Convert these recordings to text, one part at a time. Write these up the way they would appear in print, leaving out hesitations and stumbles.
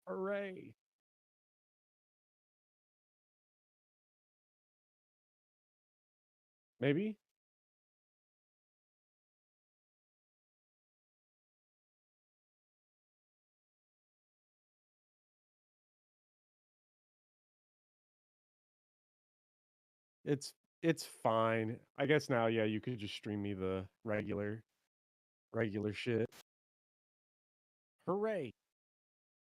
Hooray. Maybe? It's it's fine. I guess now, yeah, you could just stream me the regular shit. Hooray.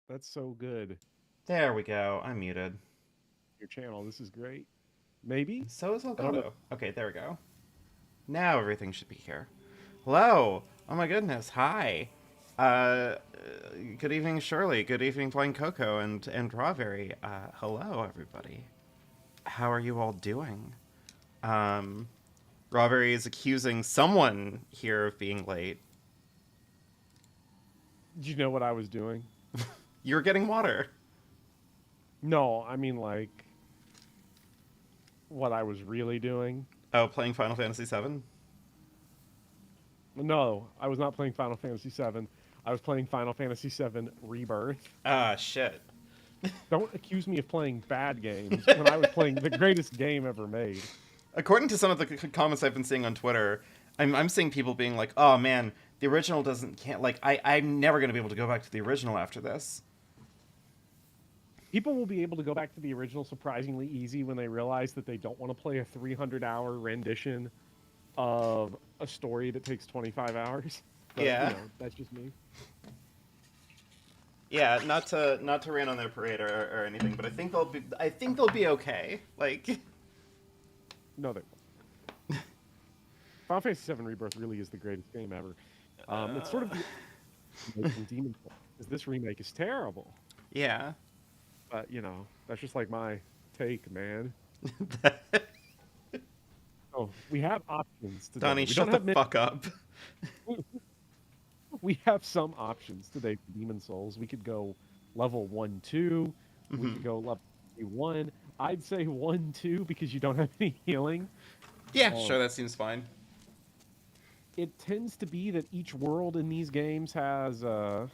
That's so good. There we go. I'm muted. Your channel. This is great. Maybe? So is I don't know. Elgato. Okay, there we go. Now everything should be here. Hello. Oh my goodness. Hi. Uh, good evening, Shirley. Good evening, Flying Coco and Strawberry. Hello, everybody. How are you all doing? Um, Strawberry is accusing someone here of being late. Did you know what I was doing? You're getting water. No, I mean like what I was really doing. Oh, playing Final Fantasy VII. No, I was not playing Final Fantasy VII. I was playing Final Fantasy VII Rebirth. Ah, shit. Don't accuse me of playing bad games when I was playing the greatest game ever made. According to some of the comments I've been seeing on Twitter, I'm seeing people being like, "Oh man, the original can't like I'm never gonna be able to go back to the original after this." People will be able to go back to the original surprisingly easy when they realize that they don't want to play a 300-hour rendition of a story that takes 25 hours. But, Yeah, that's just me. yeah. Not to rain on their parade or anything, but I think they'll be okay. Like, No, they won't. Final Fantasy VII Rebirth really is the greatest game ever. It's sort of the making Demon Souls, because this remake is terrible. yeah. But, that's just like my take, man. Oh, we have options today. Donnie, We shut don't the have many. fuck up. We have some options today for Demon Souls. We could go level 1, 2. We could go level 1. I'd say 1, 2 because you don't have any healing. Yeah, Um, sure, that seems fine. it tends to be that each world in these games has a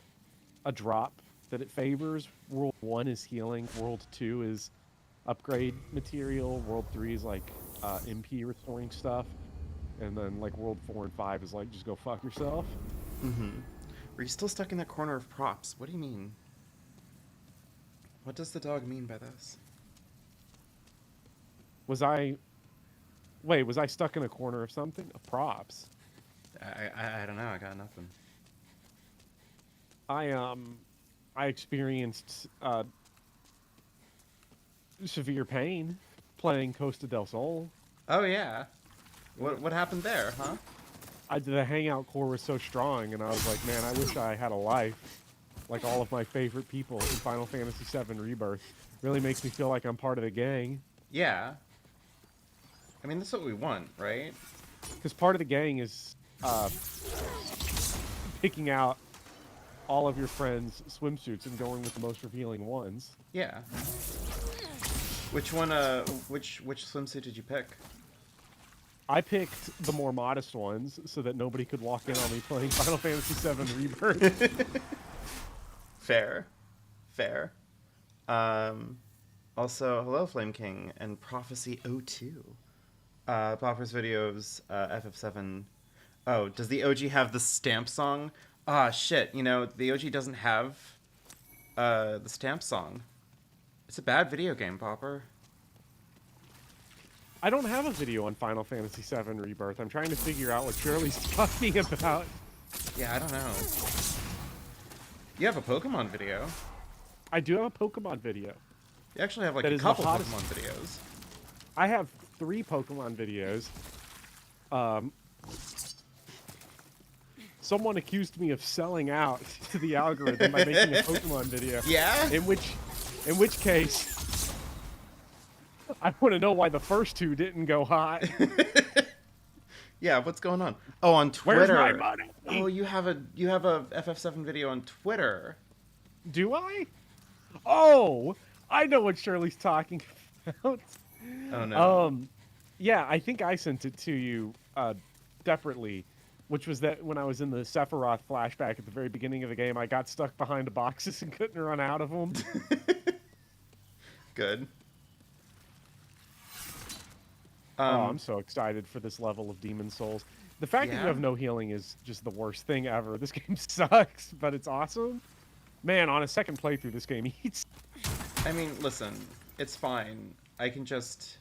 drop that it favors. World 1 is healing. World 2 is upgrade material. World 3 is like MP restoring stuff. And then like World 4 and 5 is like just go fuck yourself. Are you still stuck in that corner of props? What do you mean? What does the dog mean by this? Was I Wait, was I stuck in a corner of something? Props. I don't know. I got nothing. I experienced severe pain playing Costa del Sol. Oh yeah. What happened there, huh? The hangout core was so strong, and I was like, man, I wish I had a life like all of my favorite people in Final Fantasy VII Rebirth. Really makes me feel like I'm part of the gang. Yeah. I mean, that's what we want, right? Because part of the gang is picking out all of your friends' swimsuits and going with the most revealing ones. Yeah. Which one? Which swimsuit did you pick? I picked the more modest ones so that nobody could walk in on me playing Final Fantasy VII Rebirth. Fair, fair. Also, hello, Flame King and Prophecy 02. Bopper's videos, FF7. Oh, does the OG have the stamp song? Ah, shit. The OG doesn't have the stamp song. It's a bad video game, Bopper. I don't have a video on Final Fantasy VII Rebirth. I'm trying to figure out what Shirley's talking about. Yeah, I don't know. You have a Pokemon video. I do have a Pokemon video. You actually have like That a is the couple hottest- Pokemon videos. I have 3 Pokemon videos. Someone accused me of selling out to the algorithm by making a Pokemon video. Yeah? In which case, I want to know why the first 2 didn't go hot. Yeah, what's going on? Oh, on Where's Twitter. my money? Oh, you have a FF7 video on Twitter. Do I? Oh, I know what Shirley's talking about. Oh no. Yeah, I think I sent it to you separately. which was that when I was in the Sephiroth flashback at the very beginning of the game, I got stuck behind the boxes and couldn't run out of them. Good. Oh, I'm so excited for this level of Demon Souls. The fact that you Yeah? have no healing is just the worst thing ever. This game sucks, but it's awesome. Man, on a second playthrough, this game eats. I mean, listen, it's fine. I can just...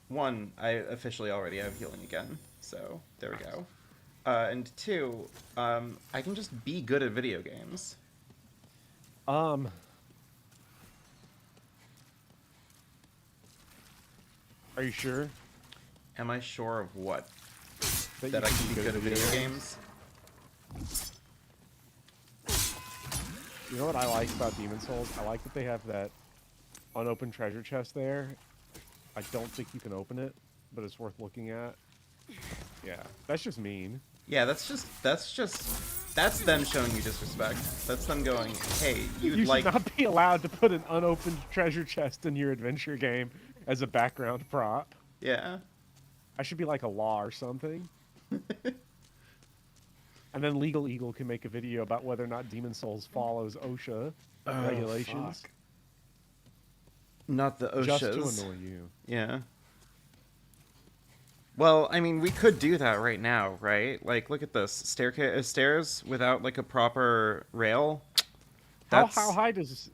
One, I officially already have healing again, so there we go. And two, I can just be good at video games. Um, Are you sure Am I sure of what? that That I you can be good at video games? You know what I like about Demon Souls? I like that they have that unopened treasure chest there. I don't think you can open it, but it's worth looking at. Yeah, that's just mean. Yeah, that's them showing you disrespect. That's them going, hey, you'd You like... should not be allowed to put an unopened treasure chest in your adventure game as a background prop. Yeah. I should be like a law or something. And then Legal Eagle can make a video about whether or not Demon Souls follows OSHA regulations. Fuck. Not the OSHAs. Just to annoy you. Yeah. Well, I mean, we could do that right now, right? Like, look at this. Stairs without, like, a proper rail. That's... How high does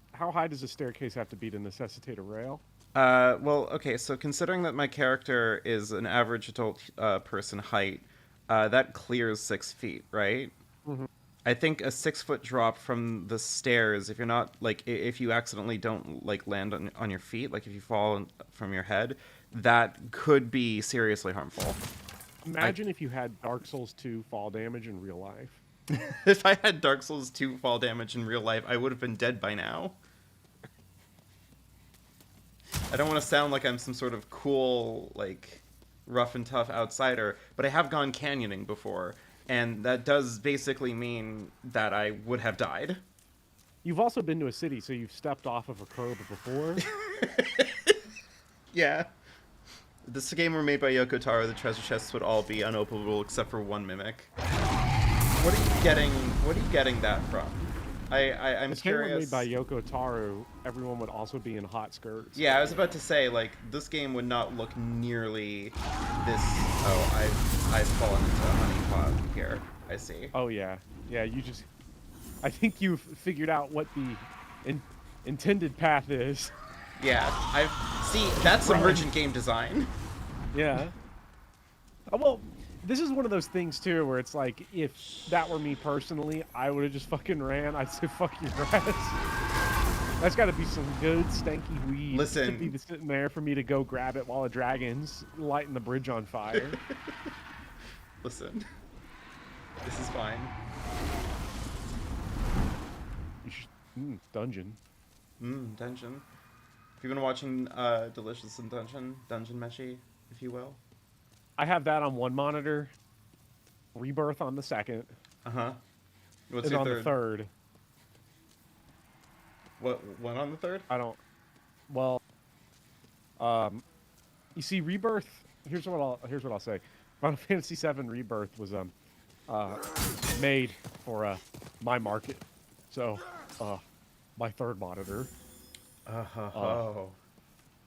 a staircase have to be to necessitate a rail? Well, okay, so considering that my character is an average adult person height, that clears 6 feet, right? Mm-hmm. I think a 6-foot drop from the stairs, if you're not, like, if you accidentally don't, like, land on your feet, like, if you fall from your head, that could be seriously harmful. Imagine if you had Dark Souls 2 fall damage in real life. If I had Dark Souls 2 fall damage in real life, I would have been dead by now. I don't want to sound like I'm some sort of cool, like, rough and tough outsider, but I have gone canyoning before, and that does basically mean that I would have died. You've also been to a city, so you've stepped off of a curb before. Yeah. If this game were made by Yoko Taro, the treasure chests would all be unopenable except for one mimic. What are you getting that from? I'm If they were curious. made by Yoko Taro, everyone would also be in hot skirts. Yeah, I was about to say, like, this game would not look nearly this... Oh, I've fallen into a honeypot here. I see. Oh, yeah. Yeah, I think you've figured out what the intended path is. Yeah, See, that's emergent game design. Yeah. Well, this is one of those things, too, where it's like, if that were me personally, I would have just fucking ran. I'd say, fuck your ass. That's got to be some good, stanky weed Listen. to be sitting there for me to go grab it while a dragon's lighting the bridge on fire. Listen. This is fine. You should, dungeon. Dungeon. Have you been watching Delicious in Dungeon Meshi, if you will? I have that on one monitor, Rebirth on the second, Uh-huh. What's and your on third? the third. What on the third? I don't. Well, you see, Rebirth. Here's what I'll say. Final Fantasy VII Rebirth was made for my market, so my third monitor. Oh,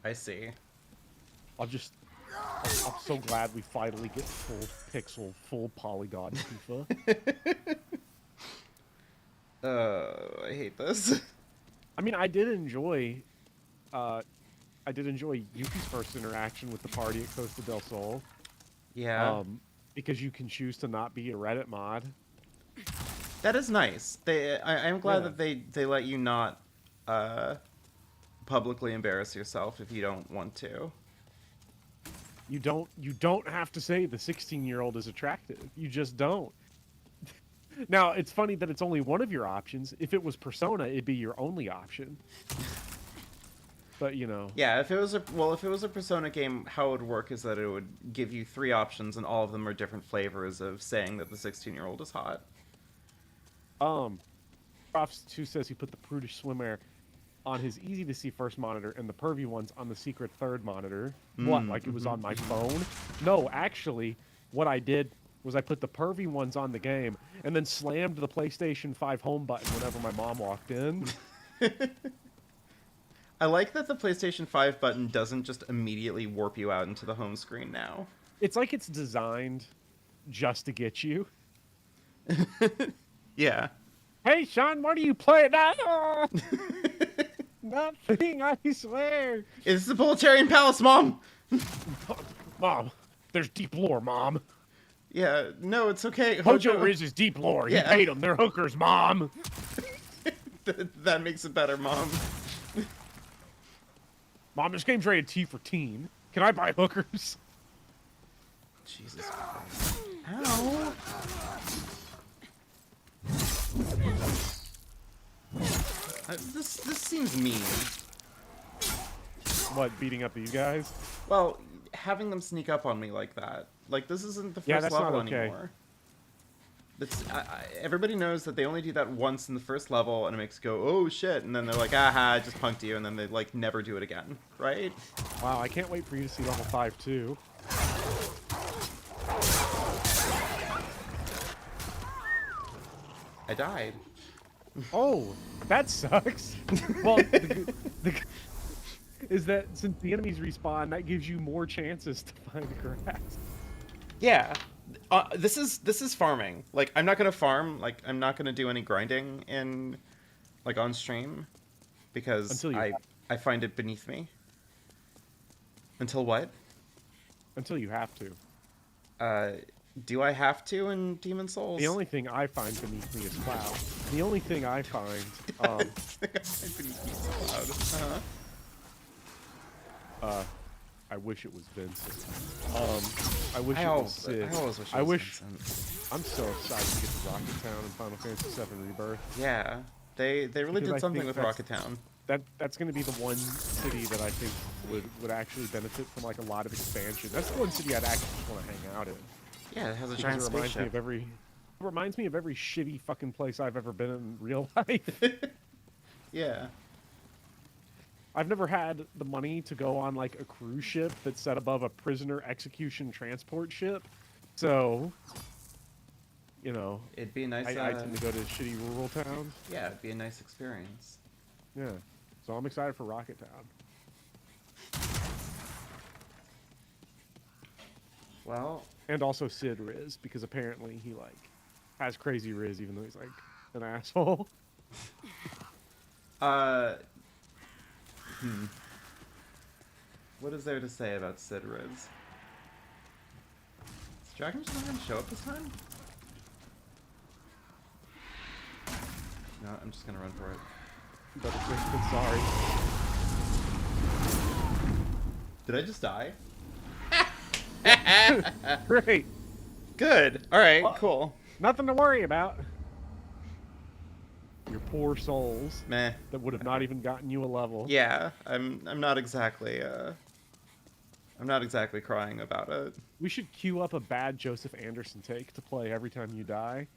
I see. I'm so glad we finally get full pixel, full polygon FIFA. I hate this. I mean, I did enjoy Yuki's first interaction with the party at Costa del Sol. Yeah. Because you can choose to not be a Reddit mod. That is nice. I'm glad that they let you not publicly embarrass yourself if you don't want to. You don't have to say the 16-year-old is attractive. You just don't. Now, it's funny that it's only one of your options. If it was Persona, it'd be your only option. But, you know. Yeah, if it was a Persona game, how it would work is that it would give you 3 options, and all of them are different flavors of saying that the 16-year-old is hot. Prof2 says he put the prudish swimwear on his easy-to-see first monitor and the pervy ones on the secret third monitor. What, like it was on my phone? No, actually, what I did was I put the pervy ones on the game and then slammed the PlayStation 5 home button whenever my mom walked in. I like that the PlayStation 5 button doesn't just immediately warp you out into the home screen now. It's like it's designed just to get you. Yeah. Hey, Sean, what are you playing? Ah! Nothing, I swear. It's the Proletarian Palace, Mom! Mom, there's deep lore, Mom. Yeah, no, it's okay. Hojo Riz is deep lore. Yeah. You paid them. They're hookers, Mom. That makes it better, Mom. Mom, this game's rated T for teen. Can I buy hookers? Jesus Christ. Ow. This seems mean. What, beating up these guys? Well, having them sneak up on me like that. Like, this isn't the first that's level not okay. anymore. Everybody knows that they only do that once in the first level, and it makes you go, oh shit, and then they're like, aha, I just punked you, and then they, like, never do it again, right? Wow, I can't wait for you to see level 5, too. I died. Oh, that sucks. Well, is that since the enemies respawn, that gives you more chances to find grass. Yeah. This is farming. Like, I'm not gonna farm. Like, I'm not gonna do any grinding in, like, on stream, because I find it beneath me. Until what? Until you have to. Do I have to in Demon Souls? The only thing I find beneath me is cloud. The only thing I find, beneath me is cloud. I wish it was Vincent. I wish it was always Sid. I always wish it was Vincent. I'm so excited to get to Rocket Town and Final Fantasy VII Rebirth. Yeah, they really Because I did something think with Rocket Town. That's going to be the one city that I think would actually benefit from like a lot of expansion. That's the one city I'd actually just want to hang out in. Yeah, it has a Because giant it reminds me spaceship. of it reminds me of every shitty fucking place I've ever been in real life. Yeah. I've never had the money to go on like a cruise ship that's set above a prisoner execution transport ship. So, you know, It'd be a nice. I tend to go to shitty rural towns. Yeah, it'd be a nice experience. Yeah. So I'm excited for Rocket Town. Well, And also Sid Riz, because apparently he like has crazy Riz even though he's like an asshole. What is there to say about Sid Riz? Is Dragon just not gonna show up this time? No, I'm just gonna run for it. But sorry. Did I just die? Great. Good. Alright, Well- cool. Nothing to worry about. Your poor souls Meh. that would have not even gotten you a level. Yeah, I'm not exactly crying about it. We should queue up a bad Joseph Anderson take to play every time you die.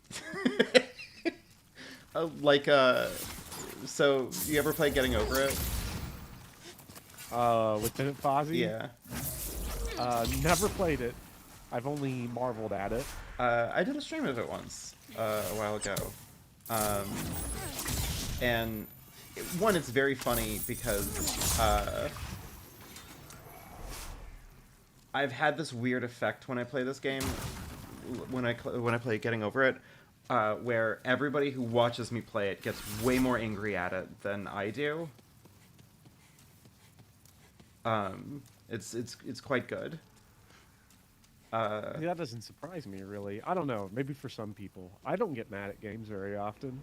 So you ever play Getting Over It? Lieutenant Fozzie? Yeah. Never played it. I've only marveled at it. I did a stream of it once, a while ago. And one, it's very funny because I've had this weird effect when I play this game, when I play Getting Over It, where everybody who watches me play it gets way more angry at it than I do. It's quite good. That doesn't surprise me, really. I don't know. Maybe for some people. I don't get mad at games very often.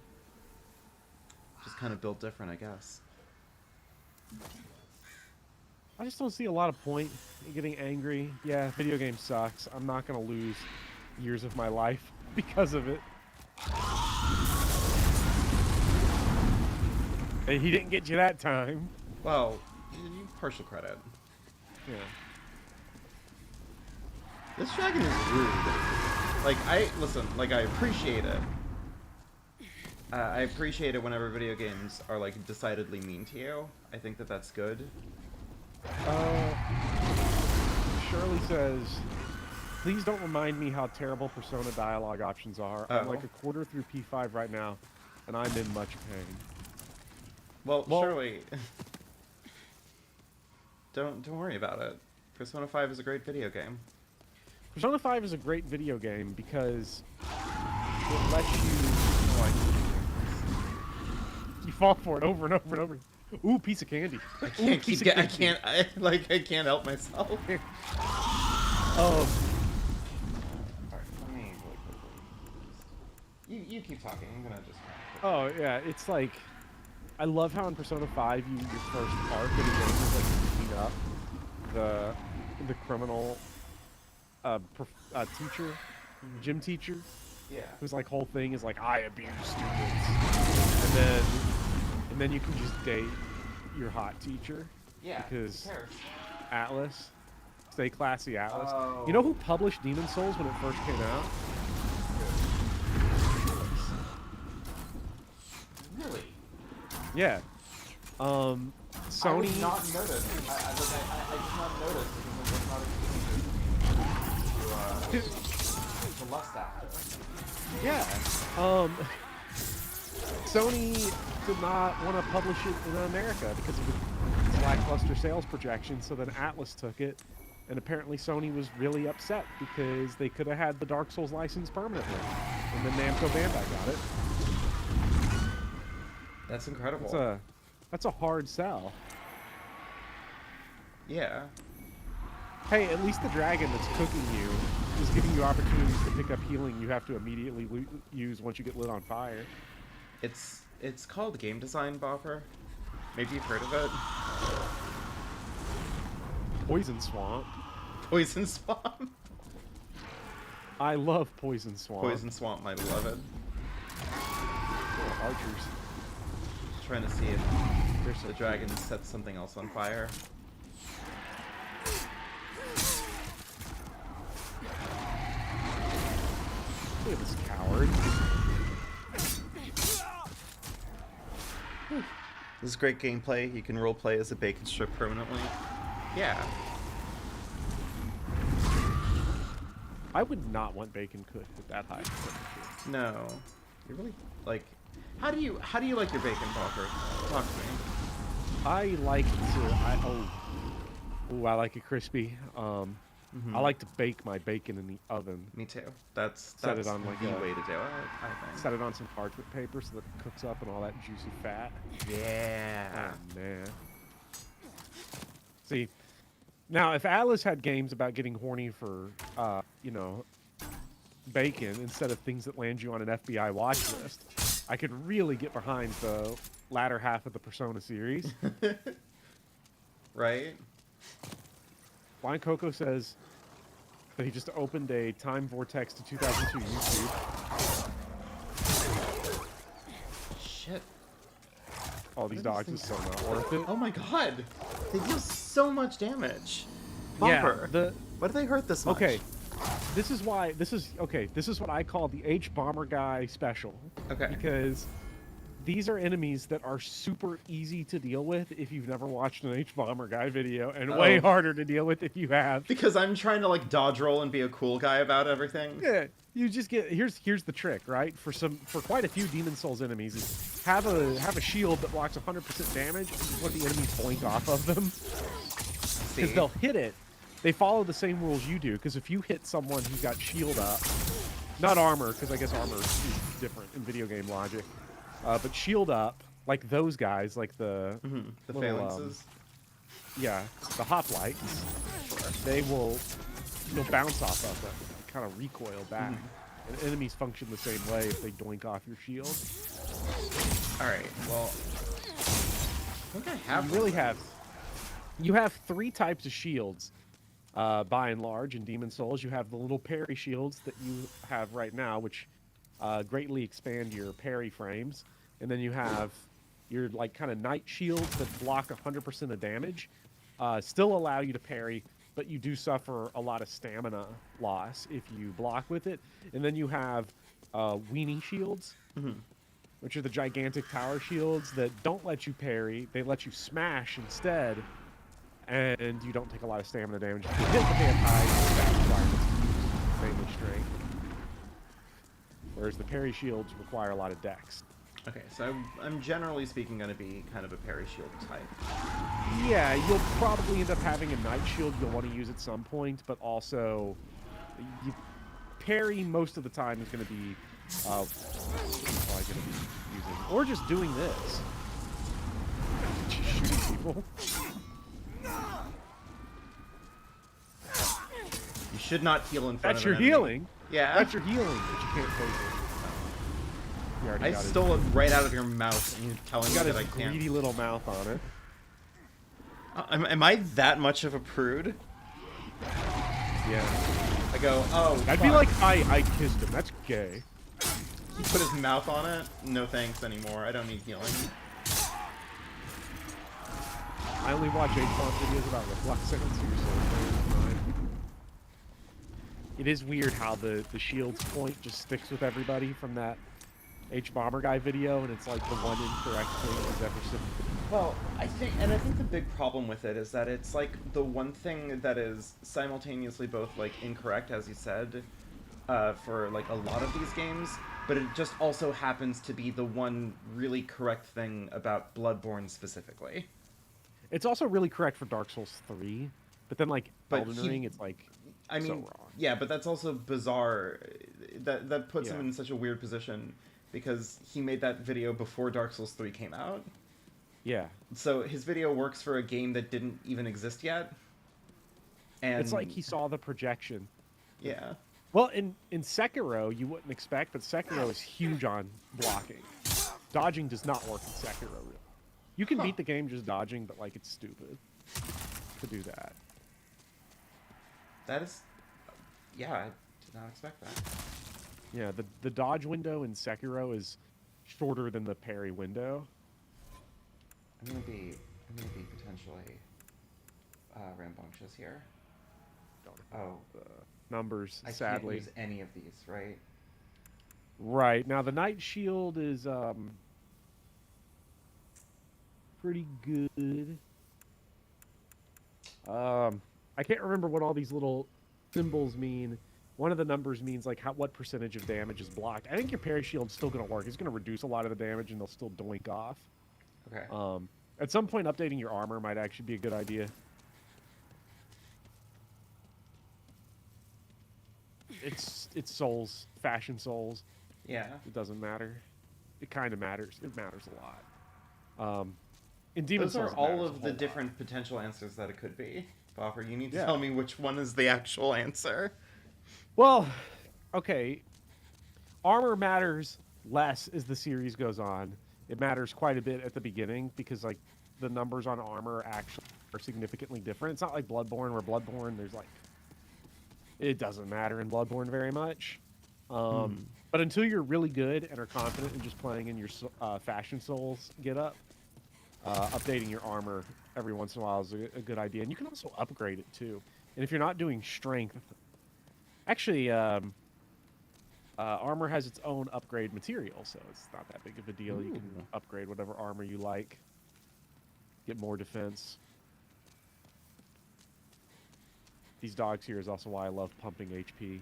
Just kind of built different, I guess. I just don't see a lot of point in getting angry. Yeah, video game sucks. I'm not going to lose years of my life because of it. Hey, he didn't get you that time. Well, you partial credit. Yeah. This dragon is rude. Like, I appreciate it. I appreciate it whenever video games are, like, decidedly mean to you. I think that that's good. Shirley says, Please don't remind me how terrible Persona dialogue options are. I'm like Oh. a quarter through P5 right now, and I'm in much pain. Well, Well, surely. Don't worry about it. Persona 5 is a great video game. Persona 5 is a great video game because it lets you like you fall for it over and over and over. Ooh, piece of candy. I Ooh, can't piece keep of I candy. can't I can't help myself. Oh, Alright, let me you keep talking. I'm gonna just oh yeah. It's like I love how in Persona 5 your first arc of the game is like beating up the criminal teacher, gym teacher, Yeah. whose like whole thing is like I abuse students, and then you can just date your hot teacher Yeah. because Who cares? Atlas, stay classy Atlas. Oh. You know who published Demon Souls when it first came out? Really? Yeah. I Sony. did not notice. I did not notice because it was not easy to lust after. Yeah. Sony did not want to publish it in America because of its lackluster sales projections, so then Atlas took it, and apparently Sony was really upset because they could have had the Dark Souls license permanently, and then Namco Bandai got it. That's incredible. That's a hard sell. Yeah. Hey, at least the dragon that's cooking you is giving you opportunities to pick up healing you have to immediately use once you get lit on fire. It's called game design, Bopper. Maybe you've heard of it. Poison Swamp. Poison Swamp. I love Poison Swamp. Poison Swamp, my beloved. Oh, archers. Just trying to see if They're so the dragon sets something else on fire. Look at this coward. This is great gameplay. You can roleplay as a bacon strip permanently. Yeah. I would not want bacon cooked at that high temperature. No. You really like. How do you like your bacon, Bopper? Talk to me. I like to. I like it crispy. I like to bake my bacon in the oven. Me too. That's Set it on like the a- way to do it. I think. Set it on some parchment paper so that it cooks up and all that juicy fat. Yeah. Oh man. See, now if Atlas had games about getting horny for, bacon instead of things that land you on an FBI watch list, I could really get behind the latter half of the Persona series. Right. Blind Coco says that he just opened a time vortex to 2002 YouTube. Shit. All these dogs is so not worth it. Oh my god. They deal so much damage. Yeah, Bopper. Why do they hurt this much? okay. This is what I call the H Bomber Guy special. Okay. Because these are enemies that are super easy to deal with if you've never watched an H Bomber Guy video, and way harder to deal with if you have. Because I'm trying to like dodge roll and be a cool guy about everything. Yeah, you just get here's the trick, right? For quite a few Demon Souls enemies, is have a shield that blocks 100% damage and let the enemies blink off of them. See? Because they'll hit it. They follow the same rules you do, because if you hit someone who's got shield up, not armor, because I guess armor is different in video game logic, but shield up, like those guys, like the The little, phalanxes. the hoplites, they'll bounce off of them, kind of recoil back. And enemies function the same way if they doink off your shield. Alright, well. I think I have You one really of have. those. You have three types of shields, by and large, in Demon Souls. You have the little parry shields that you have right now, which greatly expand your parry frames, and then you have your like kind of knight shields that block 100% of damage, still allow you to parry, but you do suffer a lot of stamina loss if you block with it. And then you have weenie shields, which are the gigantic tower shields that don't let you parry; they let you smash instead. And you don't take a lot of stamina damage. If you hit the vampire, stat requirements. strength, whereas the parry shields require a lot of dex. Okay, so I'm generally speaking going to be kind of a parry shield type. Yeah, you'll probably end up having a night shield you'll want to use at some point, but also you parry most of the time is going to be probably going to be using, or just doing this. Just shooting people. You should not heal in front That's of your an enemy. healing. Yeah. That's your healing, but you can't take it. You already I got stole it right out of your mouth, and you're telling me got that his I can't. greedy little mouth on it. Am I that much of a prude? Yeah. I go, oh, I'd fuck. be like, I kissed him. That's gay. He put his mouth on it? No thanks anymore. I don't need healing. I only watch H-bomb videos about reflexing, so you're so fine. It is weird how the shield's point just sticks with everybody from that H-bomber guy video, and it's like the one incorrect thing he's ever said. Well, I think the big problem with it is that it's like the one thing that is simultaneously both like incorrect, as you said, for like a lot of these games, but it just also happens to be the one really correct thing about Bloodborne specifically. It's also really correct for Dark Souls 3, but then like But Elden Ring, it's like I mean, so wrong. yeah, but that's also bizarre. That puts him Yeah. in such a weird position because he made that video before Dark Souls 3 came out. Yeah. So his video works for a game that didn't even exist yet. And It's like he saw the projection. yeah. Well, in Sekiro, you wouldn't expect, but Sekiro is huge on blocking. Dodging does not work in Sekiro, really. You can beat the game just dodging, but, like, it's stupid to do that. That is... Yeah, I did not expect that. Yeah, the dodge window in Sekiro is shorter than the parry window. I'm gonna be potentially rambunctious here. Oh, Numbers, I sadly. can't use any of these, right? Right. Now, the Night Shield is pretty good. I can't remember what all these little symbols mean. One of the numbers means like what percentage of damage is blocked. I think your parry shield's still going to work. It's going to reduce a lot of the damage, and they'll still doink off. Okay. At some point, updating your armor might actually be a good idea. It's souls, fashion souls. Yeah. It doesn't matter. It kind of matters. It matters a lot. In Demon Those Souls, are it all matters of a the whole different potential answers that it could be. Bopper, you need to Yeah. tell me which one is the actual answer. Well, okay. Armor matters less as the series goes on. It matters quite a bit at the beginning because like the numbers on armor actually are significantly different. It's not like Bloodborne, where Bloodborne there's like it doesn't matter in Bloodborne very much. But until you're really good and are confident in just playing in your fashion souls get up, updating your armor every once in a while is a good idea. And you can also upgrade it too. And if you're not doing strength, actually, armor has its own upgrade material, so it's not that big of a deal. You can upgrade whatever armor you like, get more defense. These dogs here is also why I love pumping HP.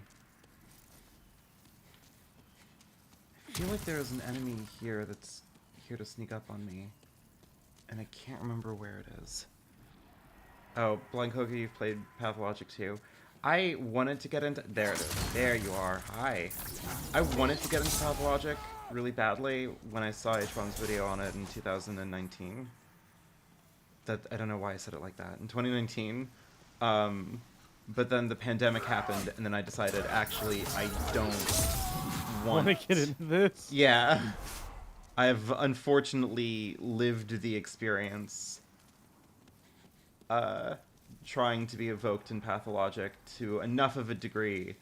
I feel like there's an enemy here that's here to sneak up on me, and I can't remember where it is. Oh, Blancoki, you've played Pathologic 2. I wanted to get into... There it is. There you are. Hi. I wanted to get into Pathologic really badly when I saw H1's video on it in 2019. I don't know why I said it like that. In 2019. But then the pandemic happened, and then I decided, actually, I don't want to get into this? Yeah. I've unfortunately lived the experience trying to be evoked in Pathologic to enough of a degree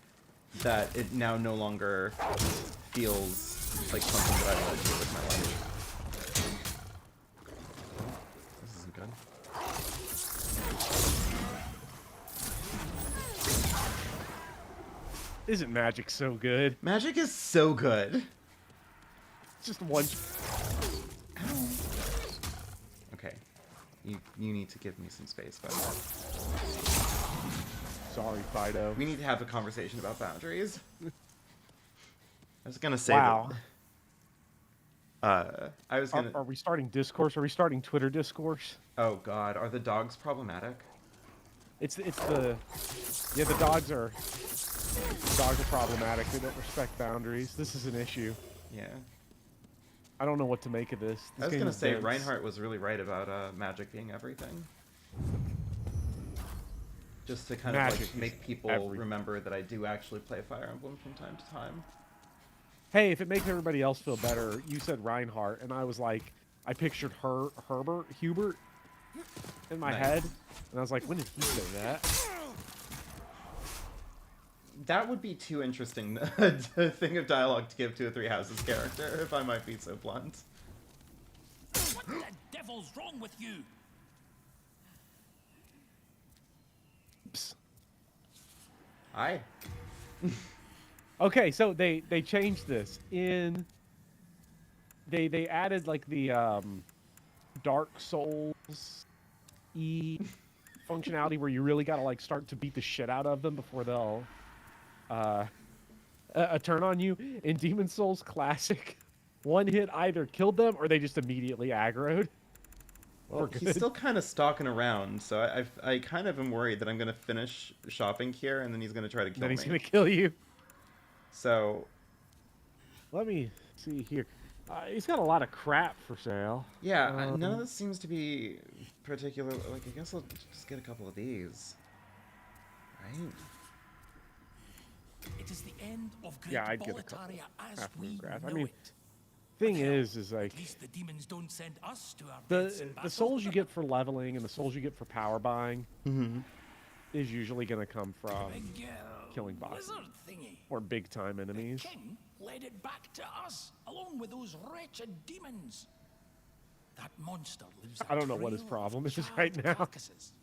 that it now no longer feels like something that I want to do with my life. This isn't good. Isn't magic so good? Magic is so good. It's just one... Okay. You need to give me some space, but sorry, Fido. We need to have a conversation about boundaries. I was gonna say Wow. that. I was gonna. Are we starting discourse? Are we starting Twitter discourse? Oh God, are the dogs problematic? It's the yeah, the dogs are problematic. They don't respect boundaries. This is an issue. Yeah. I don't know what to make of this. I was game gonna is say dense. Reinhardt was really right about magic being everything. Just to kind of Magic like is make people everything. remember that I do actually play Fire Emblem from time to time. Hey, if it makes everybody else feel better, you said Reinhardt, and I was like, I pictured Hubert in my Nice. head, and I was like, when did he say that? That would be too interesting a thing of dialogue to give to a Three Houses character, if I might be so blunt. What the devil's wrong with you? Psst. Aye. Okay, so they changed this in. They added like the Dark Souls functionality where you really gotta like start to beat the shit out of them before they'll turn on you. In Demon Souls Classic, one hit either killed them or they just immediately aggroed. Well, he's still kind of stalking around, so I kind of am worried that I'm gonna finish shopping here and then he's gonna try to kill Then me. he's gonna kill you. So Let me see here. He's got a lot of crap for sale. yeah, none of this seems to be particular. Like, I guess I'll just get a couple of these, right? It is the end of Great Yeah, I'd get a couple Boletaria as after we grass. I know mean, it. thing Hell, is like At least the demons don't send us to our deaths in the battle. souls you get for leveling and the souls you get for power buying is usually going to come from Big, killing bosses lizard thingy. or big time enemies. King led it back to us, along with those wretched demons. That monster lives. I don't know what his problem is right now. Carcasses,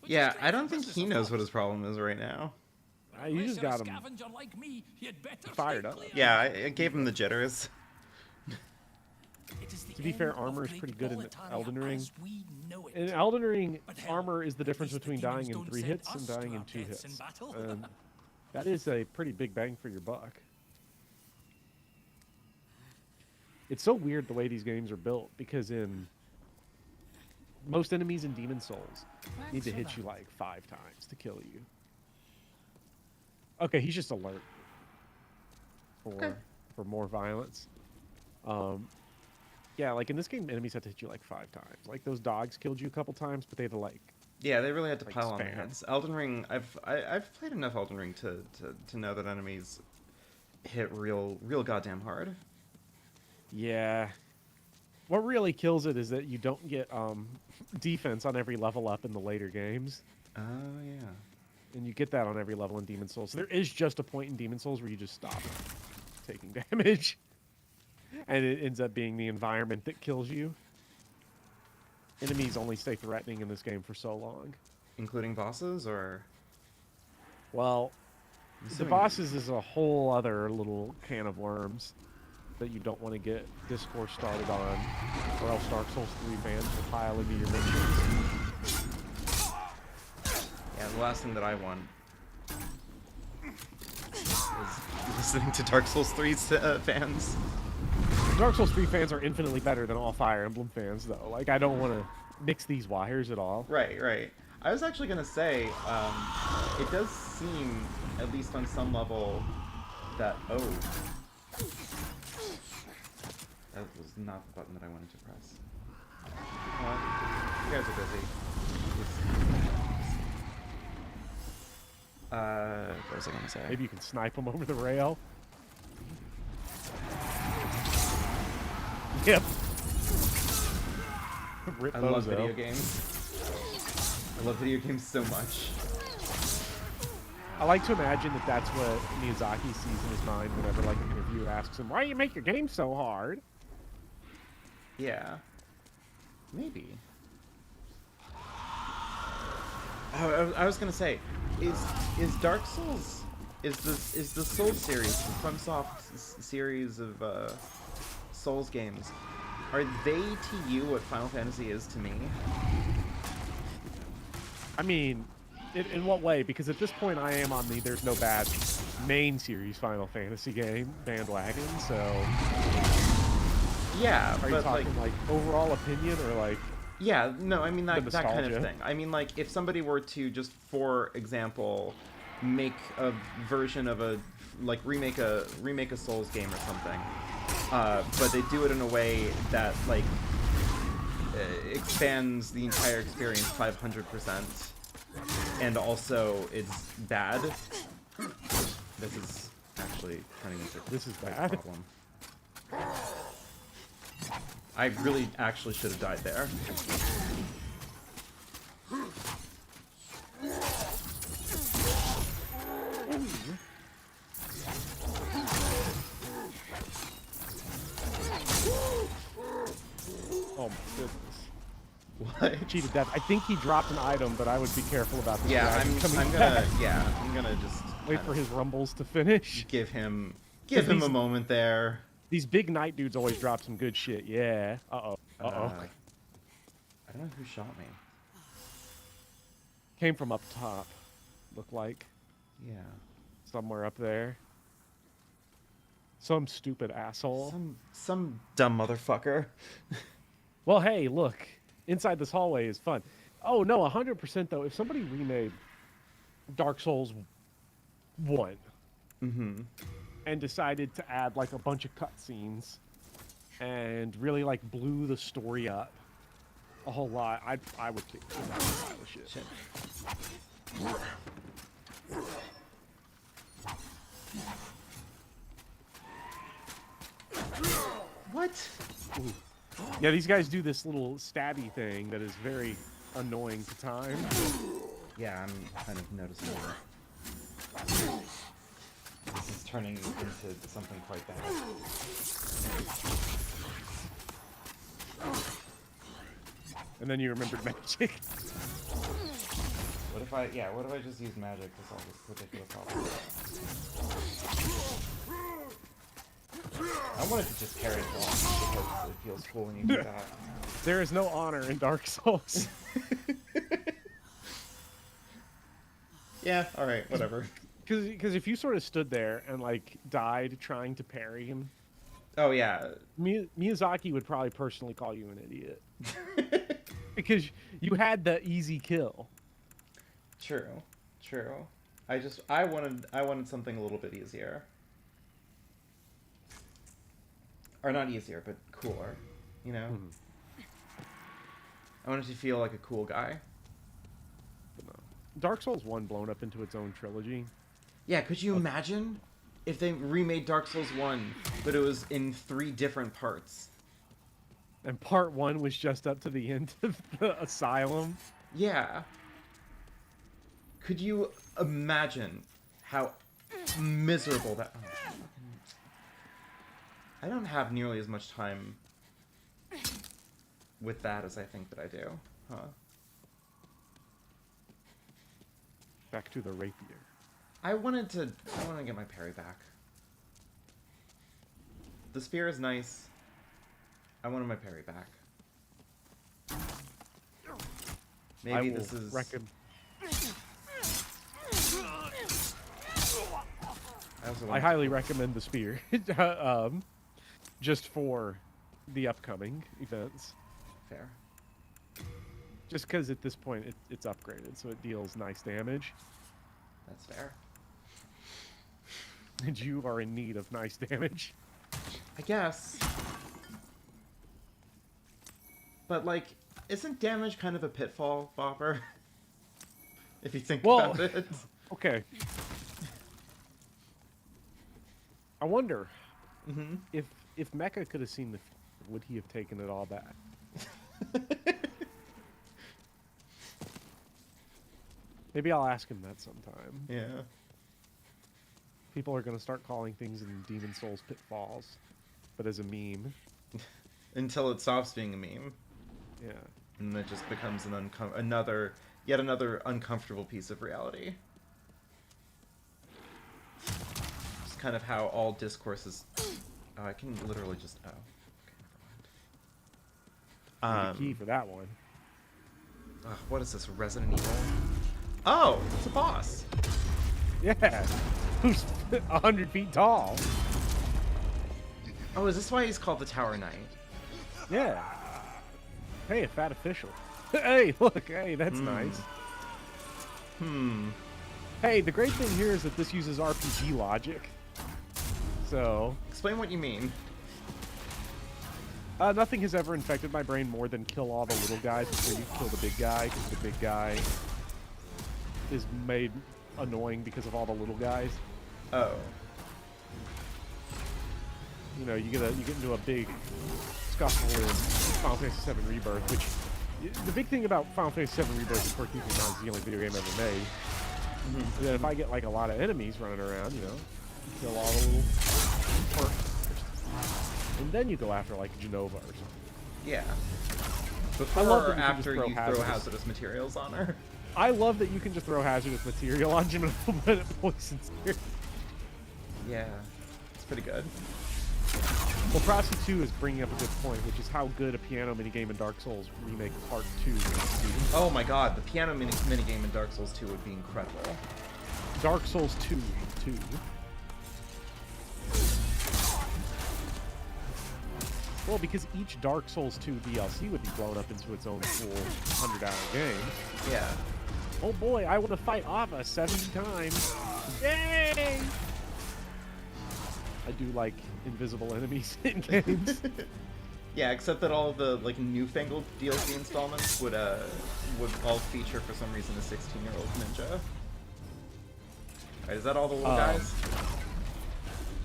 which is Yeah, great I don't for think business, he of knows what course. his problem is right now. You Unless just you're got a him scavenger like me, you'd better fired stay up. clear. Yeah, I gave him the jitters. It is the To be fair, end of armor is Great pretty good in Boletaria Elden Ring. as we know it. In Elden Ring, But hell, armor is the at difference least the between demons dying in don't 3 send hits and us to dying in our 2 deaths in hits. battle. And that is a pretty big bang for your buck. It's so weird the way these games are built because in most enemies in Demon Souls need to hit you like 5 times to kill you. Okay, he's just alert for more violence. Yeah, like in this game, enemies have to hit you like 5 times. Like those dogs killed you a couple times, but they had to like Yeah, they really had to Like pile on the spam. heads. Elden Ring, I've played enough Elden Ring to know that enemies hit real goddamn hard. Yeah. What really kills it is that you don't get defense on every level up in the later games. Oh yeah. And you get that on every level in Demon Souls. So there is just a point in Demon Souls where you just stop taking damage. And it ends up being the environment that kills you. Enemies only stay threatening in this game for so long. Including bosses, or Well, I'm the assuming- bosses is a whole other little can of worms that you don't want to get discourse started on, or else Dark Souls 3 fans will pile into your missions. Yeah, the last thing that I want is listening to Dark Souls 3's fans. Dark Souls 3 fans are infinitely better than all Fire Emblem fans, though. Like, I don't want to mix these wires at all. Right, right. I was actually gonna say, it does seem, at least on some level, that that was not the button that I wanted to press. You guys are busy. What was I gonna say? Maybe you can snipe them over the rail. Yep. Rip I love Bozo. video games. I love video games so much. I like to imagine that that's what Miyazaki sees in his mind whenever, like, an interviewer asks him, why do you make your game so hard? Yeah. Maybe. Oh, I was gonna say, is Dark Souls, is the Souls series, the FromSoft series of Souls games, are they to you what Final Fantasy is to me? I mean, In what way? Because at this point, I am on the there's no bad main series Final Fantasy game bandwagon. So, Yeah, are you but talking like overall opinion or like? yeah, no, I mean that kind of nostalgia. thing. I mean, like, if somebody were to just, for example, make a version of a remake a Souls game or something, but they do it in a way that like expands the entire experience 500%, and also it's bad. This is actually turning into This is quite a bad. problem. I really actually should have died there. Oh my goodness. What? Cheated death. I think he dropped an item, but I would be careful about this. Yeah, dragon I'm coming gonna back. I'm gonna just Wait kind for of his rumbles to finish. give him Because a these- moment there. These big knight dudes always drop some good shit. Yeah. Uh-oh. Uh-oh. I don't know who shot me. Came from up top. Looked like. Yeah. Somewhere up there. Some stupid asshole. Some dumb motherfucker. Well, hey, look. Inside this hallway is fun. Oh, no, 100% though. If somebody remade Dark Souls 1 Mm-hmm. and decided to add like a bunch of cutscenes and really like blew the story up a whole lot, I would kick that pile of shit. Shit. What? Ooh. Yeah, these guys do this little stabby thing that is very annoying to time. Yeah, I'm kind of noticing that. This is turning into something quite bad. And then you remembered magic. What if I just use magic to solve this ridiculous problem? I wanted to just carry it along because it feels cool when you do that. There is no honor in Dark Souls. Yeah, alright, whatever. Because if you sort of stood there and like died trying to parry him, Oh yeah. Miyazaki would probably personally call you an idiot. Because you had the easy kill. True. I wanted something a little bit easier. Or not easier, but cooler. You know? I wanted to feel like a cool guy. But no. Dark Souls 1 blown up into its own trilogy. Yeah, could you imagine if they remade Dark Souls 1, but it was in 3 different parts? And part 1 was just up to the end of the asylum. Yeah. Could you imagine how miserable that... Oh, I don't have nearly as much time with that as I think that I do. Huh. Back to the rapier. I want to get my parry back. The spear is nice. I wanted my parry back. Maybe this is... I highly recommend the spear. Just for the upcoming events. Fair. Just because at this point it's upgraded, so it deals nice damage. That's fair. And you are in need of nice damage. I guess. But, like, isn't damage kind of a pitfall, Bopper? If you think about it. Okay. I wonder if Mecha could have seen the future, would he have taken it all back? Maybe I'll ask him that sometime. Yeah. People are going to start calling things in Demon Souls pitfalls, but as a meme. Until it stops being a meme. Yeah. And it just becomes an yet another uncomfortable piece of reality. It's kind of how all discourse is... Oh, I can literally just... Oh. Okay, never mind. The key for that one. What is this, Resident Evil? Oh, it's a boss. Yeah, who's 100 feet tall. Oh, is this why he's called the Tower Knight? Yeah. Hey, a fat official. Hey, look, hey, that's nice. Hey, the great thing here is that this uses RPG logic. So, Explain what you mean. nothing has ever infected my brain more than kill all the little guys before you kill the big guy, because the big guy is made annoying because of all the little guys. Oh. You know, you get into a big scuffle in Final Fantasy VII Rebirth, which the big thing about Final Fantasy VII Rebirth, of course, keeping in mind, it's the only video game ever made. And then if I get like a lot of enemies running around, you know, kill all the little first, and then you go after like Genova or something. Yeah. I Before love or that you can after just you throw hazardous materials on her? I love that you can just throw hazardous material on Genova, but it poisons her. Yeah. It's pretty good. Well, Prophecy 2 is bringing up a good point, which is how good a piano minigame in Dark Souls Remake Part 2 would be. Oh my god, the piano minigame in Dark Souls 2 would be incredible. Dark Souls 2, too. Well, because each Dark Souls 2 DLC would be blown up into its own full 100-hour game. Yeah. Oh boy, I want to fight Ava 70 times. Yay! I do like invisible enemies in games. Yeah, except that all of the like newfangled DLC installments would all feature for some reason a 16-year-old ninja. Alright, is that all the little guys?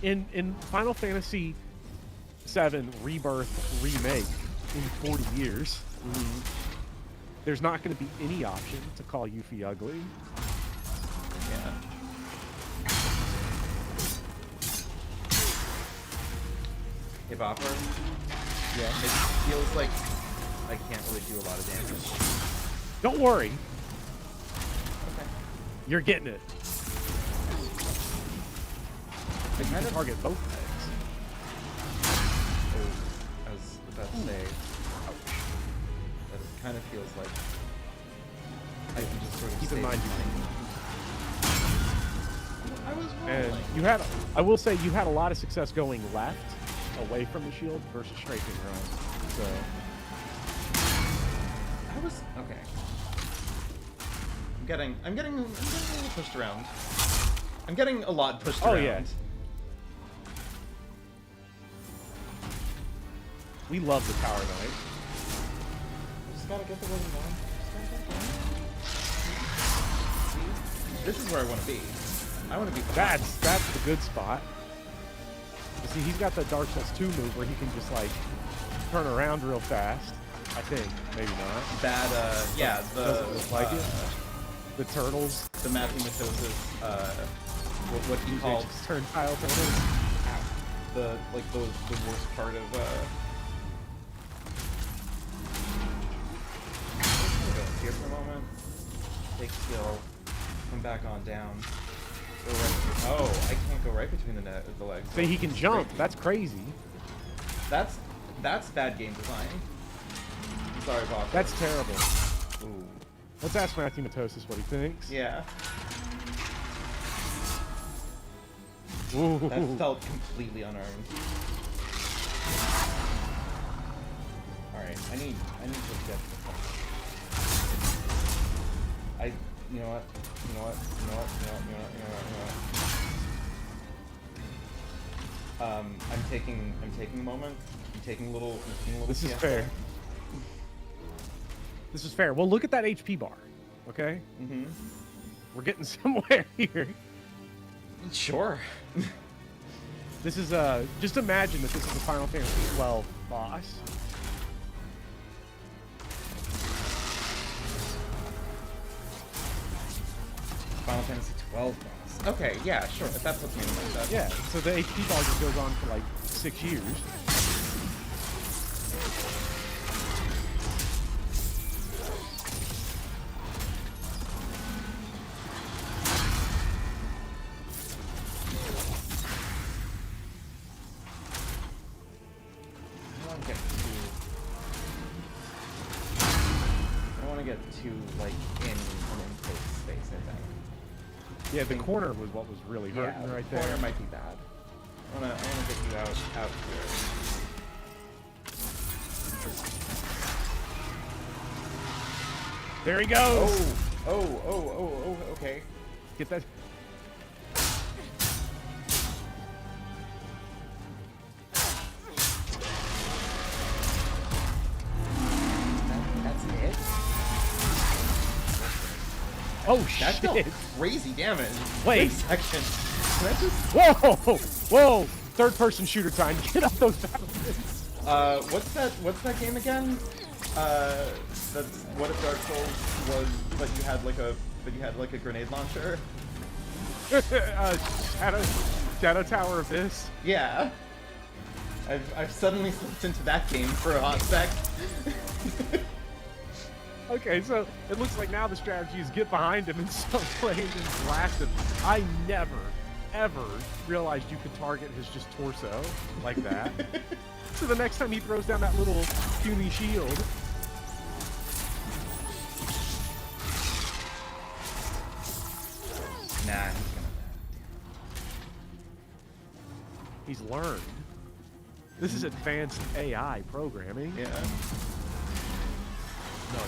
In Final Fantasy VII Rebirth Remake in 40 years, there's not going to be any option to call Yuffie ugly. Yeah. Hey, Bopper. Yeah, it feels like I can't really do a lot of damage. Don't worry, Okay. you're getting it. I You kind can of target both legs. Oh, I was about to say, ouch. That it kind of feels like I can just sort of Keep in save mind things. I was And rolling. you had, I will say, you had a lot of success going left, away from the shield, versus strafing right. So, I was okay. I'm getting a little pushed around. I'm getting a lot pushed around. Oh, yeah. We love the Tower Knight. Just gotta get the rhythm down. This is where I want to be. I want to be. That's the good spot. You see, he's got the Dark Souls 2 move where he can just like turn around real fast. I think, maybe not. Bad. Yeah. The Doesn't look like it. The turtles. the Matthew Matosis. What he calls turnstile turtles. the worst part of. I'm gonna go here for a moment. Take skill. Come back on down. Go right. Oh, I can't go right between the legs. So he can jump. That's crazy. That's bad game design. I'm sorry, Bob. That's terrible. Ooh. Let's ask Matthew Matosis what he thinks. Yeah. Ooh. That felt completely unearned. Alright, I need to get you know what? I'm taking a moment. I'm taking a little This is siesta. fair. This is fair. Well, look at that HP bar. Okay? Mm-hmm. We're getting somewhere here. Sure. This is just imagine that this is a Final Fantasy 12 boss. Final Fantasy 12 boss. Okay, yeah, sure. If that puts me in the mindset. Yeah, so the HP bar just goes on for like 6 years. I don't want to to get too like in an enclosed space, I think. Yeah, the corner was what was really hurting right there. Corner might be bad. I wanna get you out here. There he goes. Oh, okay. Get that. That's it? Oh That dealt shit! crazy damage. Wait. Wait a second. Can I just... Whoa! Third-person shooter time. Get up those battlements. What's that game again? That's what if Dark Souls was, but you had like a grenade launcher. Shadow Tower of this. Yeah. I've suddenly slipped into that game for a hot sec. Okay, so it looks like now the strategy is get behind him and start playing and blast him. I never, ever realized you could target his just torso like that. So the next time he throws down that little puny shield. Nah, He's learned. This is advanced AI programming. yeah. No,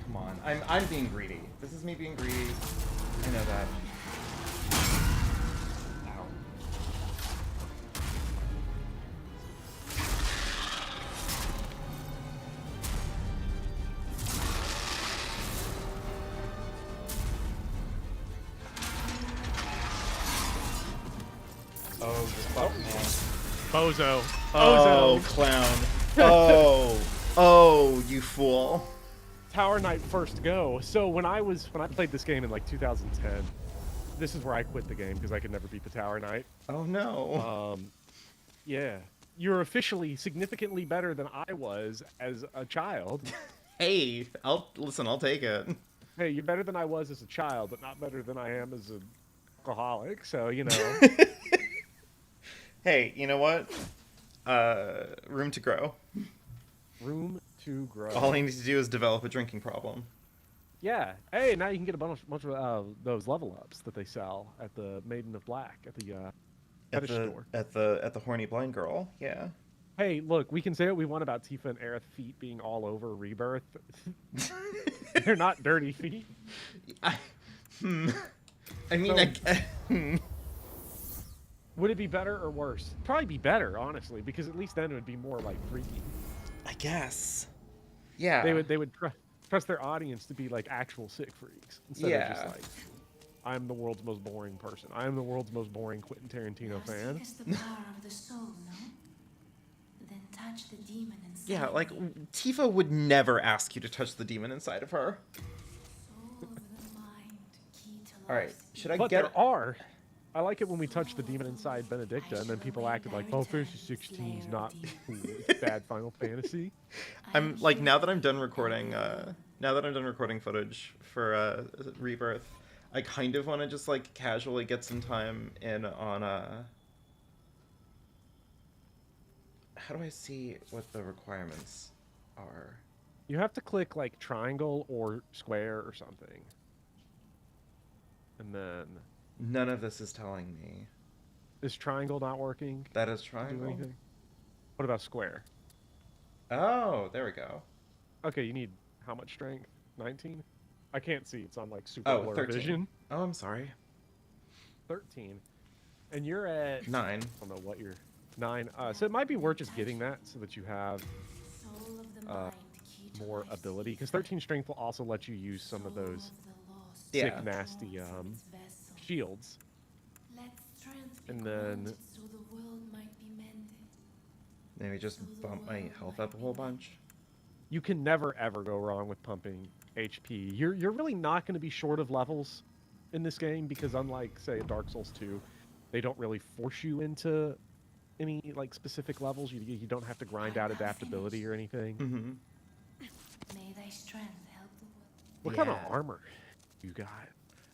Come on. I'm being greedy. This is me being greedy. I know that. Ow. Oh, just fuck, man. Bozo. Oh, Bozo. clown. Oh, you fool. Tower Knight first go. So when I played this game in like 2010, this is where I quit the game because I could never beat the Tower Knight. Oh no. Yeah. You're officially significantly better than I was as a child. Hey, I'll take it. Hey, you're better than I was as a child, but not better than I am as an alcoholic. So, you know. Hey, you know what? Room to grow. Room to grow. All I need to do is develop a drinking problem. Yeah. Hey, now you can get a bunch of those level ups that they sell at the Maiden of Black at the fetish store. At the horny blind girl. Yeah. Hey, look, we can say what we want about Tifa and Aerith's feet being all over Rebirth. They're not dirty feet. I mean, So- Would it be better or worse? Probably be better, honestly, because at least then it would be more like freaky. I guess. Yeah. They would trust their audience to be like actual sick freaks instead of just like, I'm the world's most boring person. I am the world's most boring Quentin Tarantino fan. Seek the power of the soul, no? Then touch the demon inside. Yeah, like Tifa would never ask you to touch the demon inside of her. Soul of the mind, key to All right, life's should I But get? there are. I like it when we touch the demon inside Benedicta, and then people acted like, "Oh, Fantasy 16 is not it's bad Final Fantasy." I'm like now that I'm done recording. Now that I'm done recording footage for Rebirth, I kind of want to just like casually get some time in on How do I see what the requirements are? You have to click like triangle or square or something, and then None of this is telling me. is triangle not working? That is Do triangle. anything? What about square? Oh, there we go. Okay, you need how much strength? 19? I can't see. It's on like super Oh, blur 13. vision. Oh, I'm sorry. 13. And you're at 9. I don't know what you're 9. So it might be worth just getting that so that you have soul of the mind, key to more life's ability. Because 13 strength will also let you use some of soul those of the lost, Yeah. sick, nasty its vessel. shields. Let strength be And then granted so the world might be mended. Maybe just bump my health up a whole bunch. You can never ever go wrong with pumping HP. You're really not going to be short of levels in this game because unlike say Dark Souls 2, they don't really force you into any like specific levels. You don't have to grind out adaptability or anything. Mm-hmm. May thy strength help the world. What kind of Yeah. armor you got?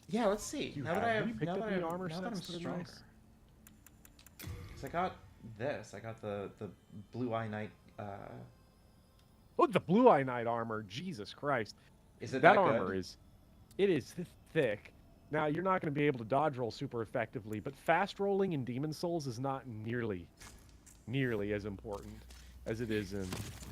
Yeah, let's see. You Now that have- I have have, you picked now up that any I armor now that I'm sets that are stronger. nice? Because I got this. I got the Blue Eye Knight Oh, the Blue Eye Knight armor. Jesus Christ. Is it That that armor good? is... It is thick. Now, you're not going to be able to dodge roll super effectively, but fast rolling in Demon Souls is not nearly as important as it is in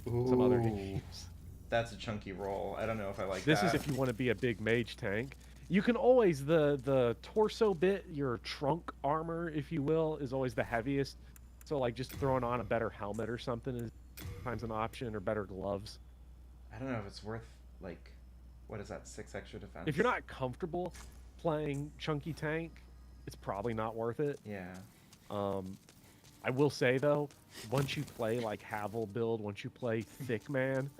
some other Ooh, games. that's a chunky roll. I don't know if I like This that. is if you want to be a big mage tank. You can always, the torso bit, your trunk armor, if you will, is always the heaviest. So, like, just throwing on a better helmet or something is sometimes an option, or better gloves. I don't know if it's worth, like, what is that, 6 extra defense? If you're not comfortable playing chunky tank, it's probably not worth it. Yeah. I will say, though, once you play, like, Havel build, once you play Thick Man,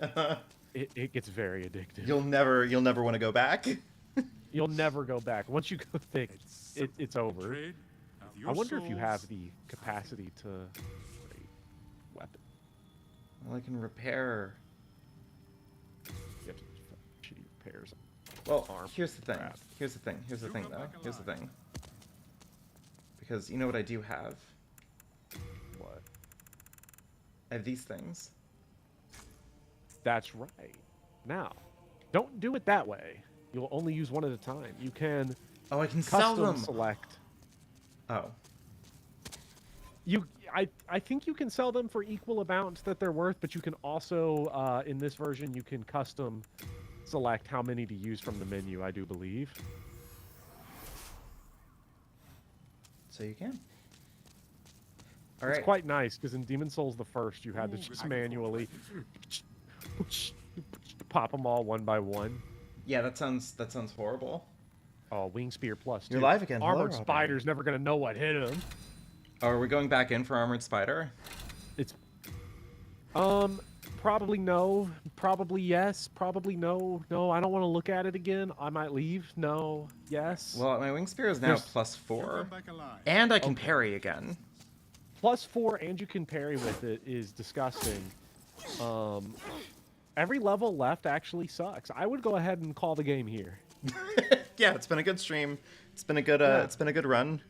it gets very addictive. You'll never want to go back. You'll never go back. Once you go thick, it's over. I wonder if you have the capacity to upgrade weapon. Well, I can repair. You have to shitty repairs. Well, Arm here's the thing. crap. Here's the thing. Here's the thing, though. Here's the thing. Because you know what I do have? What? I have these things. That's right. Now, don't do it that way. You'll only use one at a time. You can Oh, I can sell custom them. select. Oh. I think you can sell them for equal amounts that they're worth, but you can also, in this version, you can custom select how many to use from the menu, I do believe. So you can. All right. It's quite nice, because in Demon Souls the first, you had to just manually pop them all one by one. Yeah, that sounds horrible. Oh, Wing Spear plus 2. You're live again. Hello, Armored Robin. Spider's never going to know what hit him. Oh, are we going back in for Armored Spider? It's... Probably no. Probably yes. Probably no. No, I don't want to look at it again. I might leave. No. Yes. Well, my Wing Spear is now There's- +4. And I can parry again. +4 and you can parry with it is disgusting. Every level left actually sucks. I would go ahead and call the game here. Yeah, it's been a good stream. It's been a good Yeah. it's been a good run.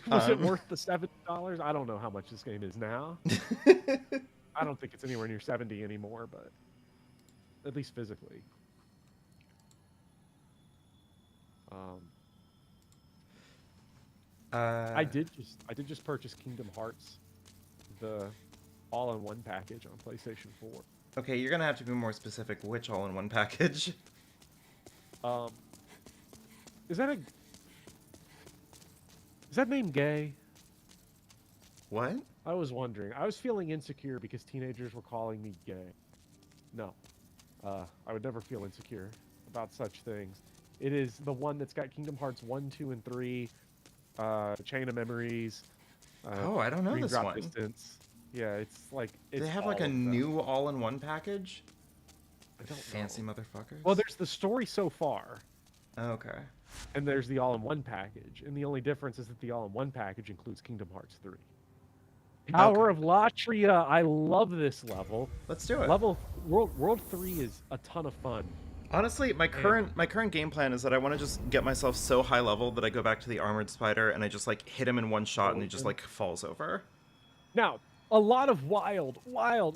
Was it worth the $70? I don't know how much this game is now. I don't think it's anywhere near 70 anymore, but at least physically. I did just purchase Kingdom Hearts, the all-in-one package on PlayStation 4. Okay, you're gonna have to be more specific which all-in-one package. Is that name gay? What? I was wondering. I was feeling insecure because teenagers were calling me gay. No. I would never feel insecure about such things. It is the one that's got Kingdom Hearts 1, 2, and 3, Chain of Memories. Oh, I don't know Green this Drop one. Distance. Yeah, it's like... Do it's they have like all a of them. new all-in-one package? I don't Fancy know. motherfuckers. Well, there's the story so far, Okay. and there's the all-in-one package. And the only difference is that the all-in-one package includes Kingdom Hearts 3. Power of Latria. I love this level. Let's do it. World 3 is a ton of fun. Honestly, my current game plan is that I want to just get myself so high level that I go back to the Armored Spider and I just like hit him in one shot and he just like falls over. Now, a lot of wild,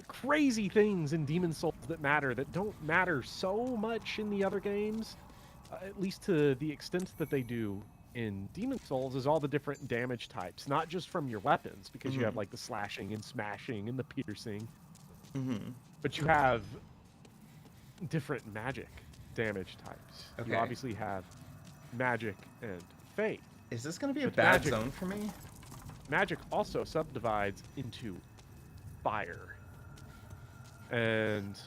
crazy things in Demon Souls that don't matter so much in the other games, at least to the extent that they do in Demon Souls, is all the different damage types, not just from your weapons, because you have like the slashing and smashing and the piercing, but you have different magic damage types. Okay. You obviously have magic and faith. Is this going to be a But bad magic- zone for me? Magic also subdivides into fire. And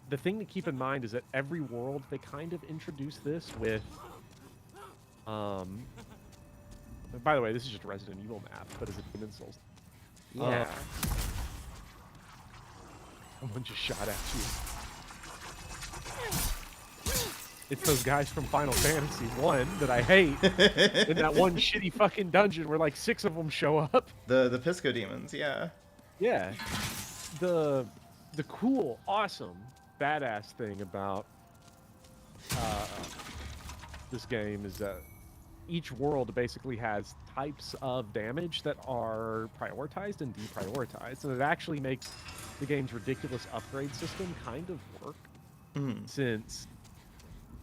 the thing to keep in mind is that every world, they kind of introduce this with... by the way, this is just a Resident Evil map, but as a Demon Souls. Yeah. Someone just shot at you. It's those guys from Final Fantasy 1 that I hate. In that one shitty fucking dungeon where like 6 of them show up. The Pisco demons, yeah. Yeah. The cool, awesome, badass thing about this game is that each world basically has types of damage that are prioritized and deprioritized, and it actually makes the game's ridiculous upgrade system kind of work, since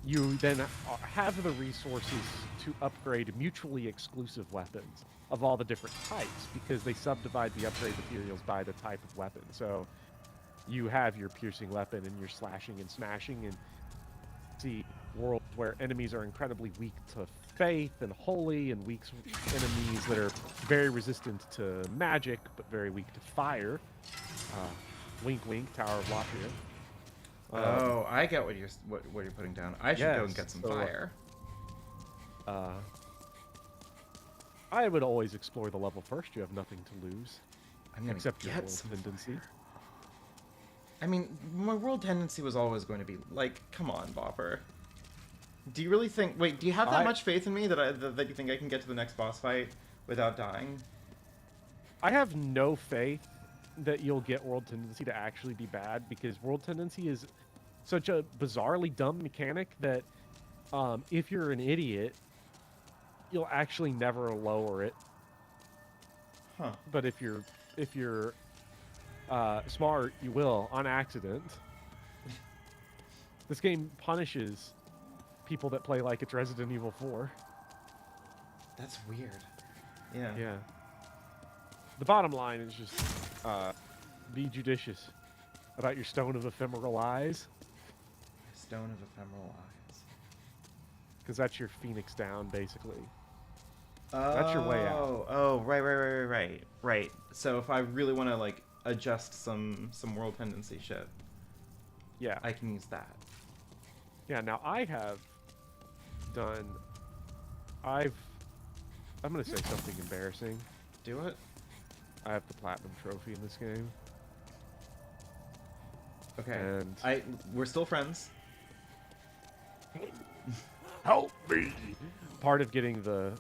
you then have the resources to upgrade mutually exclusive weapons of all the different types, because they subdivide the upgrade materials by the type of weapon. So you have your piercing weapon and your slashing and smashing, and see worlds where enemies are incredibly weak to faith and holy, and weak enemies that are very resistant to magic but very weak to fire. Wink, wink, Tower of Latria. Oh, I get what you're putting down. I should go and get some fire. I would always explore the level first. You have nothing to lose, I'm gonna except your get world some tendency. fire. I mean, my world tendency was always going to be like, come on, Bopper. Do you really think? Wait, do you have that much faith in me that you think I can get to the next boss fight without dying? I have no faith that you'll get world tendency to actually be bad, because world tendency is such a bizarrely dumb mechanic that if you're an idiot, you'll actually never lower it. Huh. But if you're smart, you will on accident. This game punishes people that play like it's Resident Evil 4. That's weird. Yeah. Yeah. The bottom line is just be judicious about your Stone of Ephemeral Eyes, Stone of Ephemeral Eyes. because that's your Phoenix down, basically. That's your way out. Oh, right. So if I really want to like adjust some world tendency shit, Yeah. I can use that. Yeah, now I have done... I'm going to say something embarrassing. Do it. I have the Platinum Trophy in this game. Okay. And... we're still friends. Help me! Part of getting the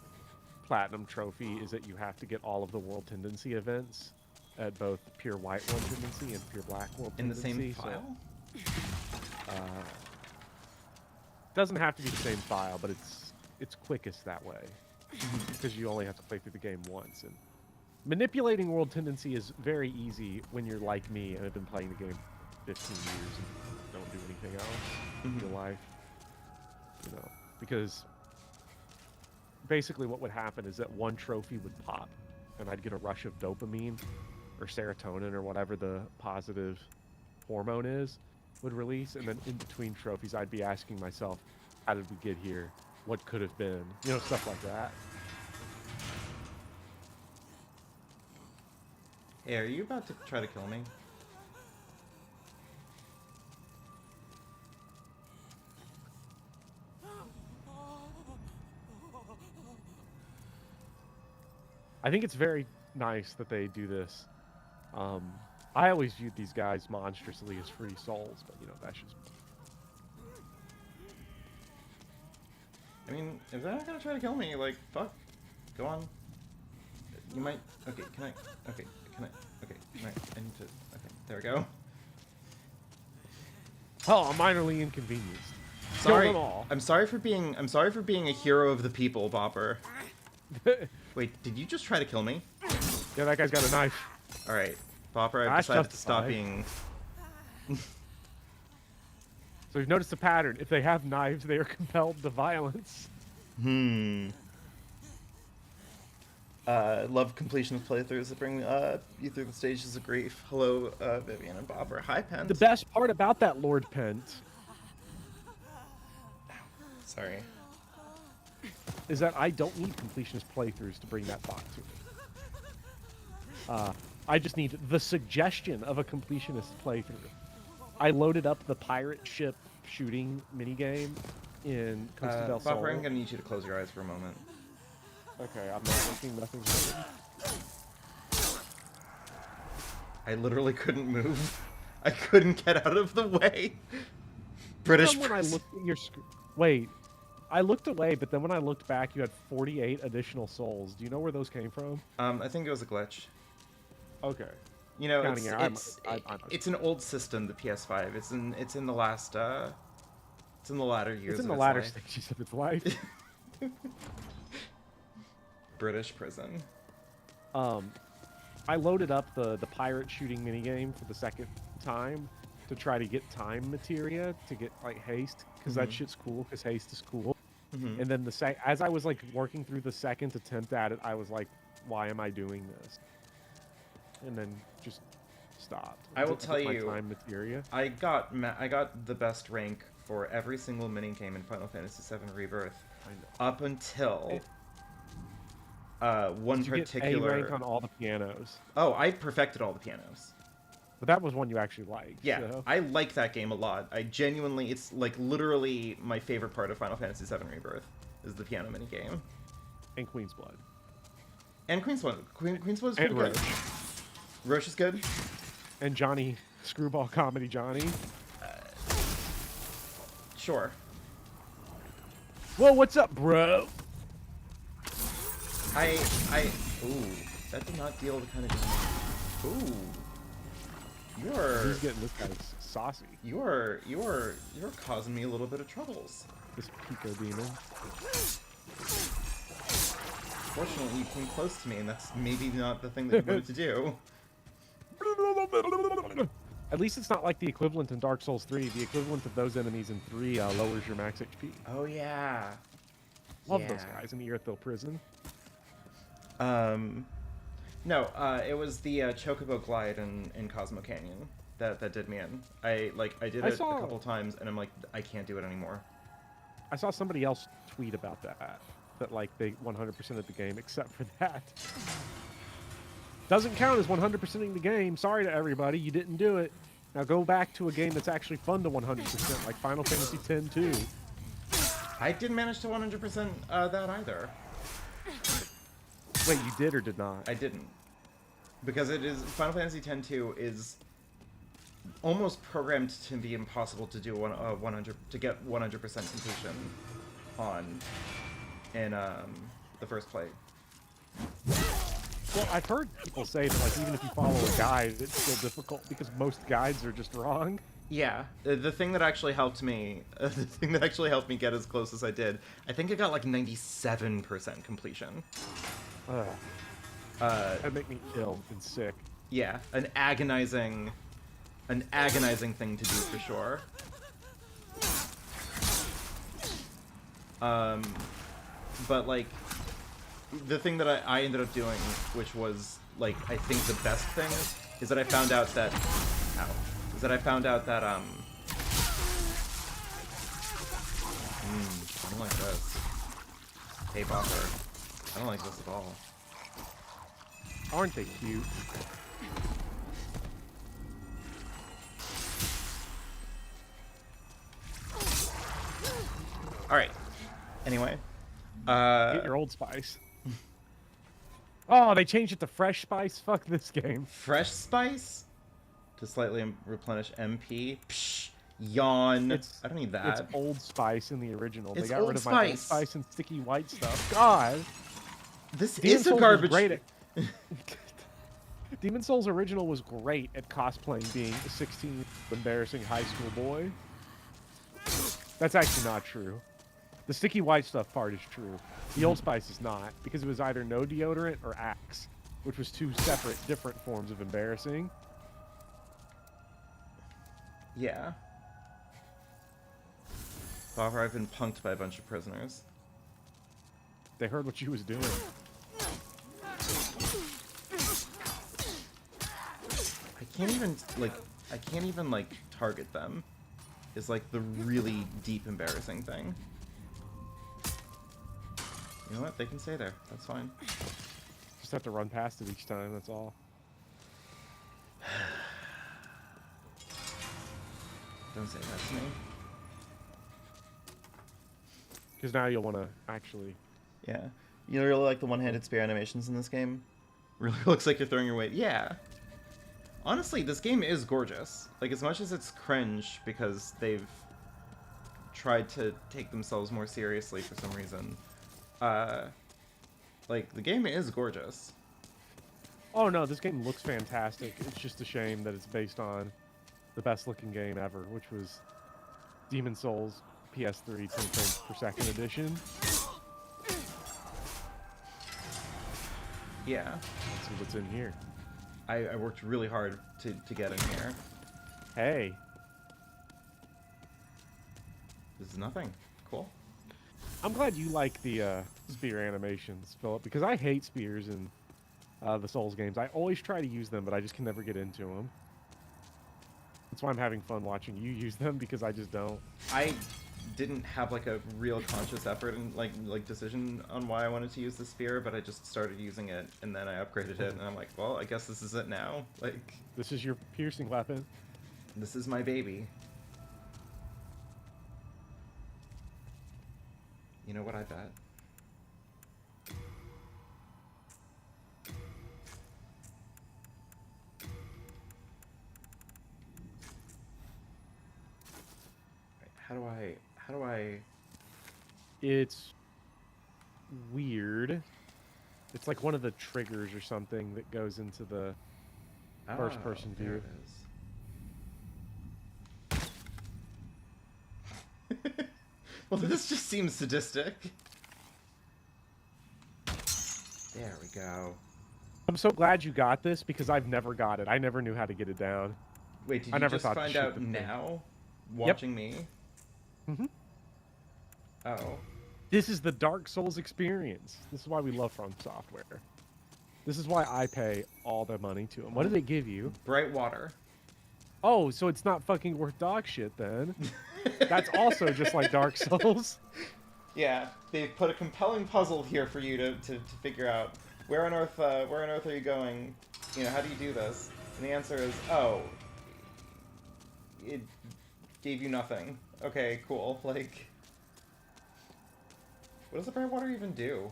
Platinum Trophy is that you have to get all of the World Tendency events at both Pure White World Tendency and Pure Black World In the Tendency. same file? Doesn't have to be the same file, but it's quickest that way, because you only have to play through the game once. And manipulating World Tendency is very easy when you're like me and have been playing the game 15 years and don't do anything else in your life. You know, because basically what would happen is that one trophy would pop, and I'd get a rush of dopamine or serotonin or whatever the positive hormone is would release, and then in between trophies I'd be asking myself, how did we get here? What could have been? You know, stuff like that. Hey, are you about to try to kill me? I think it's very nice that they do this. I always viewed these guys monstrously as free souls, but you know, that's just... I mean, if they're not gonna try to kill me, like, fuck. Go on. You might... Okay, can I... Okay, can I... Okay, can I need to... Okay, there we go. Oh, I'm minorly inconvenienced. Sorry. Kill them all. I'm sorry for being a hero of the people, Bopper. Wait, did you just try to kill me? Yeah, that guy's got a knife. Alright. Bopper, I've That's decided to stop justified. being... So you've noticed a pattern. If they have knives, they are compelled to violence. Love completionist playthroughs that bring you through the stages of grief. Hello, Vivian and Bopper. Hi, Pent. The best part about that, Lord Pent, Sorry. is that I don't need completionist playthroughs to bring that thought to me. I just need the suggestion of a completionist playthrough. I loaded up the pirate ship shooting minigame in Costa del Sol. Bopper, I'm gonna need you to close your eyes for a moment. Okay, I'm not making nothing happen. I literally couldn't move. I couldn't get out of the way. British Then when I prison. looked at your wait, I looked away, but then when I looked back, you had 48 additional souls. Do you know where those came from? I think it was a glitch. Okay. You know, Counting it's, error. it's, it's an old system, the PS5. It's in the last it's in the latter years. It's in of the latter life. stages of its life. British prison. I loaded up the pirate shooting minigame for the second time to try to get time materia to get like haste, because that shit's cool, because haste is cool. And then as I was like working through the second attempt at it, I was like, why am I doing this? And then just stopped. I will took tell my you, time materia. I got the best rank for every single minigame in Final Fantasy VII Rebirth up until one Did you particular. get A rank on all the pianos? Oh, I perfected all the pianos. But that was one you actually liked. Yeah, so. I like that game a lot. I genuinely, it's like literally my favorite part of Final Fantasy VII Rebirth is the piano minigame. And Queen's Blood. And Queen's Blood. Queen's Blood is pretty And good. Roche. Roche is good. And Johnny, Screwball Comedy Johnny. Sure. Whoa, what's up, bro? Ooh, that did not deal the kind of damage. Ooh. He's getting this guy's saucy. You're causing me a little bit of troubles. This Pico demon. Fortunately, you came close to me, and that's maybe not the thing that you wanted to do. At least it's not like the equivalent in Dark Souls 3. The equivalent of those enemies in 3 lowers your max HP. Oh yeah. Love those guys in the Earthville prison. No, it was the Chocobo Glide in Cosmo Canyon that did me in. I did it a couple times, and I'm like, I can't do it anymore. I saw somebody else tweet about that like they 100% of the game except for that. Doesn't count as 100%ing the game. Sorry to everybody, you didn't do it. Now go back to a game that's actually fun to 100%, like Final Fantasy X-2. I didn't manage to 100% that either. Wait, you did or did not? I didn't. Because it is Final Fantasy X-2 is almost programmed to be impossible to do 100 to get 100% completion on in the first play. Well, I've heard people say that like even if you follow a guide, it's still difficult because most guides are just wrong. Yeah, the thing that actually helped me, get as close as I did, I think I got like 97% completion. That'd make me ill and sick. Yeah, an agonizing thing to do for sure. But like, the thing that I ended up doing, which was like I think the best thing, is that I found out that, I don't like this. Hey Bopper, I don't like this at all. Aren't they cute? Alright. Anyway. Get your Old Spice. Oh, they changed it to Fresh Spice? Fuck this game. Fresh Spice? To slightly replenish MP? Psh, yawn. I don't need that. It's Old Spice in the original. It's they got Old rid of my Old Spice. Spice and sticky white stuff. God. This Demon is a Souls was garbage. great at... Demon Souls original was great at cosplaying being a 16 embarrassing high school boy. That's actually not true. The sticky white stuff part is true. The Old Spice is not, because it was either no deodorant or Axe, which was two separate, different forms of embarrassing. Yeah. Bopper, I've been punked by a bunch of prisoners. They heard what you was doing. I can't even target them. Is like the really deep embarrassing thing. You know what? They can stay there. That's fine. Just have to run past it each time, that's all. Don't say that to me. Because now you'll want to actually... Yeah. You really like the one-handed spear animations in this game? Really looks like you're throwing your weight. Yeah. Honestly, this game is gorgeous. Like, as much as it's cringe because they've tried to take themselves more seriously for some reason, like, the game is gorgeous. Oh no, this game looks fantastic. It's just a shame that it's based on the best looking game ever, which was Demon Souls PS3 10 frames per second edition. Yeah. Let's see what's in here. I worked really hard to get in here. Hey, This is nothing. Cool. I'm glad you like the spear animations, Philip, because I hate spears in the Souls games. I always try to use them, but I just can never get into them. That's why I'm having fun watching you use them, because I just don't. I didn't have like a real conscious effort and like decision on why I wanted to use the spear, but I just started using it and then I upgraded it and I'm like, well, I guess this is it now. Like, This is your piercing weapon. this is my baby. You know what I bet? Wait, how do I It's weird. It's like one of the triggers or something that goes into the first-person there view. it is. Well, this just seems sadistic. There we go. I'm so glad you got this because I've never got it. I never knew how to get it down. Wait, did I you never just thought to find shoot out the thing. now? Watching me? Mm-hmm. Oh. This is the Dark Souls experience. This is why we love From Software. This is why I pay all the money to them. What did they give you? Bright water. Oh, so it's not fucking worth dog shit then. That's also just like Dark Souls. Yeah, they've put a compelling puzzle here for you to figure out. Where on earth are you going? You know, how do you do this? And the answer is, oh, it gave you nothing. Okay, cool. Like, what does the bright water even do?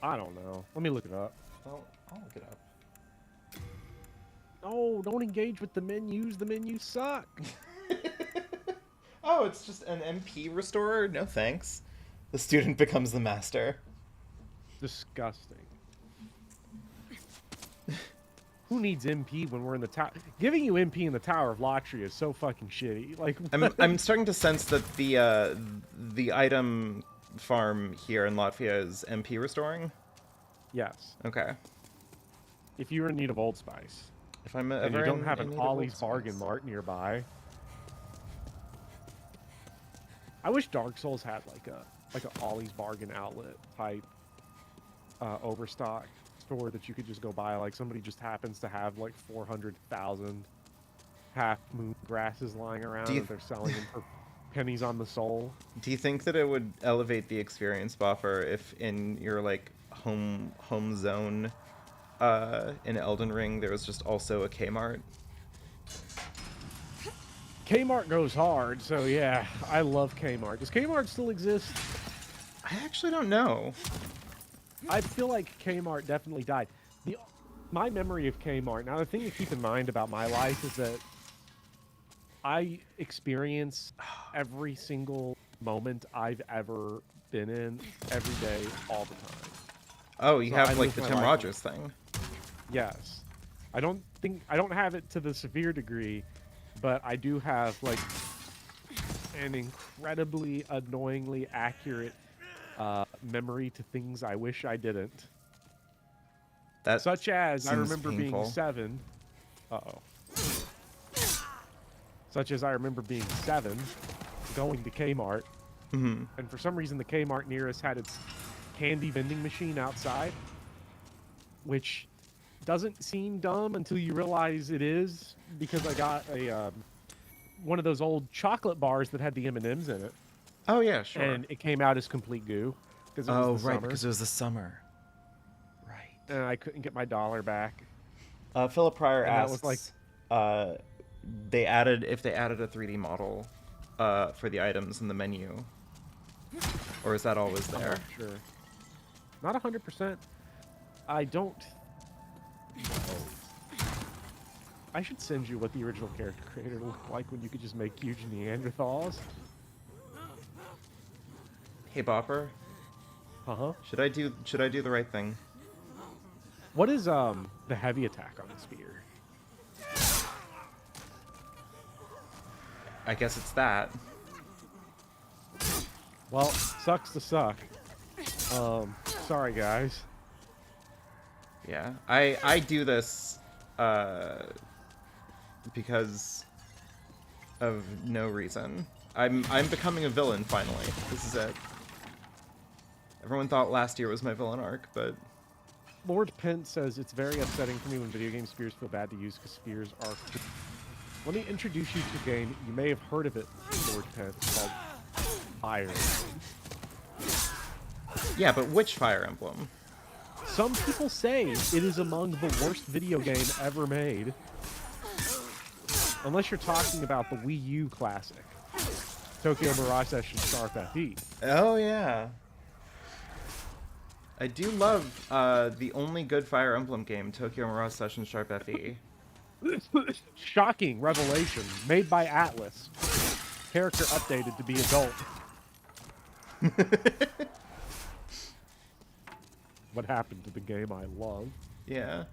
I don't know. Let me look it up. Well, I'll look it up. No, don't engage with the menus. The menus suck. Oh, it's just an MP restorer? No thanks. The student becomes the master. Disgusting. Who needs MP when we're in the tower? Giving you MP in the Tower of Latria is so fucking shitty. Like, I'm starting to sense that the item farm here in Latvia is MP restoring. yes. Okay. If you're in need of Old Spice If I'm and you ever don't in- have in an need of Ollie's Old Bargain Spice. Mart nearby, I wish Dark Souls had like a Ollie's Bargain outlet type overstock store that you could just go buy. Like somebody just happens to have like 400,000 half moon grasses lying around Do you and they're selling them for pennies on the soul. Do you think that it would elevate the experience, Bopper, if in your like home zone in Elden Ring there was just also a Kmart? Kmart goes hard, so yeah, I love Kmart. Does Kmart still exist? I actually don't know. I feel like Kmart definitely died. My memory of Kmart, now the thing to keep in mind about my life is that I experience every single moment I've ever been in every day, all the time. Oh, you So I have like live the my Tim life- Rogers thing. Yes. I don't have it to the severe degree, but I do have like an incredibly annoyingly accurate memory to things I wish I didn't. That Such as I seems remember painful. being 7. Uh-oh. Such as I remember being 7, going to Kmart, Mm-hmm. and for some reason the Kmart near us had its candy vending machine outside, which doesn't seem dumb until you realize it is, because I got a one of those old chocolate bars that had the M&Ms in it, Oh yeah, sure. and it came out as complete goo because it was the summer, because it was the summer. Right. and I couldn't get my dollar back. Philip Pryor And that asks, was like- if they added a 3D model for the items in the menu, or is that always I'm there? not sure. Not 100%. I don't know. I should send you what the original character creator looked like when you could just make huge Neanderthals. Hey Bopper, Uh-huh. should I do the right thing? What is the heavy attack on the spear? I guess it's that. Well, sucks to suck. Sorry guys. Yeah, I do this because of no reason. I'm becoming a villain finally. This is it. Everyone thought last year was my villain arc, but Lord Pent says it's very upsetting for me when video game spheres feel bad to use because spheres are cool. Let me introduce you to a game. You may have heard of it, Lord Pent. It's called Fire. yeah, but which Fire Emblem? Some people say it is among the worst video game ever made. Unless you're talking about the Wii U classic, Tokyo Mirage Session Sharp FE. Oh yeah. I do love the only good Fire Emblem game, Tokyo Mirage Session Sharp FE. Shocking revelation made by Atlas. Character updated to be adult. What happened to the game I love? Yeah.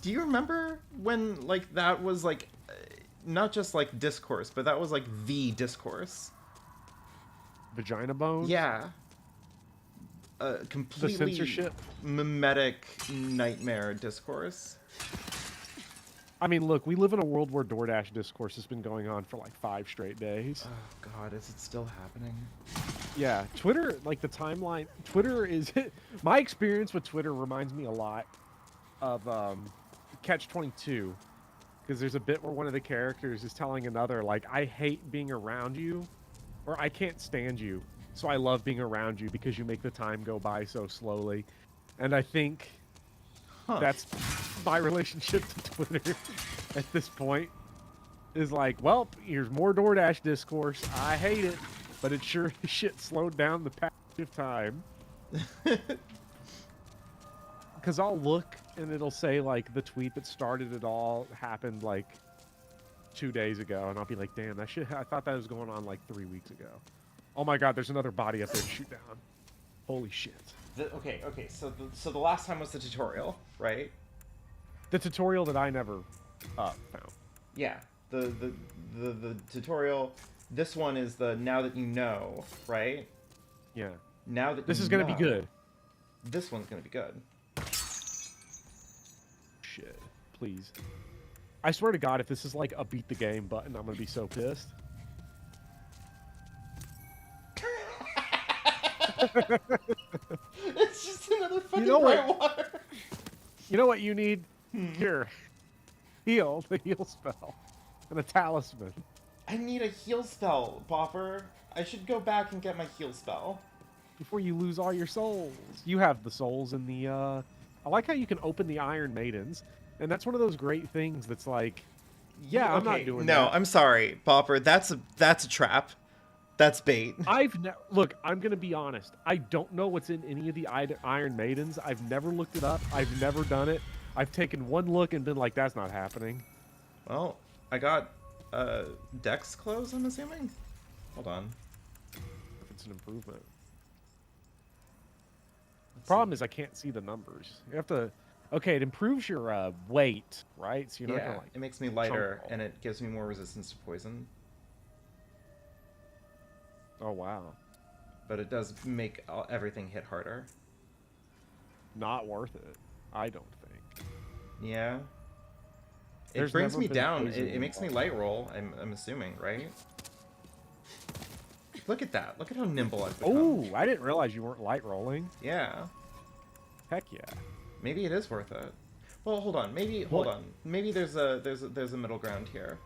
Do you remember when, like, that was, like, not just, like, discourse, but that was, like, the discourse? Vagina bones? Yeah. Completely The censorship? mimetic nightmare discourse. I mean, look, we live in a world where DoorDash discourse has been going on for like 5 straight days. Oh, God, is it still happening? Yeah, Twitter, like the timeline, Twitter is... My experience with Twitter reminds me a lot of Catch-22. Because there's a bit where one of the characters is telling another, like, I hate being around you, or I can't stand you, so I love being around you because you make the time go by so slowly. And I think that's my relationship to Twitter at this point. Is like, well, here's more DoorDash discourse. I hate it, but it sure as shit slowed down the passage of time. Because I'll look and it'll say, like, the tweet that started it all happened, like, 2 days ago. And I'll be like, damn, that shit, I thought that was going on, like, 3 weeks ago. Oh my god, there's another body up there to shoot down. Holy shit. Okay, so the last time was the tutorial, right? The tutorial that I never found. Yeah, the tutorial. This one is the now that you know, right? Yeah. Now that This you is gonna know, be good. This one's gonna be good. Shit. Please. I swear to god, if this is like a beat the game button, I'm gonna be so pissed. It's just another fucking what? water. You know what you need? Here. Heal, the heal spell. And a talisman. I need a heal spell, Bopper. I should go back and get my heal spell. Before you lose all your souls. You have the souls in the, I like how you can open the Iron Maidens. And that's one of those great things that's like, yeah, I'm not doing that. No, I'm sorry, Bopper. That's a trap. That's bait. Look, I'm gonna be honest. I don't know what's in any of the Iron Maidens. I've never looked it up. I've never done it. I've taken one look and been like, that's not happening. Well, I got Dex clothes, I'm assuming? Hold on. If it's an improvement. The problem is I can't see the numbers. You have to... Okay, it improves your weight, right? So you're not gonna, like, it makes me lighter, chunk roll. and it gives me more resistance to poison. Oh, wow. But it does make everything hit harder. Not worth it. I don't think. Yeah. There's It brings never me been down. poison It makes me light roll, I'm assuming, right? Look at that. Look at how nimble I've become. Oh, I didn't realize you weren't light rolling. Yeah. Heck yeah. Maybe it is worth it. Well, hold on. Hold on. Maybe there's a middle ground here.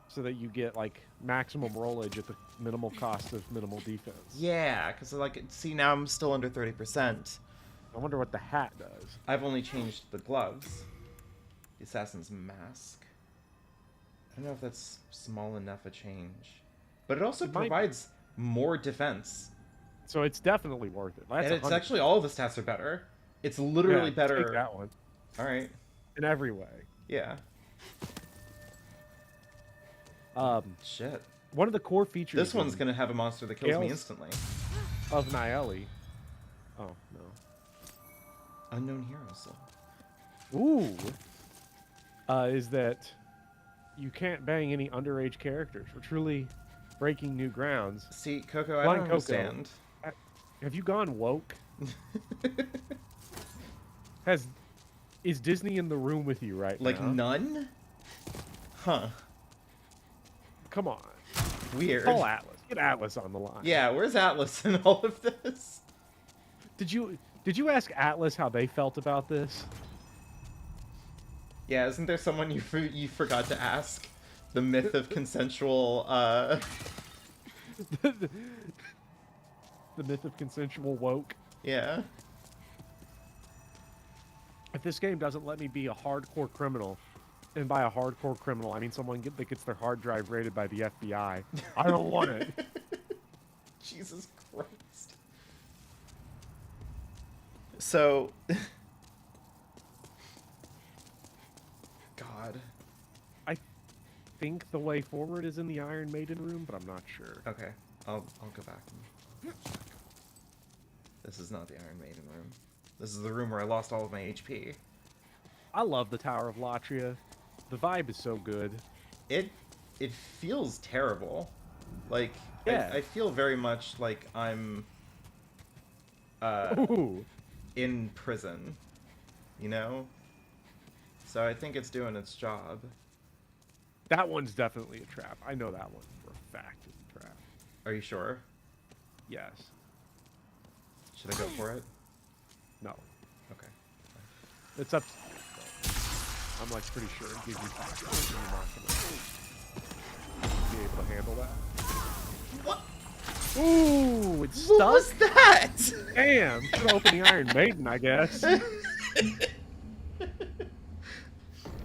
So that you get, like, maximum rollage at the minimal cost of minimal defense. Yeah, because, like, see, now I'm still under 30%. I wonder what the hat does. I've only changed the gloves. The assassin's mask. I don't know if that's small enough a change. But it also provides more defense. So it's definitely worth it. That's and it's actually, all of the stats are better. It's literally better. Take that one. Alright. In every way. Yeah. Shit. One of the core features... This one's going to have a monster that kills me instantly. Of Niali. Oh, no. Unknown Heroes. Ooh. Is that you can't bang any underage characters. We're truly breaking new grounds. See, Coco, I Blind don't Coco. understand. Have you gone woke? Is Disney in the room with you right Like, now? none? Huh. Come on. Weird. Call Atlas. Get Atlas on the line. Yeah, where's Atlas in all of this? Did you ask Atlas how they felt about this? Yeah, isn't there someone you forgot to ask? The myth of consensual, The myth of consensual woke. yeah. If this game doesn't let me be a hardcore criminal, and by a hardcore criminal, I mean someone that gets their hard drive raided by the FBI, I don't want it. Jesus Christ. So... God. I think the way forward is in the Iron Maiden room, but I'm not sure. Okay, I'll go back and check. This is not the Iron Maiden room. This is the room where I lost all of my HP. I love the Tower of Latria. The vibe is so good. It feels terrible. Like, Yeah. I feel very much like I'm Ooh. in prison, you know? So I think it's doing its job. That one's definitely a trap. I know that one for a fact is a trap. Are you sure? Yes. Should I go for it? No. Okay. It's up to you. But I'm like pretty sure it gives you 5 points and you're not gonna be able to handle that. What? Ooh, it's What stuck? was that? Damn, should open the Iron Maiden, I guess. I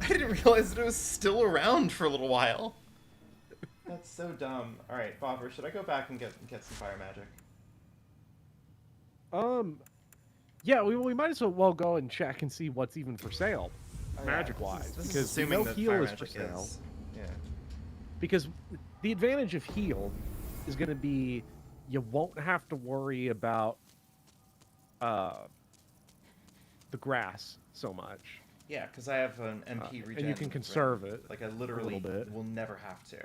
didn't realize that it was still around for a little while. That's so dumb. Alright, Bopper, should I go back and get some fire magic? Yeah, we might as well go and check and see what's even for sale, Oh, yeah, magic-wise, this is because we assuming know that heal fire is for magic sale. Yeah. Because the advantage of heal is going to be you won't have to worry about the grass so much. Yeah, because I have an MP regen. And you can conserve it Like, I a literally little bit. will never have to.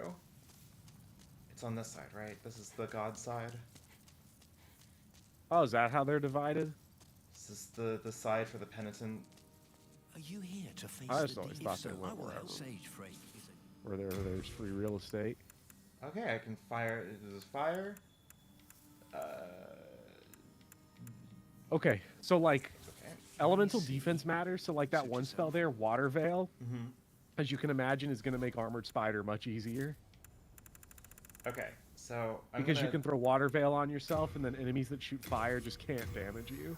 It's on this side, right? This is the god side. Oh, is that how they're divided? This is the side for the penitent. Are you here to face I the just always deed? thought If so, they went I will wherever. help Sage Frey. Is it? Where there's free real estate. Okay, I can fire. This is fire. Okay, so like Okay. elemental defense matters. So like that one spell there, Water Veil, Mm-hmm. as you can imagine, is going to make Armored Spider much easier. Okay, so Because you can throw Water Veil on yourself, and then enemies that shoot fire just can't damage you.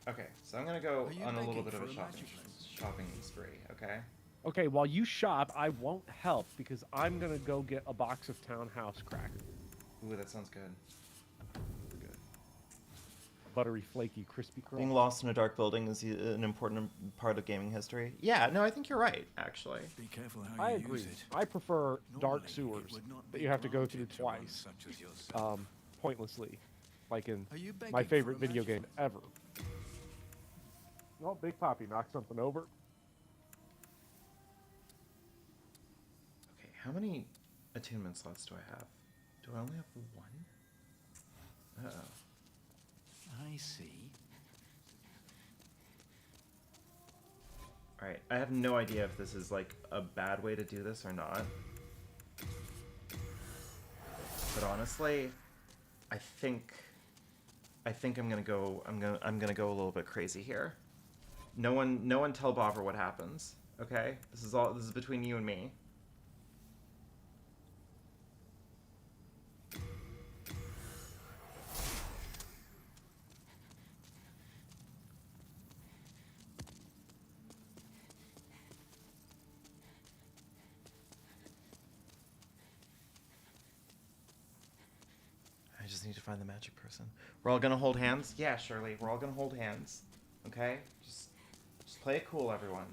Okay, so I'm gonna go Are you on a little begging bit of for a a shopping magic lens? shopping spree. Okay. Okay, while you shop, I won't help because I'm going to go get a box of Townhouse crackers. Ooh, that sounds good. Good. Buttery, flaky, crispy Being crust. lost in a dark building is an important part of gaming history. Yeah, no, I think you're right, actually. Be careful how I you agree. use it. I prefer dark Normally, it sewers would not that be you have to go through granted to one twice, such as yourself. pointlessly, like in Are you my begging favorite for a video magic game ever. Oh, Big Poppy knocked something over. Okay, how many attunement slots do I have? Do I only have one? Uh-oh. I see. Alright, I have no idea if this is, like, a bad way to do this or not. But honestly, I think I'm gonna go a little bit crazy here. No one tell Bopper what happens. Okay? This is between you and me. I just need to find the magic person. We're all gonna hold hands? Yeah, Shirley, we're all gonna hold hands. Okay? Just play it cool, everyone.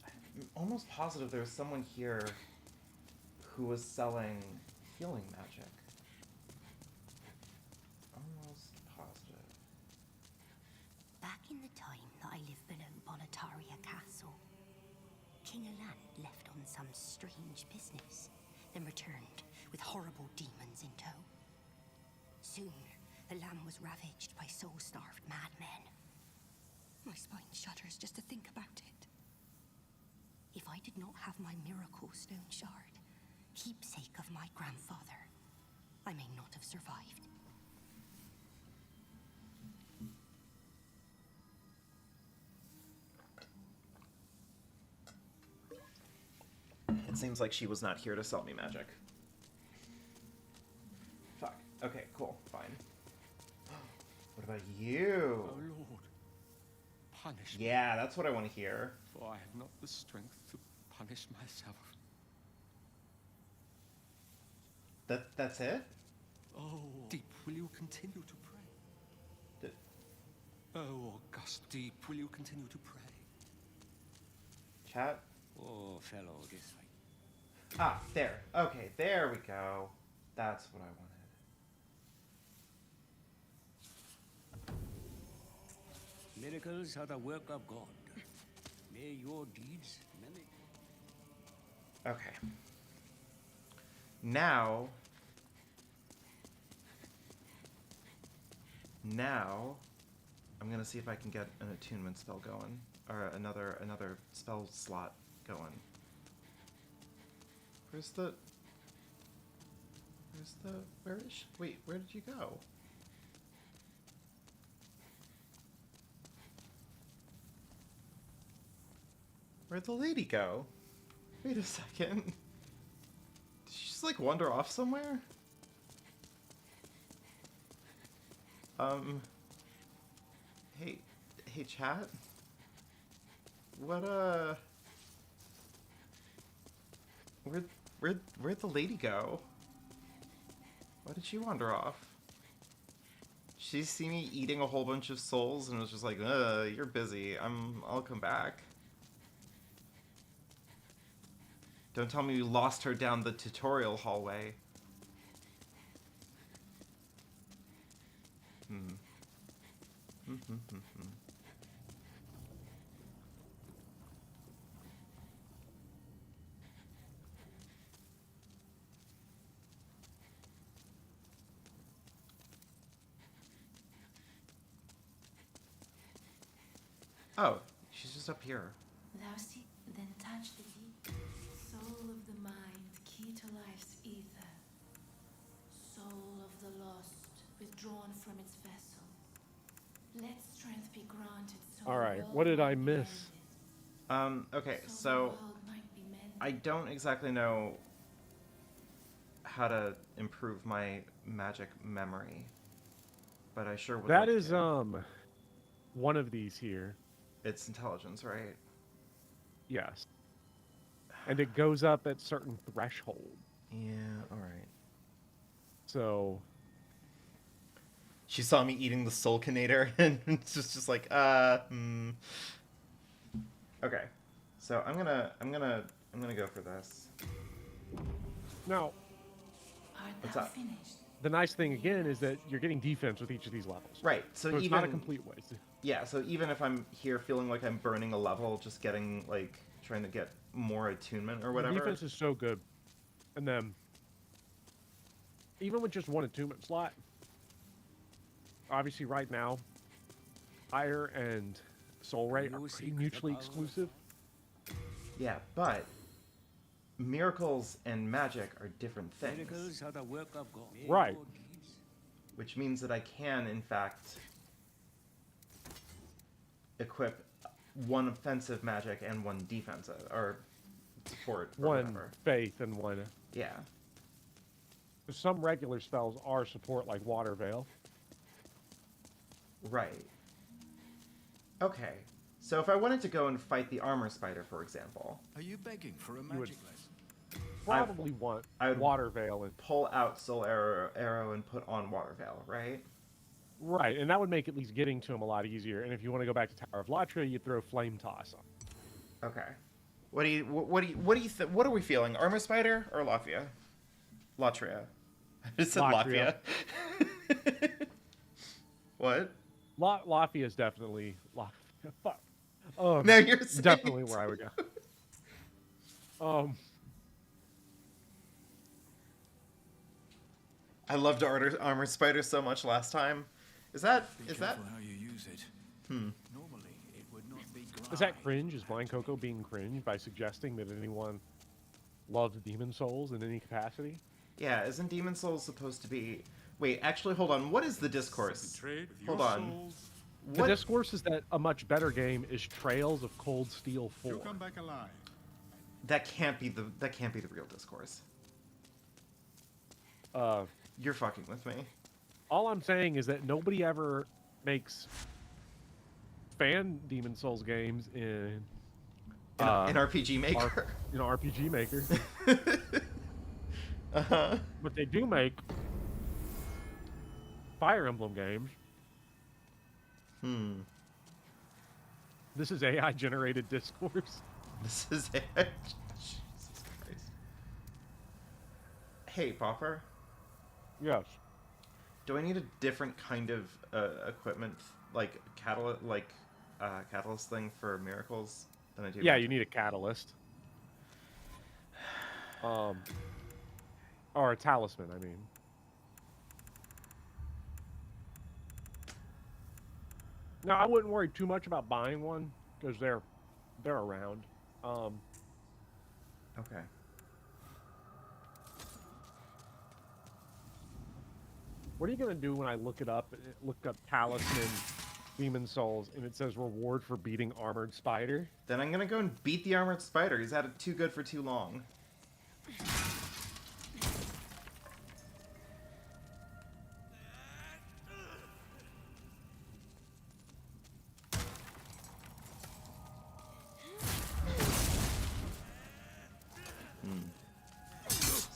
I'm almost positive there was someone here who was selling healing magic. Almost positive. Back in the time that I lived below Bonataria Castle, King Alan left on some strange business, then returned with horrible demons in tow. Soon, the land was ravaged by soul-starved madmen. My spine shudders just to think about it. If I did not have my miracle stone shard, keepsake of my grandfather, I may not have survived. It seems like she was not here to sell me magic. Fuck. Okay, cool. Fine. What about you? Oh Lord, punish me, Yeah, that's what I want to hear. for I have not the strength to punish myself. That's it? Oh, deep, will you continue to pray? Oh, August, deep, will you continue to pray? Chat? Oh, fellow, this way. Ah, there. Okay, there we go. That's what I wanted. Miracles are the work of God. May your deeds mimic. Okay. Now, I'm gonna see if I can get an attunement spell going, or another spell slot going. Where is she? Wait, where did you go? Where'd the lady go? Wait a second. Did she just like wander off somewhere? Hey chat? What, where'd the lady go? Why did she wander off? She see me eating a whole bunch of souls and was just like, you're busy. I'll come back. Don't tell me you lost her down the tutorial hallway. Oh, she's just up here. Thou see, then touch the deep soul of the mind, key to life's ether. Soul of the lost, withdrawn from its vessel. Let strength be granted. So All right, the what did world I might be miss? mended. Okay, the so world might be mended. I don't exactly know how to improve my magic memory, but I sure would. That like is to. one of these here. It's intelligence, right? Yes. And it goes up at certain threshold. Yeah. All right. So She saw me eating the Soulcanator, and it's just like, Okay, so I'm gonna go for this. now Art What's thou up? finished? the nice thing again is that you're getting defense with each of these levels. Right. So So it's even not a complete waste. yeah. So even if I'm here feeling like I'm burning a level, just getting like trying to get more attunement or The whatever. defense is so good. And then even with just one attunement slot, obviously right now, Fire and Soul Ray are You pretty seek mutually the power. exclusive. Yeah, but miracles and magic are different things, Miracles are the work of God. May Right. your deeds which means that I can, in fact, equip one offensive magic and one defensive, or support, or One whatever. faith and one. Yeah. Some regular spells are support, like Water Veil. Right. Okay. So if I wanted to go and fight the armor spider, for example, Are you begging for a would- magic lesson? Probably want I would- Water Veil and pull out Soul Arrow and put on Water Veil, right? right, and that would make at least getting to him a lot easier. And if you want to go back to Tower of Latria, you throw Flame Toss on. Okay. What do you what are we feeling? Armor spider or Latria? Latria. I just said Latvia. Latria. What? Lafia is definitely Lafia. Fuck. Now you're saying Definitely where I would go. I loved armor spider so much last time. Is that Be careful how you use it. Normally, it would not be Is that cringe? Is Blind Coco being cringe by suggesting that anyone loves Demon Souls in any capacity? Yeah, isn't Demon Souls supposed to be... Wait, actually, hold on. What is the discourse? Hold on. The discourse is that a much better game is Trails of Cold Steel 4. You'll come back alive. That can't be the real discourse. You're fucking with me. All I'm saying is that nobody ever makes fan Demon Souls games in An RPG Maker. RPG Maker. Uh-huh. But they do make Fire Emblem games. This is AI generated discourse. This is it. Jesus Christ. Hey, Bopper. Yes. Do I need a different kind of equipment, like catalyst thing for miracles than I do? Yeah, you need a catalyst. Or a talisman, I mean. No, I wouldn't worry too much about buying one because they're around. Okay. What are you gonna do when I look it up? Look up talisman, Demon Souls, and it says reward for beating armored spider. Then I'm gonna go and beat the armored spider. He's had it too good for too long.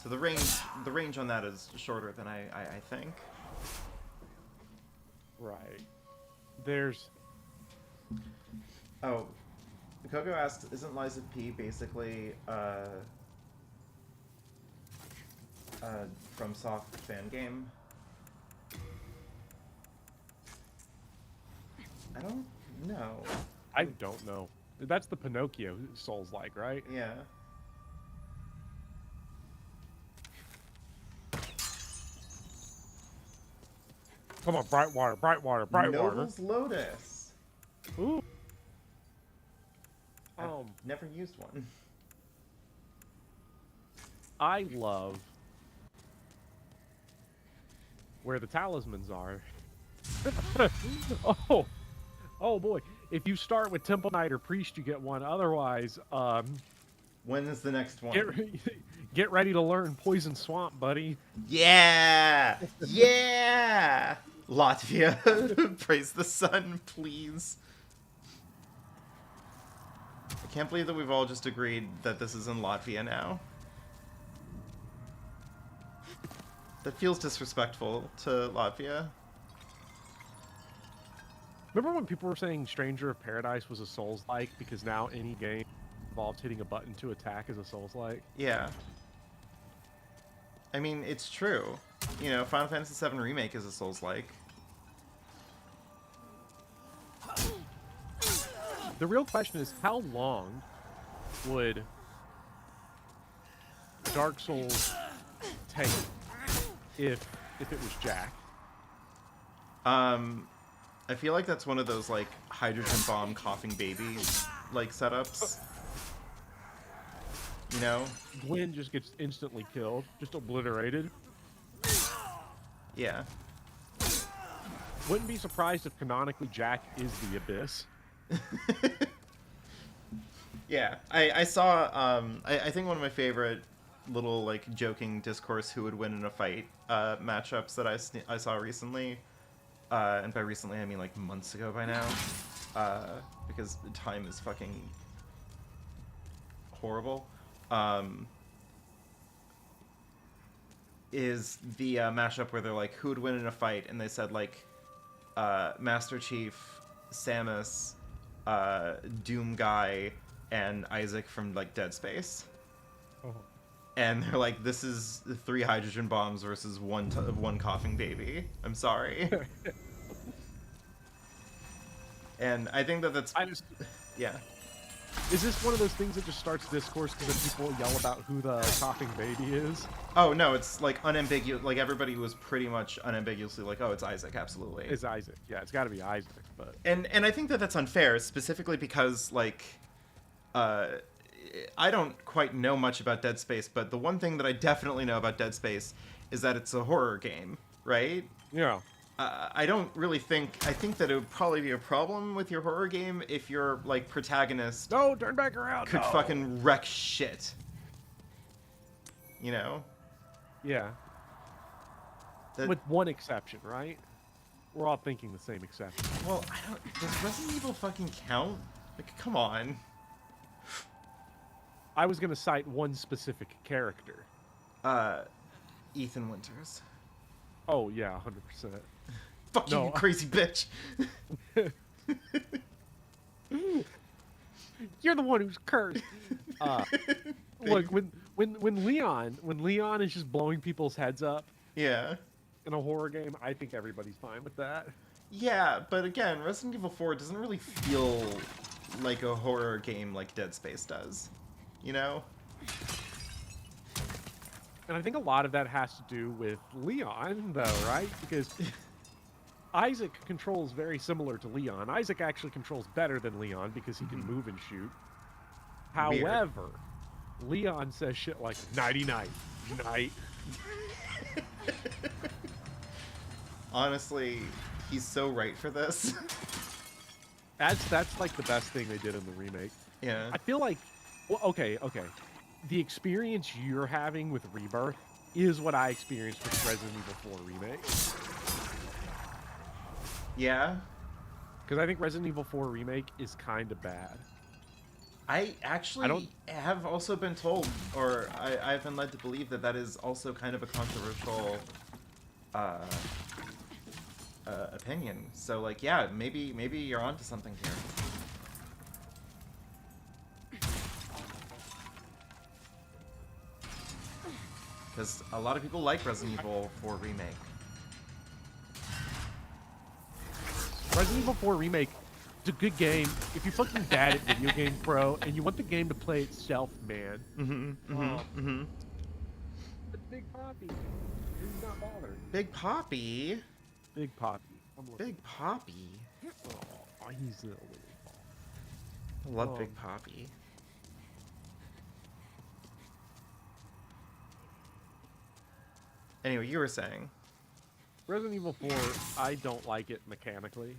So the range on that is shorter than I think. Right. There's. Oh, Coco asked, isn't Lies of P basically from Soft fan game? I don't know. I don't know. That's the Pinocchio Souls like, right? Yeah. Come on, Brightwater, Brightwater, Brightwater. Noble's Lotus. Ooh. I've never used one. I love where the talismans are. Oh boy. If you start with Temple Knight or Priest, you get one. Otherwise, When is the next one? get ready to learn Poison Swamp, buddy. Yeah! Yeah! Latvia, praise the sun, please. I can't believe that we've all just agreed that this is in Latvia now. That feels disrespectful to Latvia. Remember when people were saying Stranger of Paradise was a Souls-like because now any game involved hitting a button to attack is a Souls-like? Yeah. I mean, it's true. You know, Final Fantasy VII Remake is a Souls-like. The real question is, how long would Dark Souls take if it was Jack? I feel like that's one of those, like, hydrogen bomb coughing baby, like, setups. You know? Gwen just gets instantly killed, just obliterated. Yeah. Wouldn't be surprised if canonically Jack is the Abyss. Yeah, I saw, I think one of my favorite little, like, joking discourse who would win in a fight matchups that I saw recently, and by recently I mean, like, months ago by now, because time is fucking horrible, is the mashup where they're like, who would win in a fight, and they said, like, Master Chief, Samus, Doom Guy, and Isaac from, like, Dead Space. Oh. And they're like, this is 3 hydrogen bombs versus one coughing baby. I'm sorry. And I think that that's... I just... Yeah. Is this one of those things that just starts discourse because the people yell about who the coughing baby is? Oh no, it's like unambiguous. Like everybody was pretty much unambiguously like, oh, it's Isaac, absolutely. It's Isaac. Yeah, it's got to be Isaac. But And I think that that's unfair, specifically because like, I don't quite know much about Dead Space, but the one thing that I definitely know about Dead Space is that it's a horror game, right? yeah, I don't really think. I think that it would probably be a problem with your horror game if your like protagonist no, turn back around. could no. fucking wreck shit. You know? Yeah. That, With one exception, right? We're all thinking the same exception. well, I don't. Does Resident Evil fucking count? Like, come on. I was gonna cite one specific character. Ethan Winters. Oh yeah, 100%. Fuck you, No. you crazy bitch. You're the one who's cursed. Look, when Leon is just blowing people's heads up Yeah. in a horror game, I think everybody's fine with that. Yeah, but again, Resident Evil 4 doesn't really feel like a horror game like Dead Space does. You know? And I think a lot of that has to do with Leon, though, right? Because Isaac controls very similar to Leon. Isaac actually controls better than Leon because he can move and shoot. Weird. However, Leon says shit like nighty night, night. Honestly, he's so right for this. That's like the best thing they did in the remake. Yeah. I feel like, well, okay. The experience you're having with Rebirth is what I experienced with Resident Evil 4 Remake. Yeah. Because I think Resident Evil 4 Remake is kind of bad. I actually have also been told, or I've been led to believe that that is also kind of a controversial opinion. So, like, yeah, maybe you're onto something here. Because a lot of people like Resident Evil 4 Remake. Resident Evil 4 Remake is a good game if you're fucking bad at video games, bro, and you want the game to play itself, man. But Big Poppy, he's not bothered. Big Poppy? Big Poppy. I'm looking. Big Poppy? Oh, he's a little ball. I love Big Poppy. Anyway, you were saying. Resident Evil 4, I don't like it mechanically.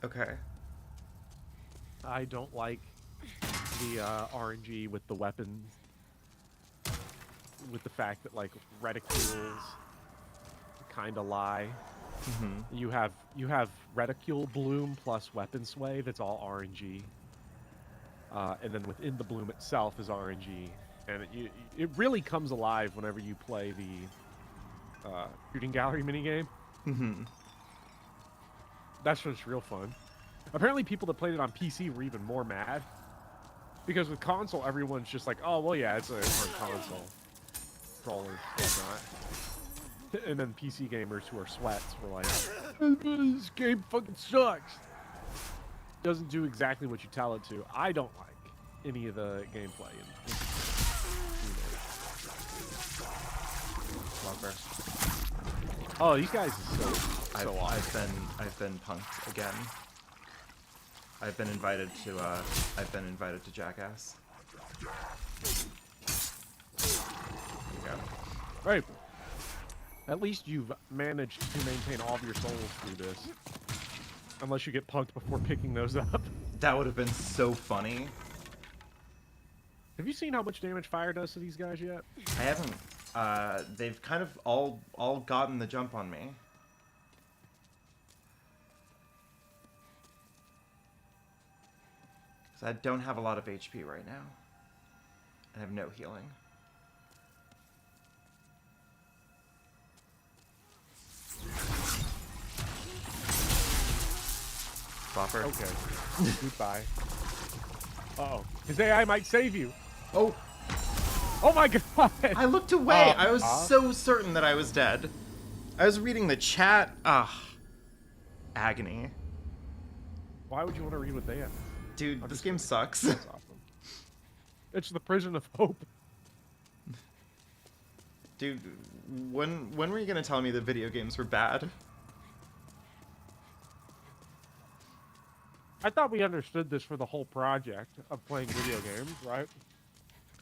Okay. I don't like the RNG with the weapons. With the fact that, like, reticules kind of lie. You have reticule bloom plus weapon sway. That's all RNG. And then within the bloom itself is RNG, and it really comes alive whenever you play the shooting gallery minigame. That's just real fun. Apparently, people that played it on PC were even more mad because with console, everyone's just like, "Oh, well, yeah, it's on console." Controller, whatnot. And then PC gamers who are sweats were like, "This game fucking sucks." Doesn't do exactly what you tell it to. I don't like any of the gameplay in Bopper. Oh, these guys are so awesome. I've been punked again. I've been invited to Jackass. Yeah. Right. At least you've managed to maintain all of your souls through this. Unless you get punked before picking those up. That would have been so funny. Have you seen how much damage fire does to these guys yet? I haven't. They've kind of all gotten the jump on me. Because I don't have a lot of HP right now. I have no healing. Bopper. Okay. Goodbye. Uh-oh. His AI might save you. Oh! Oh my god! I looked away! I was Uh-huh. so certain that I was dead. I was reading the chat. Agony. Why would you want to read what they have? Dude, I'm this just game kidding. sucks. It's awesome. It's the prison of hope. Dude, when were you gonna tell me that video games were bad? I thought we understood this for the whole project of playing video games, right?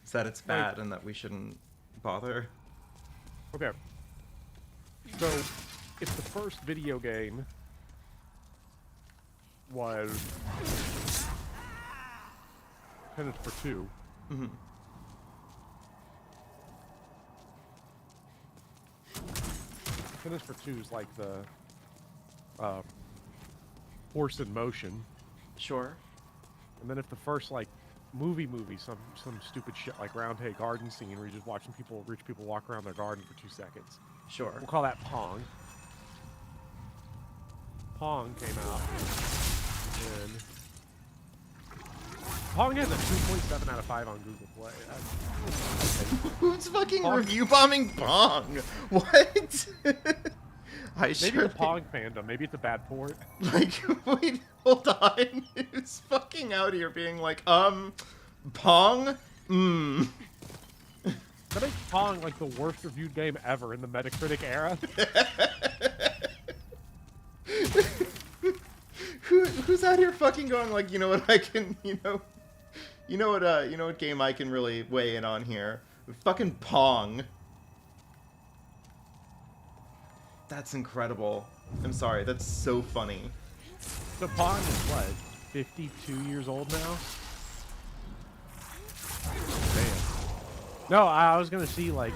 Is that it's bad and that we shouldn't bother? Okay. So, if the first video game was Tennis for Two, Mm-hmm. Tennis for Two is like the Horse in Motion, Sure. and then if the first like movie, some stupid shit like Round Hay Garden scene where you're just watching rich people walk around their garden for 2 seconds, Sure. we'll call that Pong. Pong came out, and Pong has a 2.7 out of 5 on Google Play. Who's fucking Pong. review bombing Pong? What? I Maybe sure the Pong fandom. Maybe it's a bad port. like wait, hold on. Who's fucking out here being like, Pong? That makes Pong like the worst reviewed game ever in the Metacritic era. Who's out here fucking going like, you know what I can, you know what game I can really weigh in on here? Fucking Pong. That's incredible. I'm sorry, that's so funny. So Pong is what, 52 years old now? Damn. No, I was gonna see like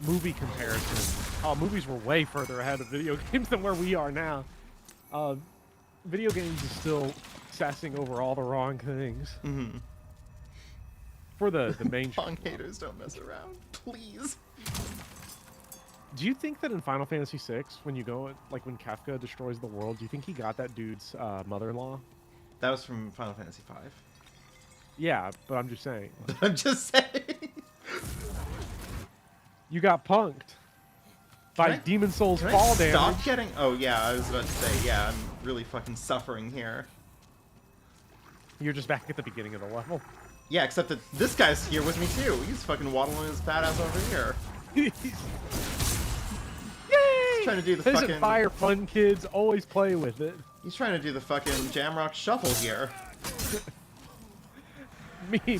movie comparison. Oh, movies were way further ahead of video games than where we are now. Video games is still obsessing over all the wrong things. Mm-hmm. For the main. Pong haters don't mess around, please. Do you think that in Final Fantasy VI, when you go, like when Kafka destroys the world, do you think he got that dude's mother-in-law? That was from Final Fantasy V. Yeah, but I'm just saying. I'm just saying. You got punked by Can I- Demon Souls Can I fall stop damage. getting? Oh yeah, I was about to say yeah. I'm really fucking suffering here. You're just back at the beginning of the level. Yeah, except that this guy's here with me too. He's fucking waddling his badass over here. Yay! He's trying to do the Isn't fucking. fire fun, kids? Always play with it. He's trying to do the fucking Jamrock shuffle here.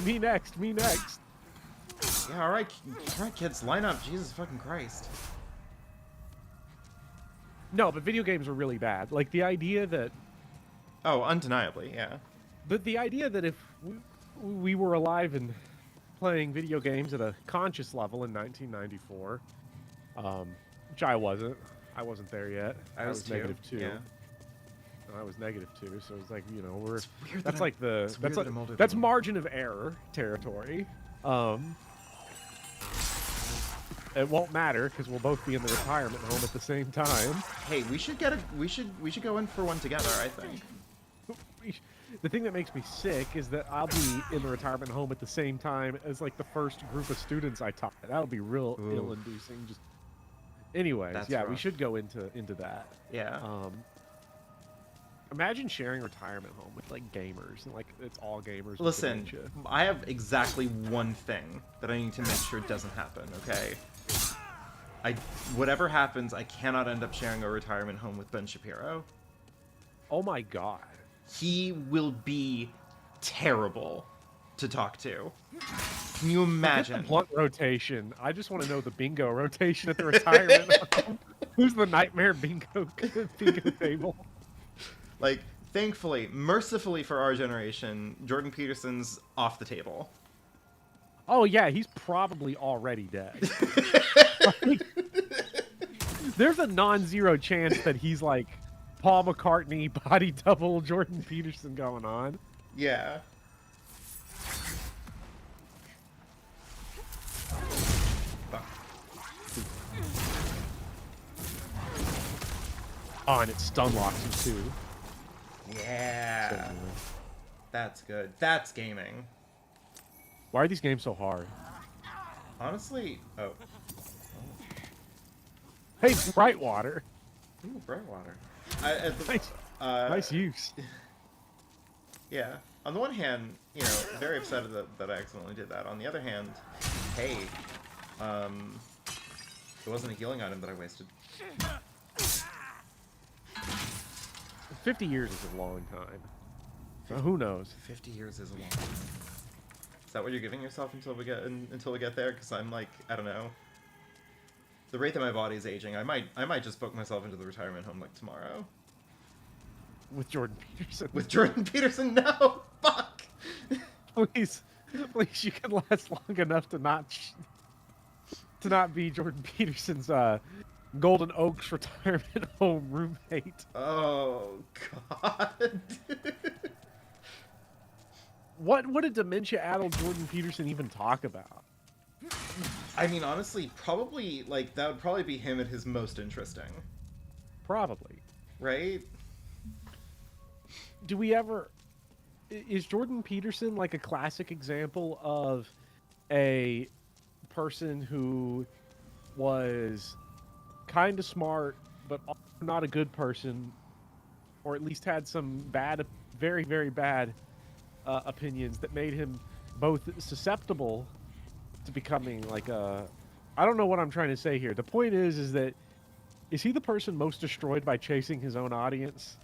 Me next. Me next. Yeah, all right, kids, line up. Jesus fucking Christ. No, but video games are really bad. Like the idea that, Oh, undeniably, yeah. but the idea that if we were alive and playing video games at a conscious level in 1994, which I wasn't. I wasn't there yet. I was negative two. Yeah. I was negative 2, so it's like, you know, we're It's weird that's that like the it's weird that's that like, I'm older that's than you. margin of error territory. It won't matter because we'll both be in the retirement home at the same time. Hey, we should go in for one together. I think. The thing that makes me sick is that I'll be in the retirement home at the same time as like the first group of students I taught. That'll be real Ooh. ill-inducing. Just, anyways, That's yeah, we rough. should go into that. Yeah. Imagine sharing a retirement home with like gamers and like it's all gamers. with Listen, dementia. I have exactly one thing that I need to make sure doesn't happen. Okay. Whatever happens, I cannot end up sharing a retirement home with Ben Shapiro. Oh my god. He will be terrible to talk to. Can you imagine? Blunt rotation. I just want to know the bingo rotation at the retirement home. Who's the nightmare bingo table? Like, thankfully, mercifully for our generation, Jordan Peterson's off the table. Oh yeah, he's probably already dead. Like, there's a non-zero chance that he's like Paul McCartney body double Jordan Peterson going on. Yeah. Fuck. Oh, and it stun locks him too. Yeah. That's good. That's gaming. Why are these games so hard? Honestly, oh. Hey, Brightwater. Ooh, Brightwater. Nice, nice use. Yeah. On the one hand, you know, very upset that I accidentally did that. On the other hand, hey, it wasn't a healing item that I wasted. 50 years is a long time. So who knows? 50 years is a long time. Is that what you're giving yourself until we get there? Because I'm like, I don't know. The rate that my body is aging, I might just book myself into the retirement home like tomorrow. With Jordan Peterson. With Jordan Peterson? No! Fuck! Please, you can last long enough to not be Jordan Peterson's Golden Oaks retirement home roommate. Oh, God. What would a dementia-addled Jordan Peterson even talk about? I mean, honestly, probably, like, that would probably be him at his most interesting. Probably. Right? Do we ever... Is Jordan Peterson like a classic example of a person who was kind of smart, but not a good person, or at least had some bad, very, very bad opinions that made him both susceptible to becoming like a... I don't know what I'm trying to say here. The point is that is he the person most destroyed by chasing his own audience?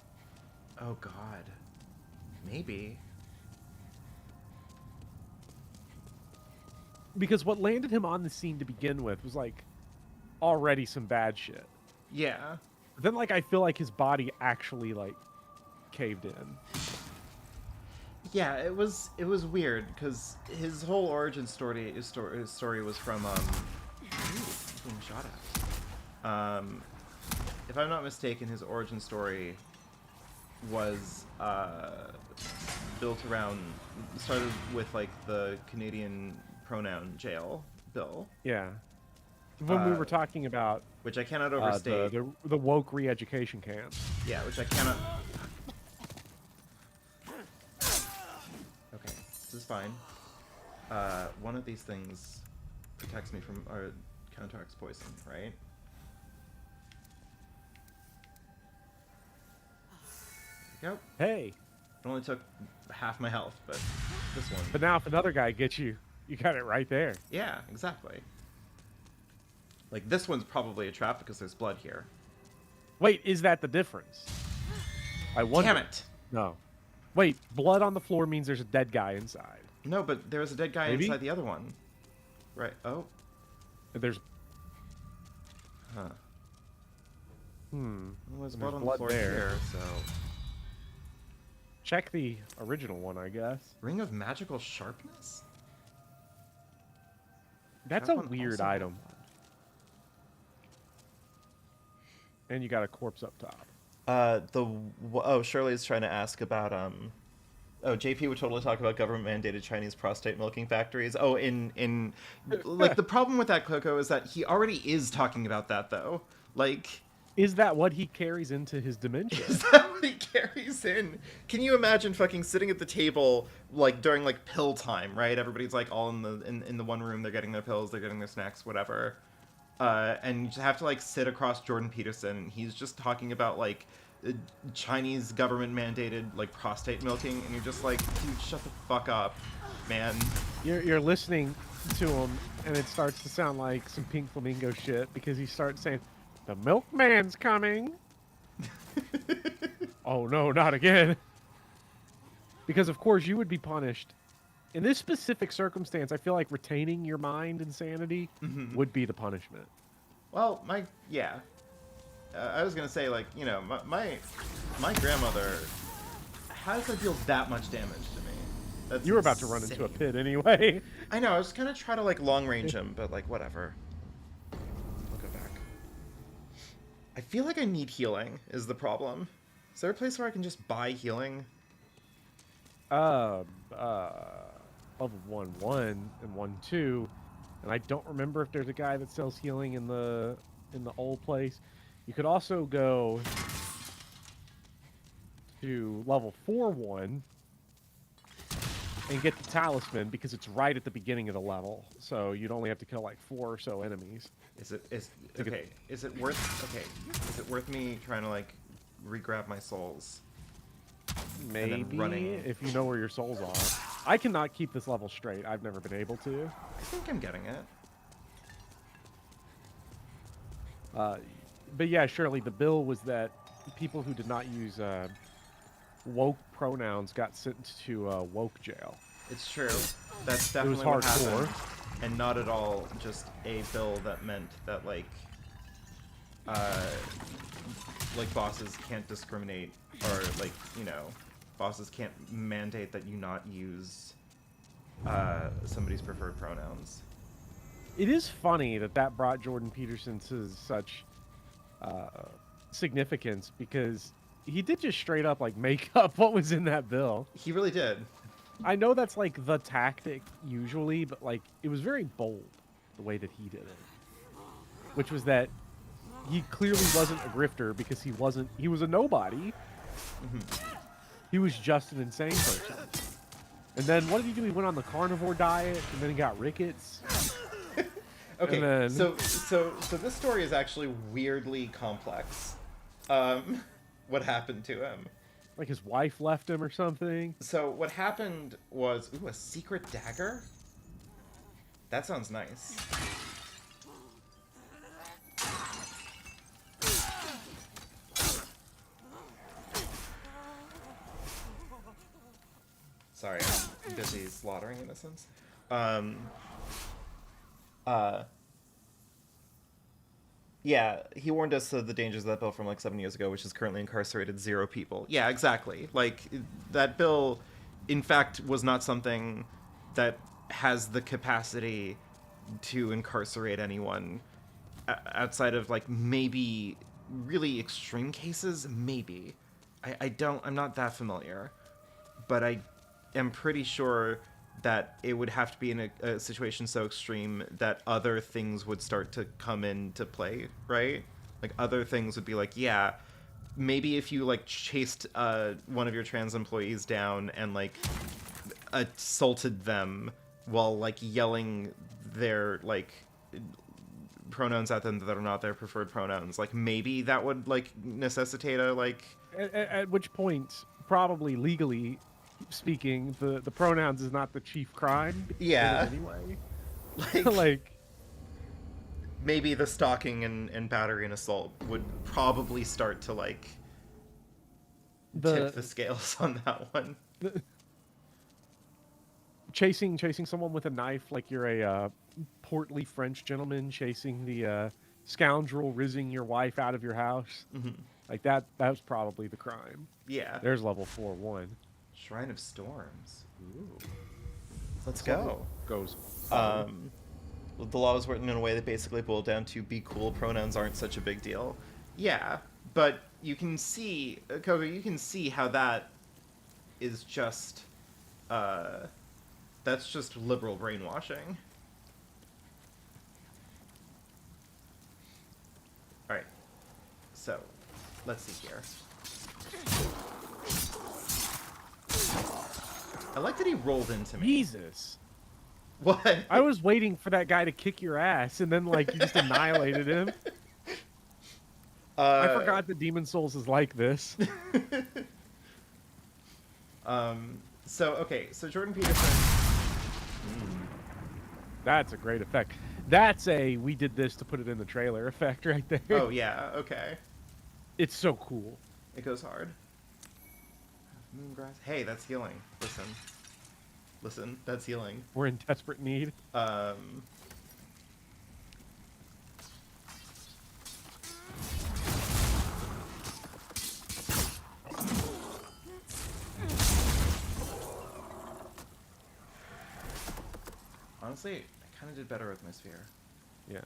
Oh, God. Maybe. Because what landed him on the scene to begin with was like already some bad shit. Yeah. Then like I feel like his body actually like caved in. Yeah, it was weird because his whole origin story was from being shot at. If I'm not mistaken, his origin story was started with like the Canadian pronoun jail bill. Yeah. When we were talking about which I cannot overstate. The woke re-education camp. Yeah, which I cannot. Okay, this is fine. One of these things protects me from or counteracts poison, right? There we go. Hey. It only took half my health, but this one. But now if another guy gets you, you got it right there. Yeah, exactly. Like, this one's probably a trap because there's blood here. Wait, is that the difference? I wonder. Damn it! No. Wait, blood on the floor means there's a dead guy inside. No, but there was a dead guy inside the other one. Right. Oh. There's... Huh. Well, there's blood on the floor there. here, so... Check the original one, I guess. Ring of Magical Sharpness? That's a weird item. And you got a corpse up top. Shirley's trying to ask about JP would totally talk about government mandated Chinese prostate milking factories. Oh, in like the problem with that, Coco, is that he already is talking about that though. Like, is that what he carries into his dementia? Is that what he carries in? Can you imagine fucking sitting at the table like during like pill time, right? Everybody's like all in the one room, they're getting their pills, they're getting their snacks, whatever. And you just have to like sit across Jordan Peterson, and he's just talking about like Chinese government mandated like prostate milking, and you're just like, dude, shut the fuck up, man. You're listening to him, and it starts to sound like some Pink Flamingo shit because he starts saying, "The milkman's coming." Oh no, not again. Because of course you would be punished. In this specific circumstance, I feel like retaining your mind and sanity would be the punishment. Well, I was gonna say, like, you know, my grandmother, how does that deal that much damage to me? That's you were about to run into a pit anyway. I know, I was gonna try to like long range him, but like whatever. I'll go back. I feel like I need healing is the problem. Is there a place where I can just buy healing? Level 1 and 1-2, and I don't remember if there's a guy that sells healing in the old place. You could also go to level 4-1 and get the talisman because it's right at the beginning of the level, so you'd only have to kill like 4 or so enemies. Is it worth me trying to like re-grab my souls? Maybe, then running. if you know where your souls are. I cannot keep this level straight. I've never been able to. I think I'm getting it. But yeah, Shirley, the bill was that people who did not use woke pronouns got sent to woke jail. It's true. That's It was definitely what hardcore. happened. And not at all just a bill that meant that, like bosses can't discriminate, or, like, you know, bosses can't mandate that you not use somebody's preferred pronouns. It is funny that that brought Jordan Peterson to such significance, because he did just straight up, like, make up what was in that bill. He really did. I know that's, like, the tactic usually, but, like, it was very bold the way that he did it. Which was that he clearly wasn't a grifter because he was a nobody. He was just an insane person. And then what did he do? He went on the carnivore diet, and then he got rickets. Okay, then... so this story is actually weirdly complex. What happened to him? Like his wife left him or something. So what happened was, ooh, a secret dagger? That sounds nice. Sorry, I'm busy slaughtering innocents. Yeah, he warned us of the dangers of that bill from like 7 years ago, which has currently incarcerated 0 people. Yeah, exactly. Like, that bill, in fact, was not something that has the capacity to incarcerate anyone outside of, like, maybe really extreme cases. Maybe. I'm not that familiar. But I am pretty sure that it would have to be in a situation so extreme that other things would start to come into play, right? Like, other things would be like, yeah, maybe if you, like, chased one of your trans employees down and, like, assaulted them while, like, yelling their, like, pronouns at them that are not their preferred pronouns, like, maybe that would, like, necessitate a, like... At which point, probably legally speaking, the pronouns is not the chief crime. Yeah. Anyway. Like, maybe the stalking and battery and assault would probably start to, like, tip the scales on that one. Chasing someone with a knife like you're a portly French gentleman chasing the scoundrel rizzing your wife out of your house. Like, that was probably the crime. Yeah. There's level 4-1. Shrine of Storms. Ooh. Let's go. Goes. The law was written in a way that basically boiled down to be cool, pronouns aren't such a big deal. Yeah, but you can see, Coco, you can see how that is just, that's just liberal brainwashing. Alright, so, let's see here. I like that he rolled into me. Jesus. What? I was waiting for that guy to kick your ass, and then, like, you just annihilated him. I forgot that Demon Souls is like this. So Jordan Peterson... That's a great effect. That's a we did this to put it in the trailer effect right there. Oh, yeah, okay. It's so cool. It goes hard. Moongrass. Hey, that's healing. Listen, that's healing. We're in desperate need. Honestly, I kind of did better with my sphere. Yeah.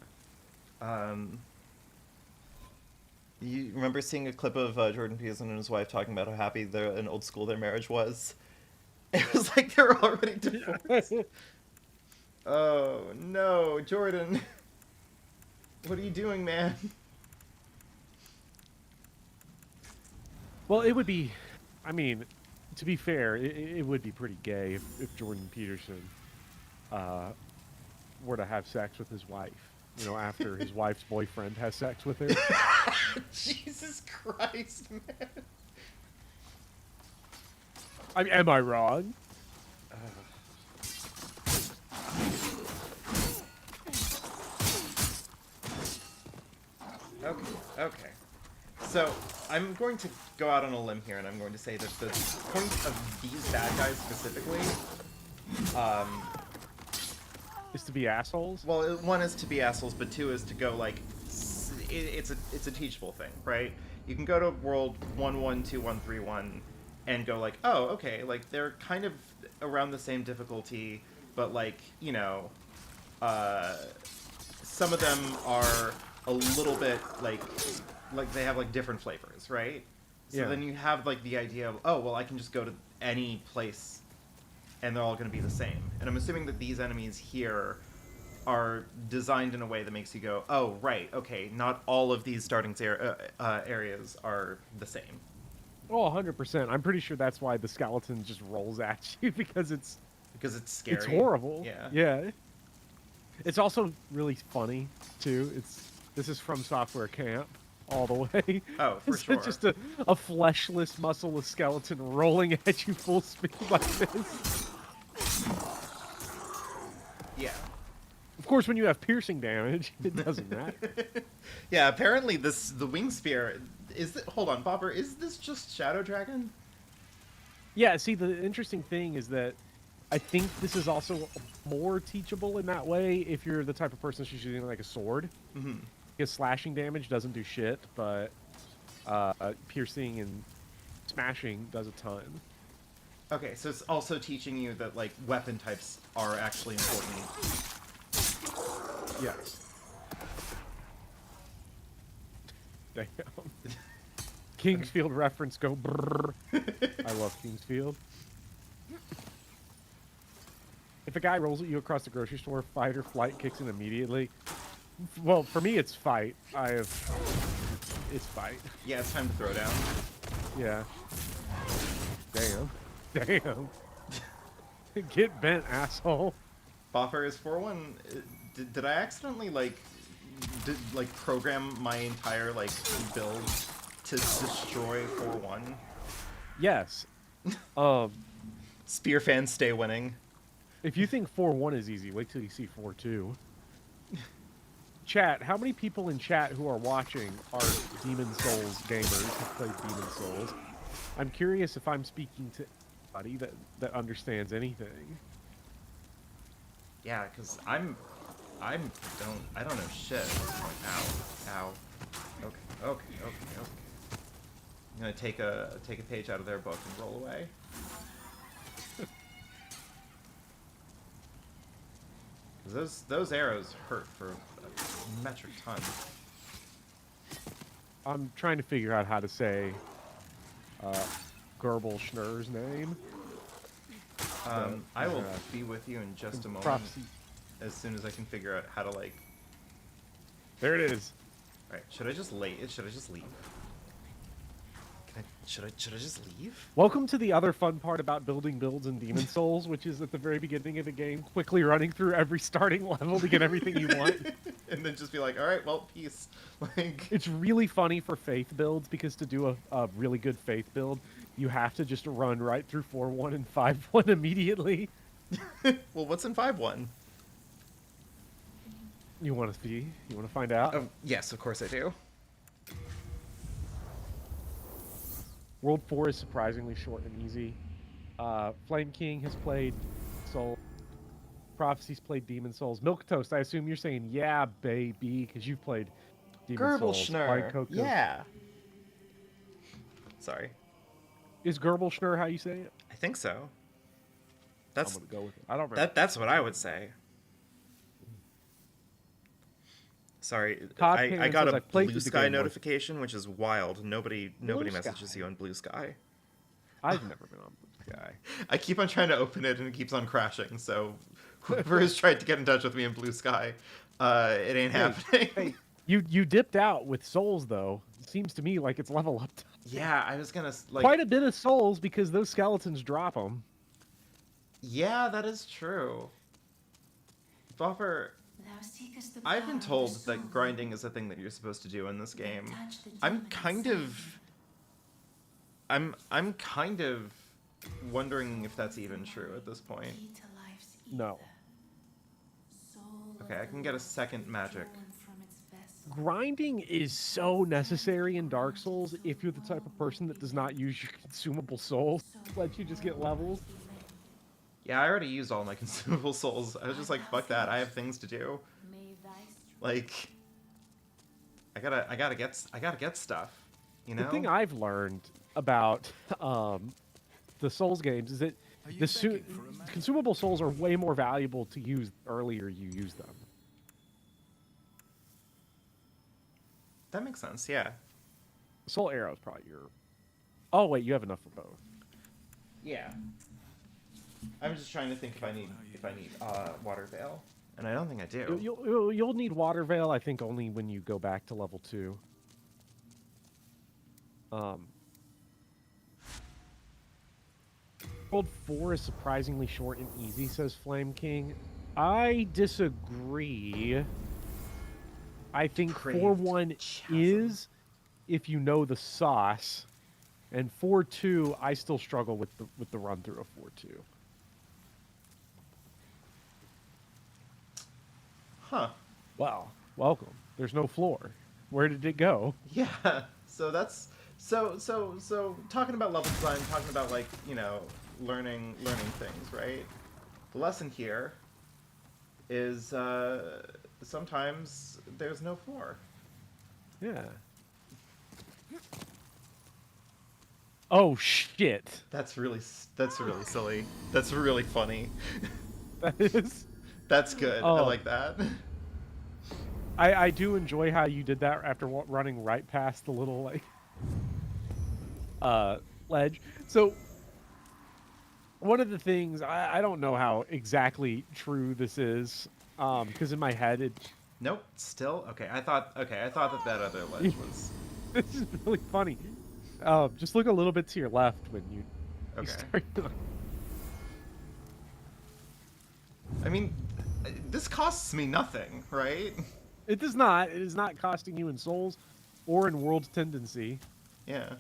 You remember seeing a clip of Jordan Peterson and his wife talking about how happy in old school their marriage was? It was like they were already divorced. Oh, no, Jordan. What are you doing, man? Well, it would be, I mean, to be fair, it would be pretty gay if Jordan Peterson were to have sex with his wife. You know, after his wife's boyfriend has sex with her. Jesus Christ, man. Am I wrong? Okay, okay. So, I'm going to go out on a limb here, and I'm going to say that the point of these bad guys specifically, Is to be assholes? well, one is to be assholes, but two is to go, like, it's a teachable thing, right? You can go to world 112131 and go, like, oh, okay, like, they're kind of around the same difficulty, but, like, you know, some of them are a little bit, like they have, like, different flavors, right? So Yeah. then you have, like, the idea of, oh, well, I can just go to any place and they're all going to be the same. And I'm assuming that these enemies here are designed in a way that makes you go, oh, right, okay, not all of these starting areas are the same. Oh, 100%. I'm pretty sure that's why the skeleton just rolls at you, because it's scary. It's horrible. Yeah. Yeah. It's also really funny too. This is From Software Camp all the way. Oh, for It's sure. just a fleshless, muscleless skeleton rolling at you full speed like this. Yeah. Of course, when you have piercing damage, it doesn't matter. Yeah, apparently the wing spear hold on, Bopper, is this just Shadow Dragon? Yeah, see, the interesting thing is that I think this is also more teachable in that way if you're the type of person who's using like a sword. Mm-hmm. Because slashing damage doesn't do shit, but piercing and smashing does a ton. Okay, so it's also teaching you that, like, weapon types are actually important. Yes. Damn. Kingsfield reference, go brrr. I love Kingsfield. If a guy rolls at you across the grocery store, fight or flight kicks in immediately. Well, for me, it's fight. It's fight. Yeah, it's time to throw down. Yeah. Damn. Damn. Get bent, asshole. Bopper is 4-1. Did I accidentally, like, program my entire, like, build to destroy 4-1? Yes. Spear fans stay winning. If you think 4-1 is easy, wait till you see 4-2. Chat, how many people in chat who are watching are Demon Souls gamers who play Demon Souls? I'm curious if I'm speaking to anybody that understands anything. Yeah, because I don't know shit at this point. Ow. Okay. I'm gonna take a page out of their book and roll away. Those arrows hurt for a metric ton. I'm trying to figure out how to say Gerbil Schnurr's name. I will be with you in just a moment. Prophecy. As soon as I can figure out how to, like... There it is. Alright, should I just leave? Should I just leave? Welcome to the other fun part about building builds in Demon Souls, which is at the very beginning of the game, quickly running through every starting level to get everything you want. And then just be like, alright, well, peace. Like... It's really funny for faith builds, because to do a really good faith build, you have to just run right through 4-1 and 5-1 immediately. Well, what's in 5-1? You want to see? You want to find out? Oh, yes, of course I do. World 4 is surprisingly short and easy. Flame King has played Soul. Prophecy's played Demon Souls. Milk Toast, I assume you're saying, yeah, baby, because you've played Demon Souls. Gerbil yeah. Sorry. Is Gerbil Schnurr how you say it? I think so. That's I'm gonna go with it. I don't remember. that's what I would say. Sorry, Todd I Pan got says, a "I've played Blue the Sky game once." notification, which is wild. Nobody messages Sky. you on Blue Sky. I've never been on Blue Sky. I keep on trying to open it and it keeps on crashing. So whoever has tried to get in touch with me in Blue Sky, it ain't happening. Hey, you dipped out with souls though. It seems to me like it's level up. Yeah, I was gonna like Quite a bit of souls because those skeletons drop them. Yeah, that is true. Buffer, Thou seekest the I've been power of told the soul. that grinding is a thing that you're supposed to do in this game. Touch the I'm demon kind inside. of I'm kind of wondering if that's even true at this point. Key to life's ether. No. Soul Okay, of I the can get a lost second magic. withdrawn from its vessel. Grinding is so necessary in Dark Souls if you're the type of person that does not use your consumable souls. Let you just get levels. Yeah, I already used all my consumable souls. I was just like, fuck that. I have things to do. May thy strength Like, I gotta get stuff. You know. The thing I've learned about the Souls games is that Are you the begging for a man? consumable souls are way more valuable to use the earlier you use them. That makes sense. Yeah. Soul Arrow is probably your... Oh, wait, you have enough for both. Yeah. I'm just trying to think if I need Water Veil, and I don't think I do. You'll need Water Veil, I think, only when you go back to level 2. World 4 is surprisingly short and easy, says Flame King. I disagree. I think Craved 4-1 chasm. is if you know the sauce, and 4-2 I still struggle with the run through of 4-2. Huh. Wow, welcome. There's no floor. Where did it go? Yeah. So that's so talking about level design, talking about, like, you know, learning things, right? The lesson here is sometimes there's no floor. Yeah. Oh shit. That's really silly. That's really funny. That is. That's good. I Oh. like that. I do enjoy how you did that after running right past the little like ledge. So one of the things I don't know how exactly true this is, because in my head it Nope. Still okay. I thought that other ledge was this is really funny. Just look a little bit to your left when you okay. start. I mean, this costs me nothing, right? It does not. It is not costing you in souls or in world tendency. Yeah.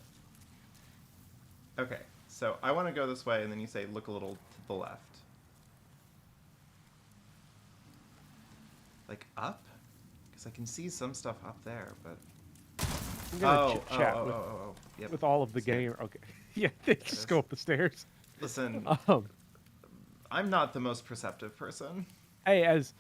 Okay. So I want to go this way, and then you say look a little to the left. Like up? Because I can see some stuff up there, but... I'm gonna chit-chat Yep. with all of the Skip. game. Okay. Yeah, they just go up the stairs. Listen, Um, I'm not the most perceptive person. hey, as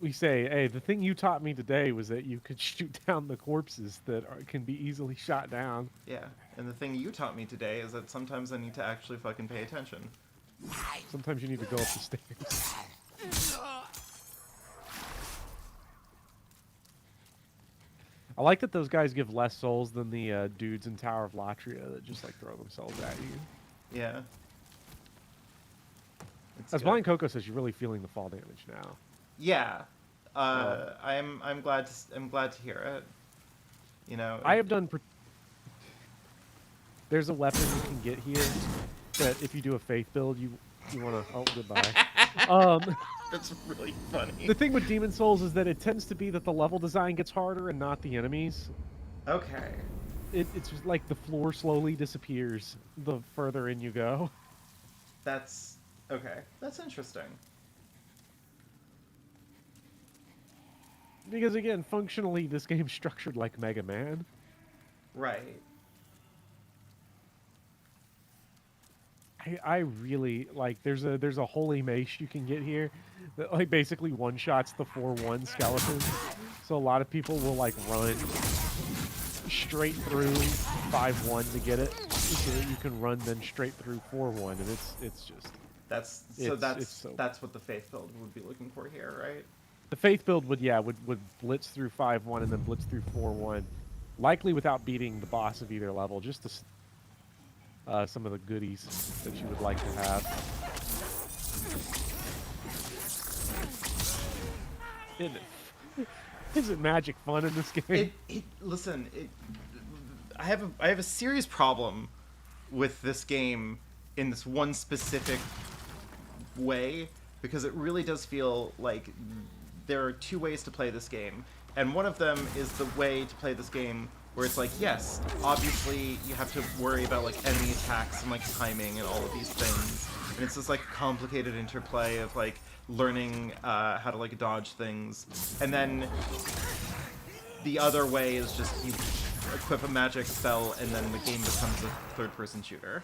we say, hey, the thing you taught me today was that you could shoot down the corpses that can be easily shot down. Yeah, and the thing you taught me today is that sometimes I need to actually fucking pay attention. Sometimes you need to go up the stairs. I like that those guys give less souls than the dudes in Tower of Latria that just like throw themselves at you. Yeah. It's As good. Blind Coco says, you're really feeling the fall damage now. Yeah. I'm glad to hear it. You know. I have done. There's a weapon you can get here that if you do a faith build, you want to. Oh, goodbye. That's really funny. The thing with Demon Souls is that it tends to be that the level design gets harder and not the enemies. Okay. It's just like the floor slowly disappears the further in you go. That's okay. That's interesting. Because again, functionally, this game's structured like Mega Man. Right. I really like. There's a holy mace you can get here that like basically one shots the 4-1 skeleton. So a lot of people will like run straight through 5-1 to get it, so that you can run then straight through 4-1, and it's just that's what the faith build would be looking for here, right? the faith build would blitz through 5-1 and then blitz through 4-1, likely without beating the boss of either level, just to some of the goodies that you would like to have. Isn't magic fun in this game? I have a serious problem with this game in this one specific way, because it really does feel like there are two ways to play this game, and one of them is the way to play this game where it's like, yes, obviously you have to worry about like enemy attacks and like timing and all of these things, and it's this like complicated interplay of like learning how to like dodge things, and then the other way is just you equip a magic spell and then the game becomes a third-person shooter.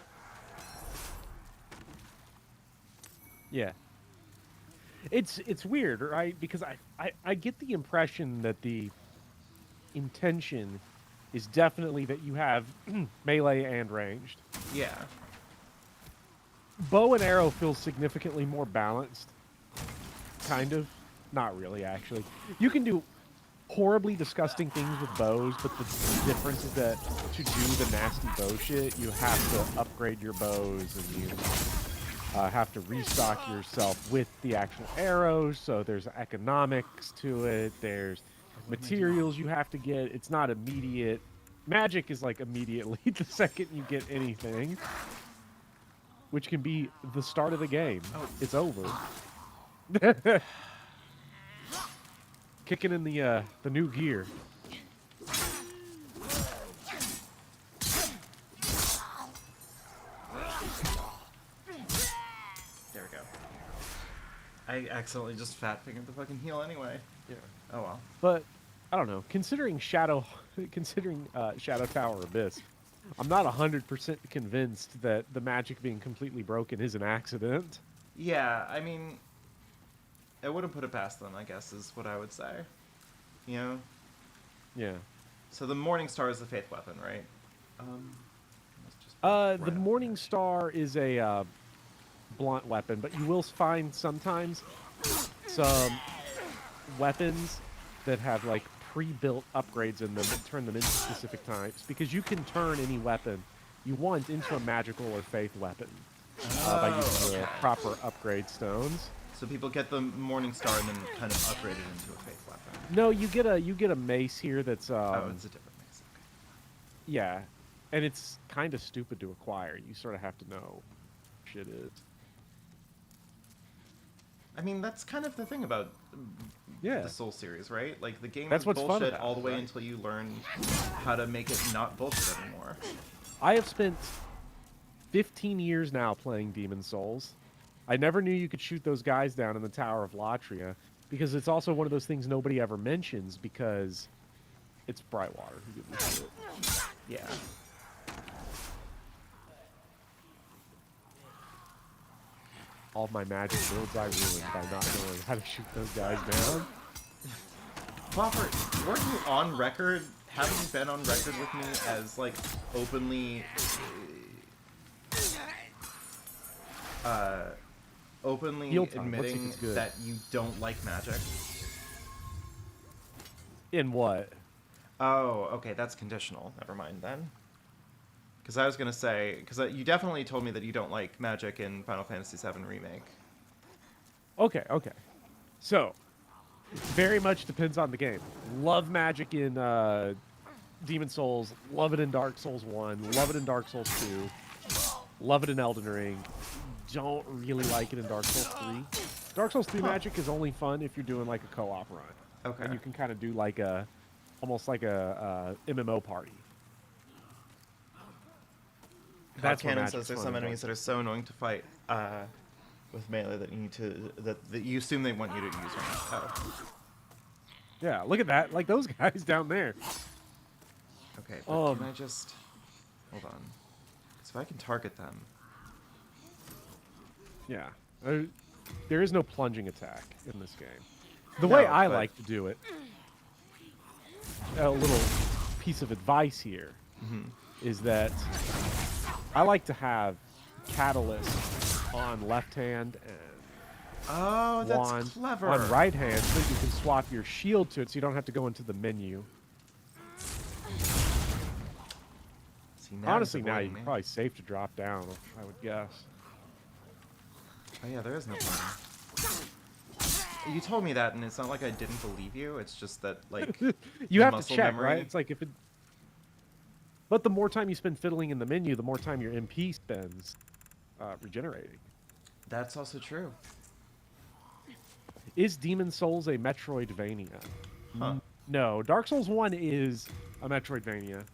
Yeah. It's weird, right? Because I get the impression that the intention is definitely that you have melee and ranged. Yeah. Bow and arrow feels significantly more balanced. Kind of. Not really, actually. You can do horribly disgusting things with bows, but the difference is that to do the nasty bow shit, you have to upgrade your bows, and you have to restock yourself with the actual arrows, so there's economics to it, there's materials you have to get. It's not immediate. Magic is like immediately the second you get anything, which can be the start of the game. It's over. Kicking in the new gear. There we go. I accidentally just fat fingered the fucking heel anyway. Yeah. Oh well. But I don't know. Considering Shadow Tower Abyss, I'm not 100% convinced that the magic being completely broken is an accident. Yeah, I mean, I wouldn't put it past them, I guess, is what I would say. You know? Yeah. So the Morning Star is the faith weapon, right? Let's just The Morning Star is a blunt weapon, but you will find sometimes some weapons that have like pre-built upgrades in them that turn them into specific types, because you can turn any weapon you want into a magical or faith weapon by using the proper upgrade stones. So people get the Morning Star and then kind of upgrade it into a faith weapon. No, you get a mace here that's Oh, it's a different mace. Okay. yeah, and it's kind of stupid to acquire. You sort of have to know what shit is. I mean, that's kind of the thing about Yeah. the Soul series, right? Like, the game That's is what's fun bullshit about all the it, way right? until you learn how to make it not bullshit anymore. I have spent 15 years now playing Demon Souls. I never knew you could shoot those guys down in the Tower of Latria, because it's also one of those things nobody ever mentions, because it's Brightwater. Who gives a shit? Yeah. All of my magic builds I ruined by not knowing how to shoot those guys down. Bopper, weren't you on record? Haven't you been on record with me as, like, openly... openly Heel time. Let's see if admitting it's good. that you don't like magic? In what? Oh, okay, that's conditional. Never mind then. Because I was gonna say, because you definitely told me that you don't like magic in Final Fantasy VII Remake. Okay, okay. So, very much depends on the game. Love magic in Demon Souls, love it in Dark Souls 1, love it in Dark Souls 2, love it in Elden Ring. Don't really like it in Dark Souls 3. Dark Souls 3 magic is only fun if you're doing like a co-op run. Okay. And you can kind of do like almost like a MMO party. That's where Canon magic's says there's fun some and enemies that are so annoying to fight with melee that you need to that you assume they want you to use range. Oh. Yeah, look at that. Like those guys down there. Okay, but can I just hold on? Because if I can target them. Yeah. There is no plunging attack in this game. The way I like to do it, a little piece of advice here, is that I like to have Catalyst on left hand and Oh, that's wand clever. on right hand, so you can swap your shield to it so you don't have to go into the menu. See, now Honestly, it's now avoiding you're me. probably safe to drop down, I would guess. Oh yeah, there is no plan. You told me that, and it's not like I didn't believe you. It's just that, like, You have to muscle check, memory. right? It's like if it... But the more time you spend fiddling in the menu, the more time your MP spends regenerating. That's also true. Is Demon Souls a Metroidvania? Huh. No, Dark Souls 1 is a Metroidvania,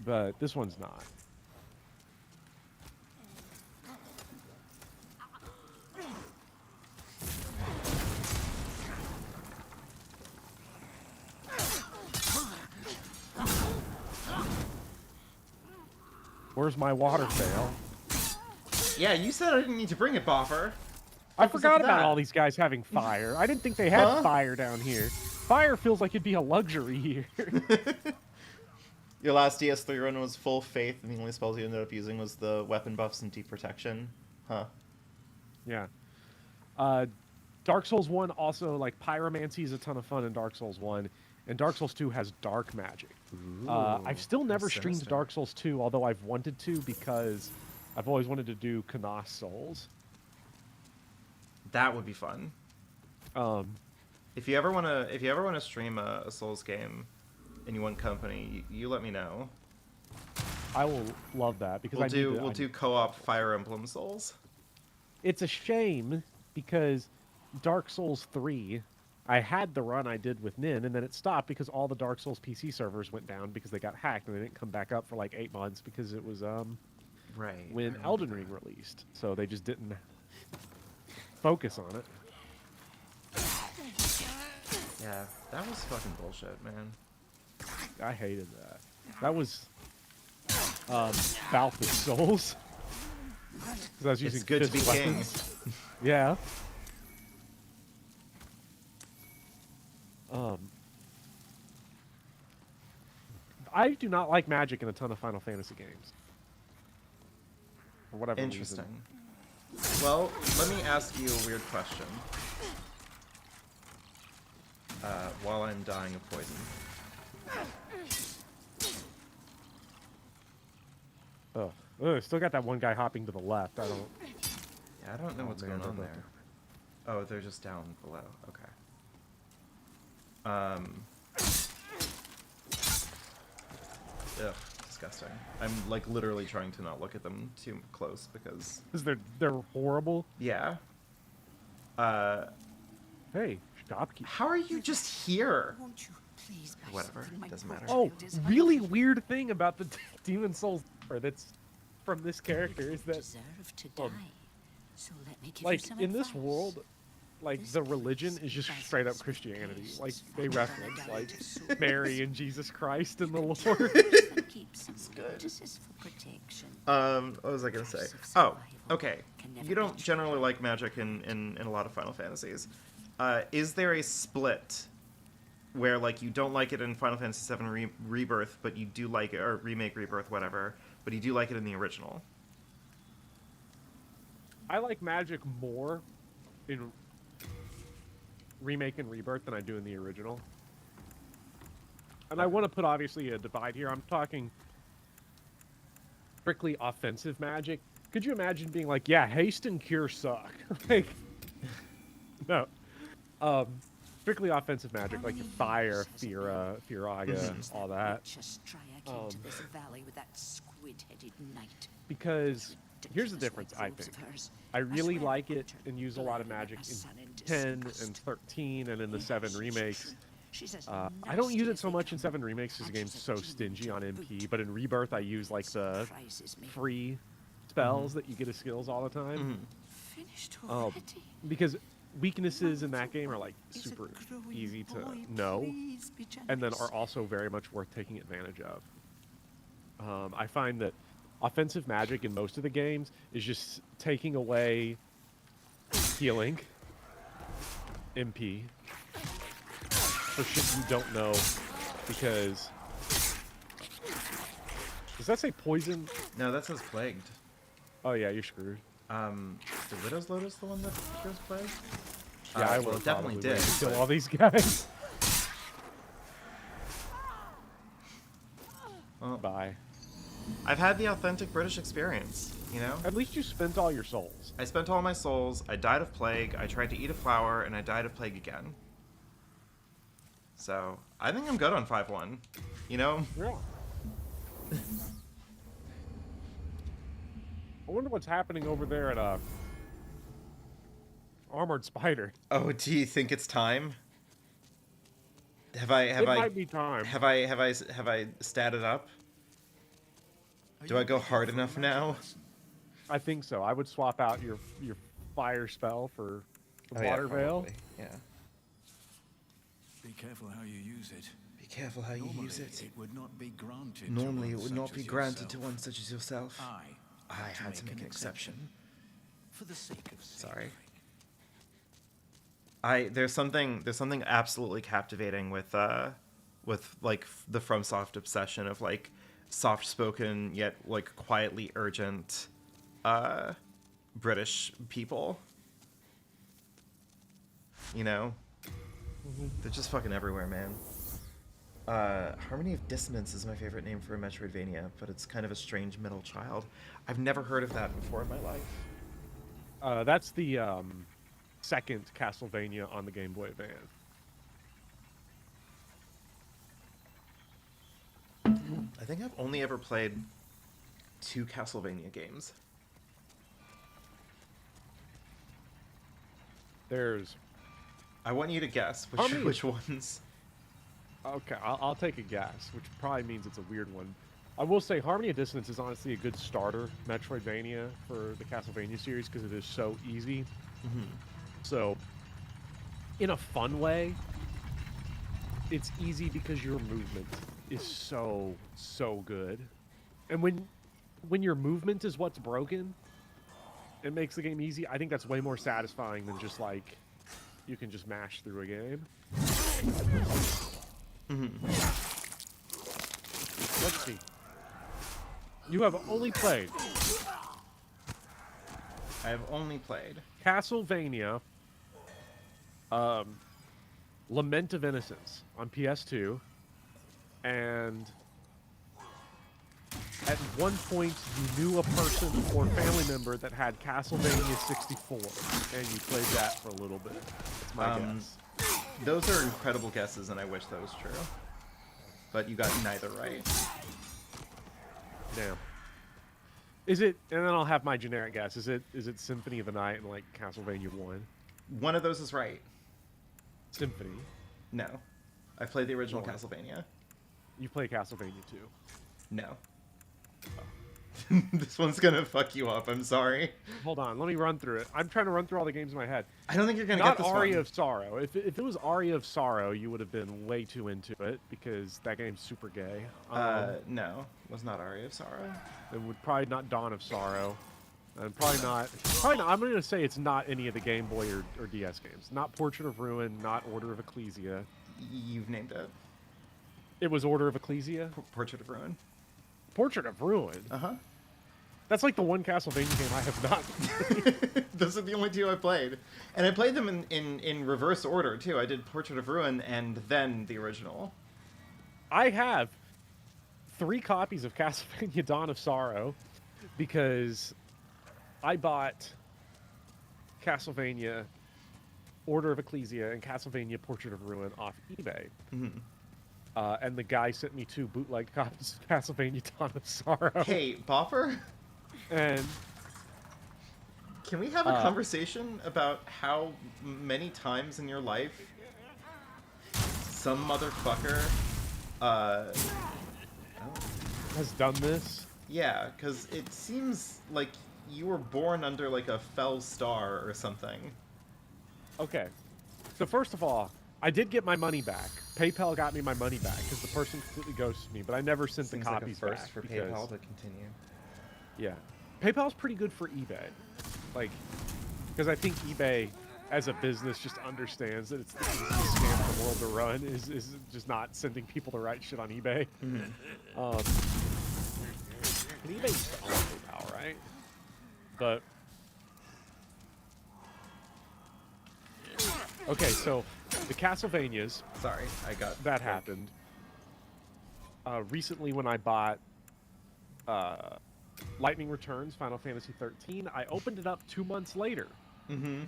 but this one's not. Where's my water fail? Yeah, you said I didn't need to bring it, Bopper. I Fuck was up forgot with about that? all these guys having fire. I didn't think they had Huh? fire down here. Fire feels like it'd be a luxury here. Your last DS3 run was full faith, and the only spells you ended up using was the weapon buffs and deep protection. Huh. Yeah. Dark Souls 1 also, like, pyromancy is a ton of fun in Dark Souls 1, and Dark Souls 2 has dark magic. I've still never streamed sinister. Dark Souls 2, although I've wanted to because I've always wanted to do Kna's Souls. That would be fun. If you ever wanna stream a Souls game, and you want company, you let me know. I will love that because We'll do co-op Fire Emblem Souls. It's a shame because Dark Souls 3, I had the run I did with Nin, and then it stopped because all the Dark Souls PC servers went down because they got hacked, and they didn't come back up for like 8 months because it was Right. when Elden Ring released, so they just didn't focus on it. Yeah, that was fucking bullshit, man. I hated that. That was Balthus Souls. Because I was using It's good to be fist king. weapons. Yeah. I do not like magic in a ton of Final Fantasy games. For whatever Interesting. reason. Well, let me ask you a weird question. While I'm dying of poison. Ugh. Ugh, still got that one guy hopping to the left. I don't... Yeah, I don't know what's man, going on they're there. Oh, they're just down below. Okay. Ugh, disgusting. I'm like literally trying to not look at them too close because. Because they're horrible. Yeah. Hey, shopkeep. How are you just here? Won't you please buy Whatever, something my doesn't poor matter. Oh, child is really hungry weird thing about the Demon Souls that's from this character is for. that, Deserve to die. So let me give you like, some in this advice. world, like, This the religion place is just buzzes straight up with Christianity. ghosts Like, from they reference, paradise like, to souls. Mary and Jesus Christ and the Choose Lord. and keep some lotuses for protection. What was I gonna say? Price of Oh, survival okay. can never You don't be generally like magic in a lot of Final Fantasies. Is there a split where like you don't like it in Final Fantasy VII Rebirth, but you do like it, or Remake, Rebirth, whatever, but you do like it in the original? I like magic more in Remake and Rebirth than I do in the original. And I want to put, obviously, a divide here. I'm talking strictly offensive magic. Could you imagine being like, yeah, haste and cure suck? Like, no. Strictly offensive magic, like fire, Firaga, all that. Witch's Triac into this valley with that squid-headed knight. Because here's the Ridiculous difference, white I robes think. of hers. I really swear like it I'll turn and use a lot of blood magic her in son in 10 disgust. and 13 and in the 7 She's remakes. true. She's as I nasty don't use it as so they much in come. 7 remakes because the And game's she's a so demon stingy to on MP, boot. but in Rebirth I use like the Surprises me. free spells that you get as skills all the time. Finished Um, already. because weaknesses in that game are like Is a super growing easy to boy, know please be and then generous. are also very much worth taking advantage of. I find that offensive magic in most of the games is just taking away healing, MP, for shit you don't know, because... Does that say poison? No, that says plagued. Oh yeah, you're screwed. The Widow's Lotus the one that cures plague? Yeah, I well, would it definitely probably did. wait to kill but- all these guys. Well, Bye. I've had the authentic British experience, you know? At least you spent all your souls. I spent all my souls, I died of plague, I tried to eat a flower, and I died of plague again. So, I think I'm good on 5-1. You know? Yeah. I wonder what's happening over there at Armored Spider. Oh, do you think it's time? Have I It might be time. have I statted up? Do I go hard enough now? I think so. I would swap out your fire spell for the water veil. probably. Yeah. Be careful how you use it. Be careful how you Normally, use it. it would not be granted. Normally, to it one would not such be as granted yourself. to one such as yourself. I had to make an exception. For the sake of Sorry. savoring. There's something absolutely captivating with like the FromSoft obsession of like soft-spoken yet like quietly urgent British people. You know, they're just fucking everywhere, man. Harmony of Dissonance is my favorite name for a Metroidvania, but it's kind of a strange middle child. I've never heard of that before in my life. That's the second Castlevania on the Game Boy Advance. I think I've only ever played 2 Castlevania games. There's I want you to guess Harmony- which ones. Okay, I'll take a guess, which probably means it's a weird one. I will say Harmony of Dissonance is honestly a good starter Metroidvania for the Castlevania series because it is so easy. So, in a fun way, it's easy because your movement is so good. And when your movement is what's broken, it makes the game easy. I think that's way more satisfying than just like you can just mash through a game. Let's see. You have only played I have only played. Castlevania Lament of Innocence on PS2, and at one point you knew a person or family member that had Castlevania 64, and you played that for a little bit. That's my guess. Those are incredible guesses, and I wish that was true. But you got neither right. Damn. Is it? And then I'll have my generic guess. Is it Symphony of the Night and like Castlevania 1? One of those is right. Symphony. No. I played the original One. Castlevania. You play Castlevania 2. No. This one's gonna fuck you up, I'm sorry. Hold on, let me run through it. I'm trying to run through all the games in my head. I don't think you're gonna Not get this Aria one. of Sorrow. If it was Aria of Sorrow, you would have been way too into it because that game's super gay. No. Was not Aria of Sorrow. It would probably not Dawn of Sorrow. And probably not. I'm going to say it's not any of the Game Boy or DS games. Not Portrait of Ruin, not Order of Ecclesia. You've named it. It was Order of Ecclesia? Portrait of Ruin. Portrait of Ruin? Uh-huh. That's like the one Castlevania game I have not played. Those are the only 2 I played. And I played them in reverse order, too. I did Portrait of Ruin and then the original. I have 3 copies of Castlevania Dawn of Sorrow because I bought Castlevania Order of Ecclesia and Castlevania Portrait of Ruin off eBay. And the guy sent me 2 bootleg copies of Castlevania Dawn of Sorrow. Hey, Bopper? And Can we have a conversation about how many times in your life some motherfucker, has done this? yeah, because it seems like you were born under like a fell star or something. Okay. So first of all, I did get my money back. PayPal got me my money back because the person completely ghosted me, but I never sent Seems the like a copies first back. for because, PayPal to continue. Yeah. PayPal's pretty good for eBay. Like, because I think eBay as a business just understands that it's the easiest scam in the world to run is just not sending people the right shit on eBay. And eBay used to own PayPal, right? But okay, so the Castlevanias Sorry, I got that happened. Recently, when I bought Lightning Returns Final Fantasy 13, I opened it up 2 months later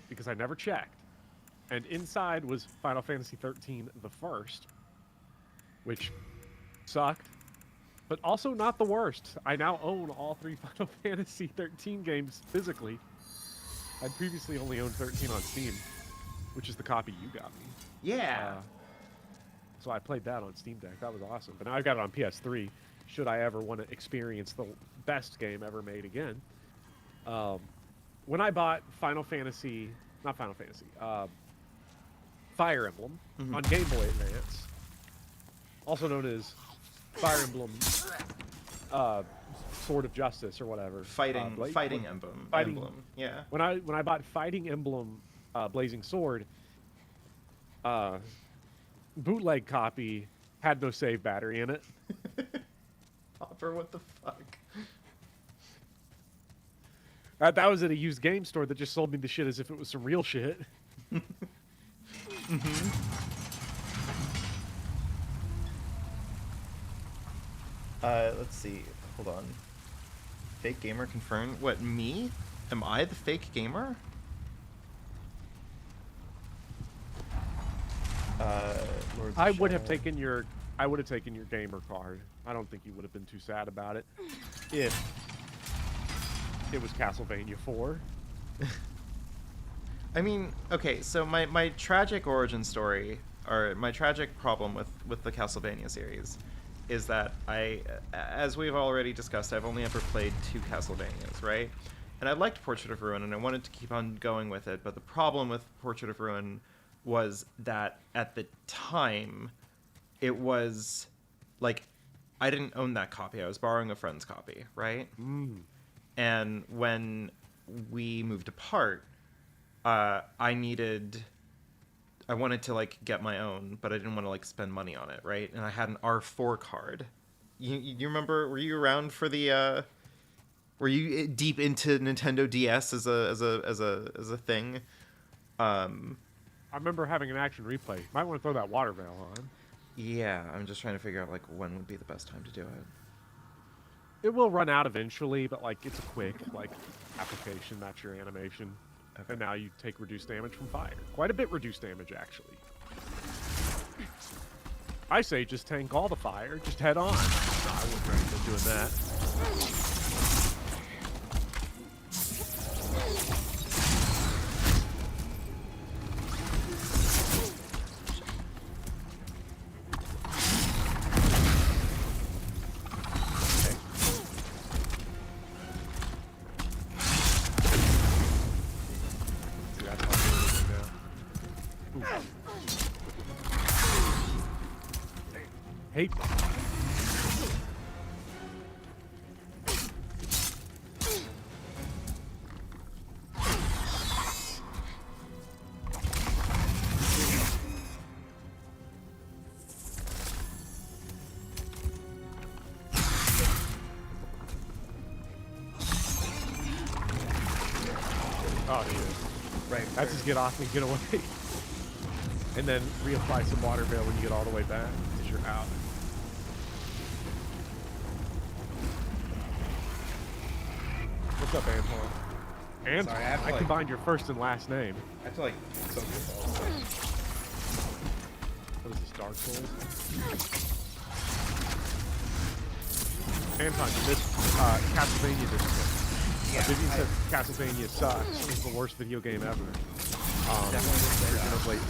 because I never checked, and inside was Final Fantasy 13 the first, which sucked, but also not the worst. I now own all 3 Final Fantasy 13 games physically. I'd previously only owned 13 on Steam, which is the copy you got me. Yeah. So I played that on Steam Deck. That was awesome. But now I've got it on PS3. Should I ever want to experience the best game ever made again? When I bought Fire Emblem on Game Boy Advance, also known as Fire Emblem Sword of Justice or whatever. Fighting Emblem. Yeah. When I bought Fighting Emblem Blazing Sword, bootleg copy had no save battery in it. Bopper, what the fuck? That was at a used game store that just sold me the shit as if it was some real shit. Let's see. Hold on. Fake gamer confirmed. What, me? Am I the fake gamer? Lord I would have taken your gamer card. I don't think you would have been too sad about it if it was Castlevania 4. I mean, okay, so my tragic origin story, or my tragic problem with the Castlevania series, is that as we've already discussed, I've only ever played 2 Castlevanias, right? And I liked Portrait of Ruin, and I wanted to keep on going with it, but the problem with Portrait of Ruin was that at the time, it was, like, I didn't own that copy. I was borrowing a friend's copy, right? And when we moved apart, I wanted to, like, get my own, but I didn't want to, like, spend money on it, right? And I had an R4 card. You remember? Were you around for the? Were you deep into Nintendo DS as a thing? I remember having an action replay. Might want to throw that water veil on. Yeah, I'm just trying to figure out, like, when would be the best time to do it. It will run out eventually, but, like, it's a quick, like, application. That's your animation. Okay. And now you take reduced damage from fire. Quite a bit reduced damage, actually. I say just tank all the fire. Just head on. No, I wouldn't recommend doing that. Hate that. Oh, dude. Right. That's just get off and get away. And then reapply some water veil when you get all the way back, because you're out. What's up, Antoine? And Sorry, I combined your first and last name. I have to, like, soak yourself. What is this, Dark Souls? Anton, you missed Castlevania this week. Yeah, Vivian said Castlevania sucks. It's the worst video game ever. Definitely Xenoblade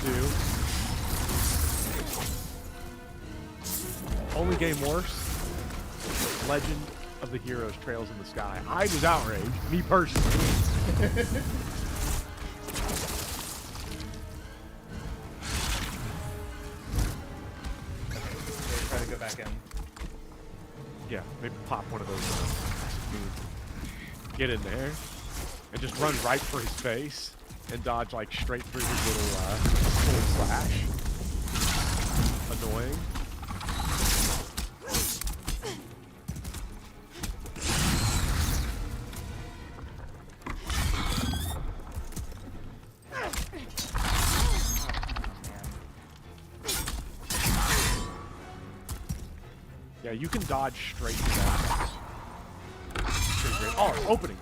2. Only game worse. Legend of the Heroes Trails in the Sky. I was outraged, me personally. Try to go back in. Yeah, maybe pop one of those. Get in there and just run right for his face and dodge like straight through his little sword slash. Annoying. Yeah, you can dodge straight to that. Straight. Oh, opening.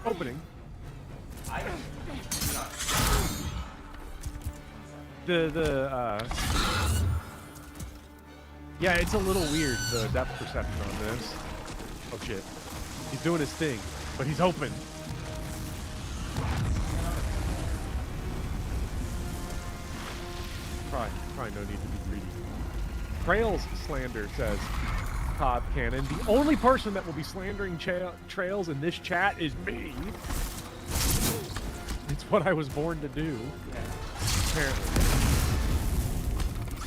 Yeah, it's a little weird, the depth perception on this. Oh shit. He's doing his thing, but he's open. Probably no need to be greedy. Trails slander, says Cobb Cannon. The only person that will be slandering Trails in this chat is me. It's what I was born to do. Apparently.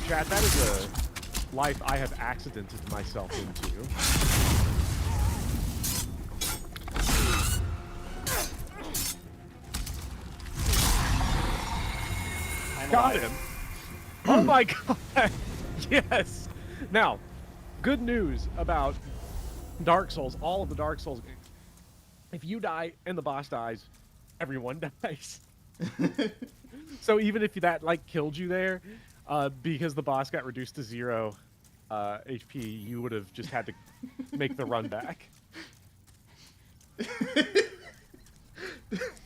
Chat, that is a life I have accidented myself into. Got him. Oh my god. Yes. Now, good news about Dark Souls, all of the Dark Souls games. If you die and the boss dies, everyone dies. So even if that like killed you there, because the boss got reduced to 0 HP, you would have just had to make the run back.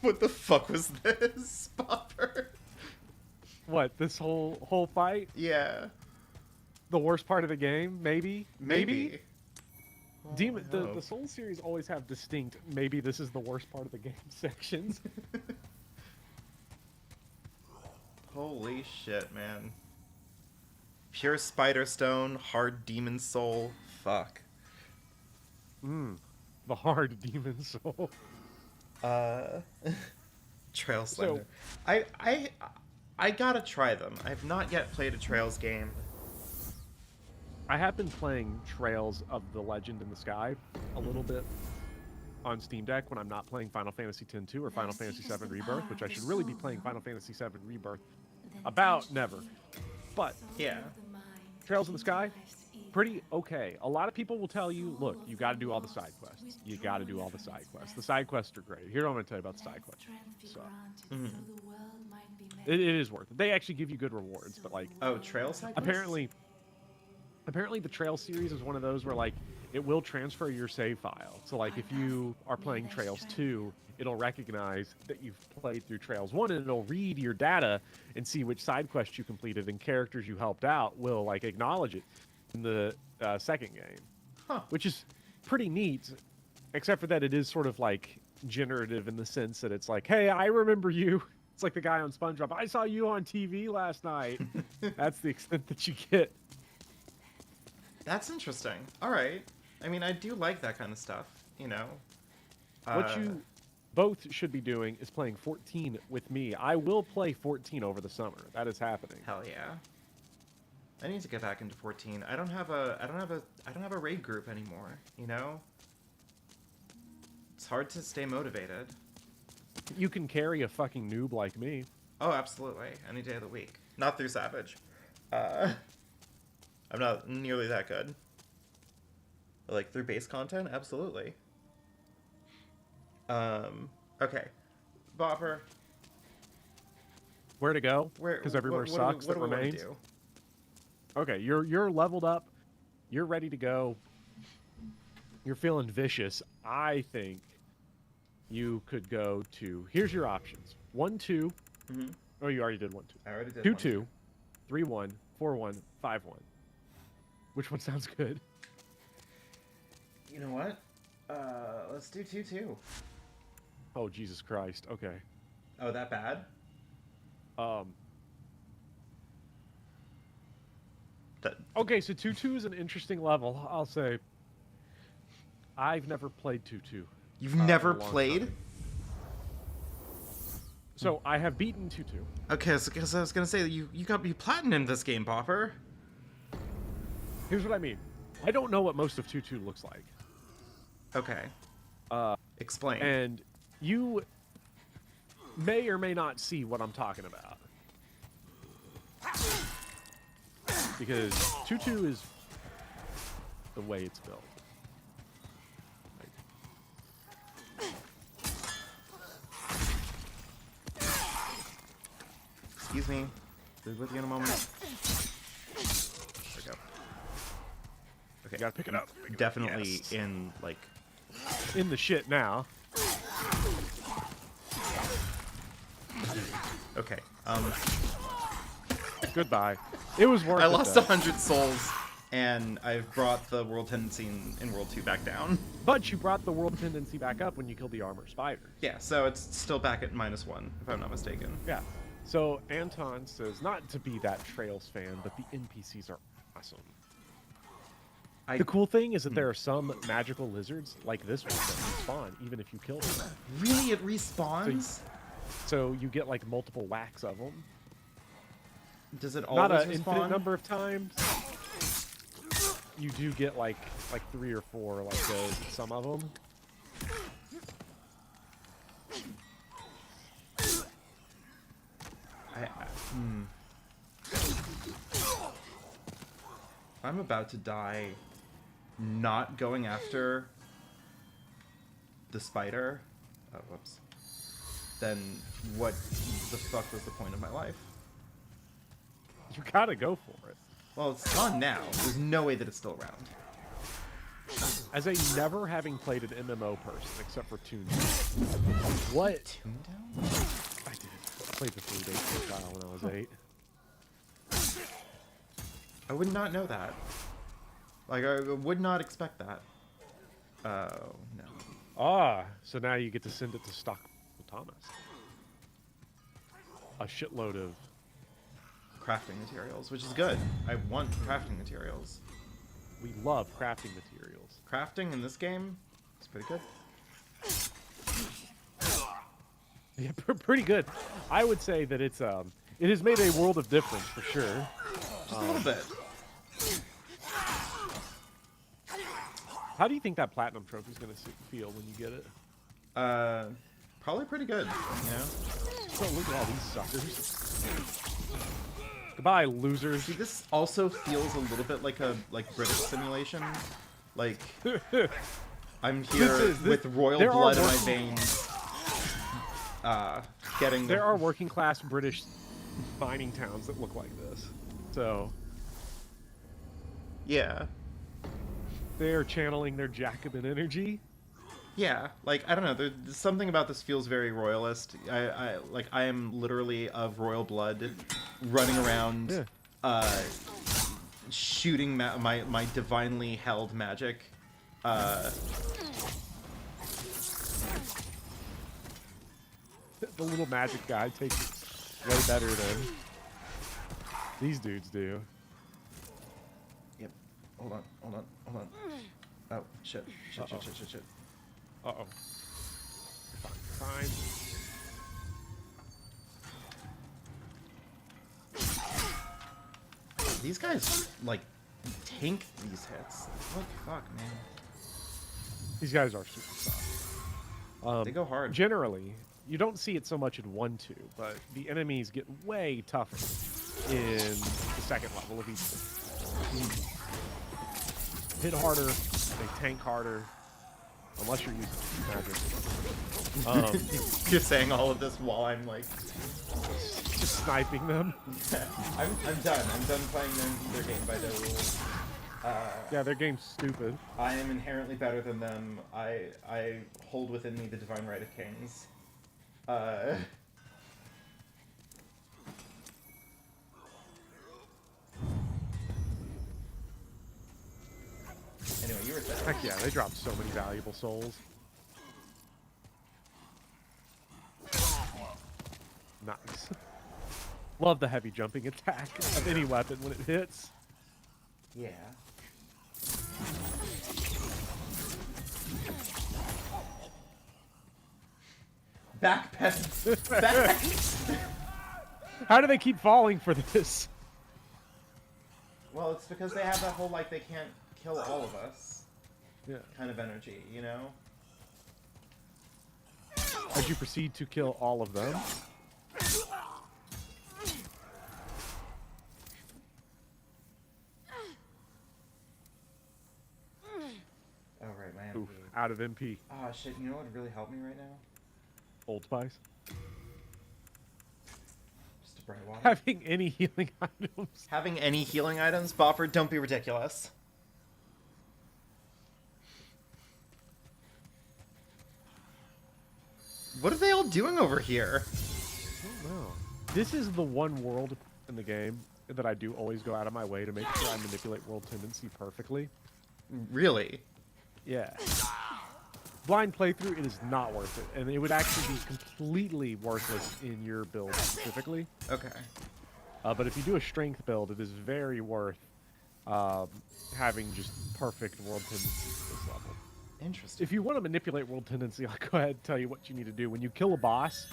What the fuck was this, Bopper? What, this whole fight? Yeah. The worst part of the game? Maybe? Maybe. Demon, the Soul series always have distinct, maybe this is the worst part of the game sections. Holy shit, man. Pure Spider Stone, hard Demon Soul. Fuck. The hard Demon Soul. Trail Slender. So, I gotta try them. I've not yet played a Trails game. I have been playing Trails of the Legend in the Sky a little bit on Steam Deck when I'm not playing Final Fantasy X-2 or Final Fantasy VII Rebirth, which I should really be playing Final Fantasy VII Rebirth about never. But yeah, Trails in the Sky, pretty okay. A lot of people will tell you, look, you got to do all the side quests. You got to do all the side quests. The side quests are great. Here's what I'm going to tell you about the side quests. So, it is worth it. They actually give you good rewards, but like, Trails side quests? Apparently the Trails series is one of those where like it will transfer your save file. So like if you are playing Trails 2, it'll recognize that you've played through Trails 1 and it'll read your data and see which side quests you completed and characters you helped out will like acknowledge it in the second game. Which is pretty neat, except for that it is sort of like generative in the sense that it's like, hey, I remember you. It's like the guy on SpongeBob. I saw you on TV last night. That's the extent that you get. That's interesting. All right. I mean, I do like that kind of stuff, you know. What you both should be doing is playing 14 with me. I will play 14 over the summer. That is happening. Hell yeah. I need to get back into 14. I don't have a raid group anymore, you know? It's hard to stay motivated. You can carry a fucking noob like me. Oh, absolutely. Any day of the week. Not through Savage. I'm not nearly that good. But, like, through base content? Absolutely. Okay. Bopper. Where to go? Because everywhere sucks that remains? Do? Okay, you're leveled up. You're ready to go. You're feeling vicious. I think you could go to... Here's your options. 1-2. Mm-hmm. Oh, you already did 1-2. I already did 2-2. 3-1. 4-1. 5-1. Which one sounds good? You know what? Let's do 2-2. Oh, Jesus Christ. Okay. Oh, that bad? Okay, so 2-2 is an interesting level, I'll say. I've never played 2-2. You've never played? Time. So, I have beaten 2-2. Okay, so I was gonna say, you got me platinum this game, Bopper. Here's what I mean. I don't know what most of 2-2 looks like. Okay. Explain. And you may or may not see what I'm talking about. Because 2-2 is the way it's built. Excuse me. Be with you in a moment. There we go. Okay. You gotta pick it up. Definitely yes. in, like... In the shit now. Okay, Goodbye. It was worth it. I lost 100 souls, and I've brought the world tendency in World 2 back down. But you brought the world tendency back up when you killed the armor spider. Yeah, so it's still back at -1, if I'm not mistaken. Yeah. So Anton says, not to be that Trails fan, but the NPCs are awesome. The cool thing is that there are some magical lizards like this one that respawn even if you kill them. Really, it respawns? So you get like multiple whacks of them. Does it Not always an respawn? infinite number of times. You do get like 3 or 4 like those. Some of them. I'm about to die not going after the spider. Oh, whoops. Then what the fuck was the point of my life? You gotta go for it. Well, it's gone now. There's no way that it's still around. As a never having played an MMO person except for Toondown. What? Toondown? I did. I played the 3 days profile when I was 8. I would not know that. Like, I would not expect that. Oh, no. Ah, so now you get to send it to Stock Thomas. A shitload of... Crafting materials, which is good. I want crafting materials. We love crafting materials. Crafting in this game is pretty good. Yeah, pretty good. I would say that it's it has made a world of difference for sure. Just a little bit. How do you think that platinum trophy is going to feel when you get it? Probably pretty good, you know? Oh, look at all these suckers. Goodbye, losers. See, this also feels a little bit like a British simulation. Like, I'm here with royal blood in my veins. Getting there are working class British mining towns that look like this. So yeah. They're channeling their Jacobin energy. Yeah, like, I don't know, there's something about this feels very royalist. I am literally of royal blood, running around, shooting my divinely held magic. The little magic guy takes it way better than these dudes do. Yep. Hold on. Oh, shit. Uh-oh. Fine. These guys, like, tank these hits. What the fuck, man? These guys are super soft. They go hard. Generally, you don't see it so much in 1-2, but the enemies get way tougher in the second level of each one. Hit harder, they tank harder, unless you're using magic. You're saying all of this while I'm, like... just sniping them. I'm done. I'm done playing their game by their rules. Yeah, their game's stupid. I am inherently better than them. I hold within me the divine right of kings. Anyway, you were saying. Heck yeah, they dropped so many valuable souls. Nice. Love the heavy jumping attack of any weapon when it hits. Yeah. Back peasants. Back. How do they keep falling for this? Well, it's because they have that whole, like, they can't kill all of us Yeah. kind of energy, you know? As you proceed to kill all of them. Oh, right, my MP. Oof, out of MP. Oh, shit, you know what would really help me right now? Old Spice. Just a bright water. Having any healing items. Having any healing items? Bopper, don't be ridiculous. What are they all doing over here? I don't know. This is the one world in the game that I do always go out of my way to make sure I manipulate world tendency perfectly. Really? Yeah. Blind playthrough, it is not worth it. And it would actually be completely worthless in your build specifically. Okay. But if you do a strength build, it is very worth um, having just perfect world tendencies at this level. Interesting. If you want to manipulate world tendency, I'll go ahead and tell you what you need to do. When you kill a boss,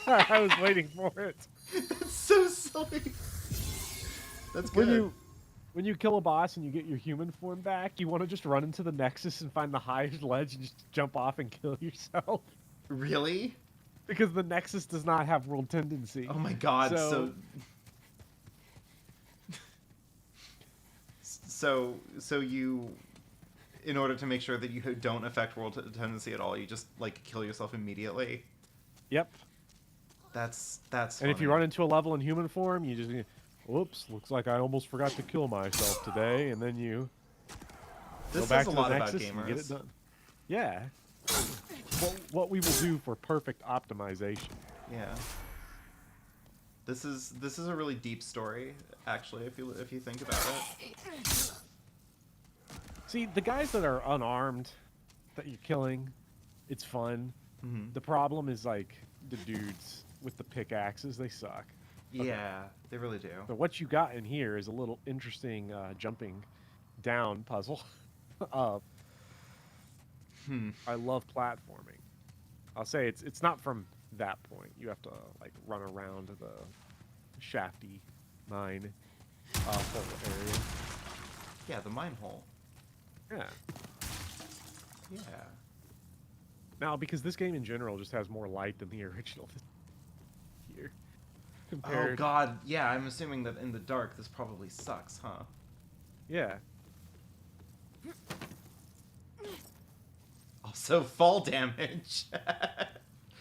I was waiting for it. That's so silly. That's good. When you kill a boss and you get your human form back, you want to just run into the Nexus and find the highest ledge and just jump off and kill yourself. Really? Because the Nexus does not have world tendency. Oh my god, so you, in order to make sure that you don't affect world tendency at all, you just, like, kill yourself immediately? Yep. That's And if you run into a level in human form, you just, whoops, looks like I almost forgot to kill myself today, and then you This go back says to a lot the about Nexus and get it gamers. done. Yeah. What we will do for perfect optimization. Yeah. This is a really deep story, actually, if you think about it. See, the guys that are unarmed that you're killing, it's fun. Mhm. The problem is, like, the dudes with the pickaxes, they suck. Yeah, they really do. So what you got in here is a little interesting jumping down puzzle. I love platforming. I'll say it's not from that point. You have to, like, run around the shafty mine hole area. Yeah, the mine hole. Yeah. Yeah. Now, because this game in general just has more light than the original here. Oh god, yeah, I'm assuming that in the dark this probably sucks, huh? Yeah. Also, fall damage.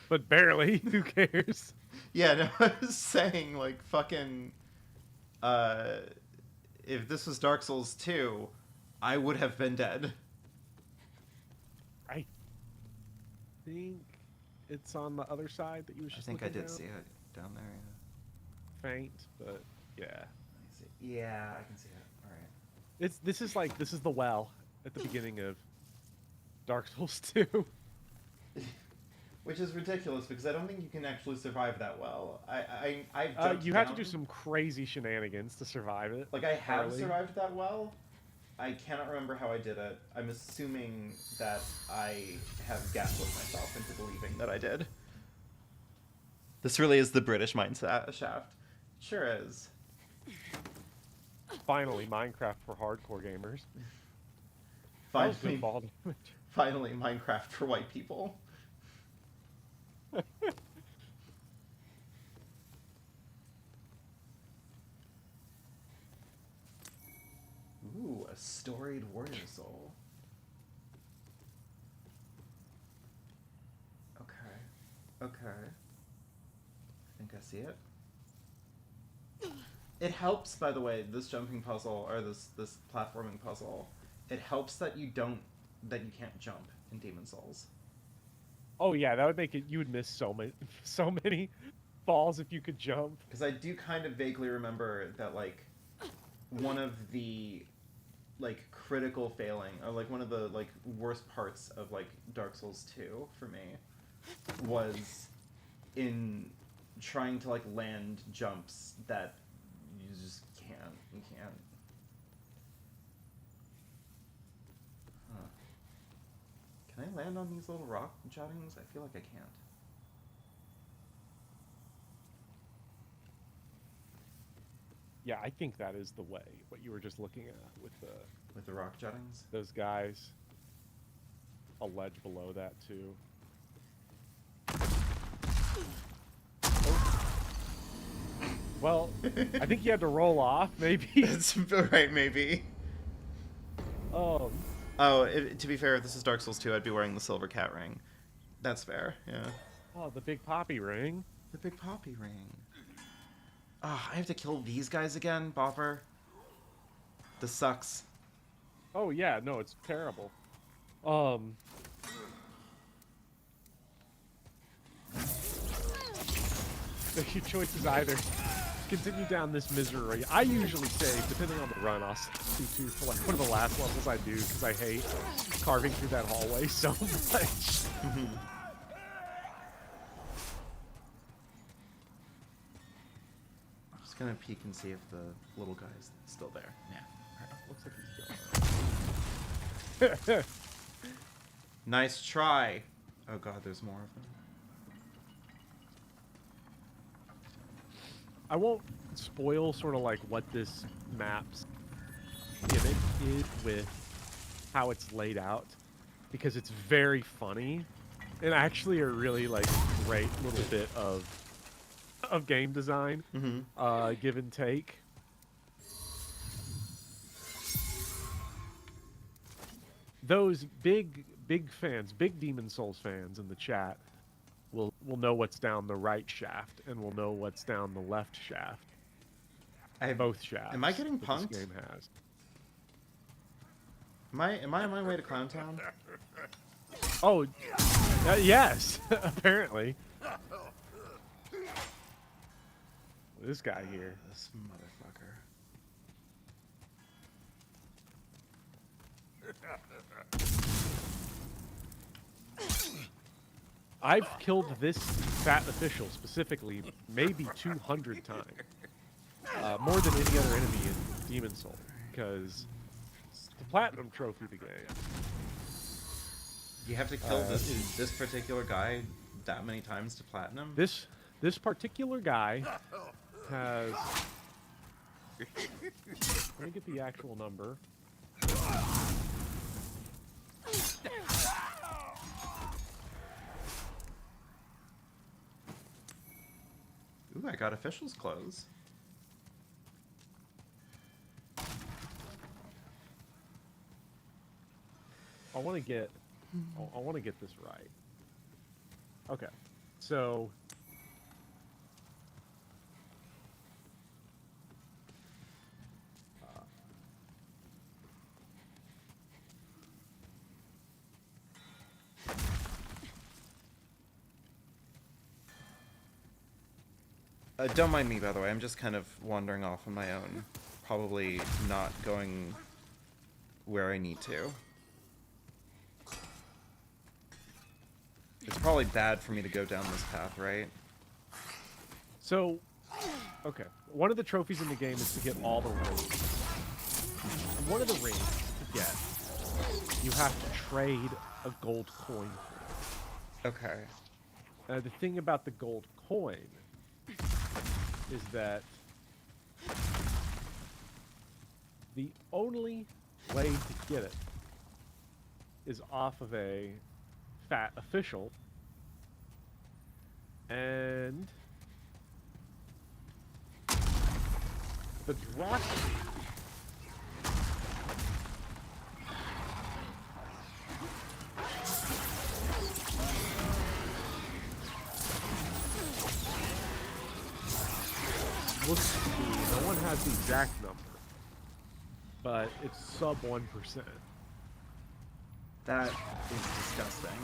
But barely. Who cares? Yeah, no, I was saying, like, fucking, if this was Dark Souls 2, I would have been dead. I think it's on the other side that you was I just think I looking did down. see it down there, yeah. Faint, but yeah. Let me see. Yeah, I can see it. Alright. This is the well at the beginning of Dark Souls 2. Which is ridiculous, because I don't think you can actually survive that well. I've jumped You have to down. do some crazy shenanigans to survive it. Like, I have early. survived that well. I cannot remember how I did it. I'm assuming that I have gaslit myself into believing that I did. This really is the British mindset shaft. Sure is. Finally, Minecraft for hardcore gamers. That was Finally, good fall damage. finally, Minecraft for white people. Ooh, a storied warrior soul. Okay. Okay. I think I see it. It helps, by the way, this jumping puzzle, or this platforming puzzle, it helps that you can't jump in Demon Souls. Oh yeah, that would make it. You would miss so many falls if you could jump. Because I do kind of vaguely remember that, like, one of the, like, critical failing, or, like, one of the, like, worst parts of, like, Dark Souls 2 for me was in trying to, like, land jumps that you just can't. You can't. Huh. Can I land on these little rock jottings? I feel like I can't. Yeah, I think that is the way. What you were just looking at with the rock jottings? those guys. A ledge below that too. Oh. Well, I think you had to roll off, maybe. That's right, maybe. Oh, To be fair, if this is Dark Souls 2, I'd be wearing the silver cat ring. That's fair, yeah. oh, the big poppy ring. The big poppy ring. I have to kill these guys again, Bopper. This sucks. Oh yeah, no, it's terrible. Your choice is either continue down this misery. I usually say, depending on the run, I'll do two for like one of the last levels I do because I hate carving through that hallway so much. I'm just gonna peek and see if the little guy's still there. Yeah. Looks like he's gone. Nice try. Oh god, there's more of them. I won't spoil sort of like what this map's gimmick is with how it's laid out, because it's very funny and actually a really like great little bit of game design, give and take. Those big fans, big Demon Souls fans in the chat will know what's down the right shaft and will know what's down the left shaft. Both shafts. Am I getting that punked? This game has. Am I on my way to Clown Town? Oh, yes, apparently. This guy here. This motherfucker. I've killed this fat official specifically maybe 200 times. More than any other enemy in Demon Souls, because it's the platinum trophy of the game. You have to kill this particular guy that many times to platinum? This particular guy has... Let me get the actual number. Ooh, I got official's clothes. I want to get this right. Okay, so Don't mind me, by the way. I'm just kind of wandering off on my own. Probably not going where I need to. It's probably bad for me to go down this path, right? So, okay. One of the trophies in the game is to get all the rings. And one of the rings to get, you have to trade a gold coin for. Okay. The thing about the gold coin is that the only way to get it is off of a fat official, and the drop looks to be, no one has the exact number, but it's sub 1%. That is disgusting.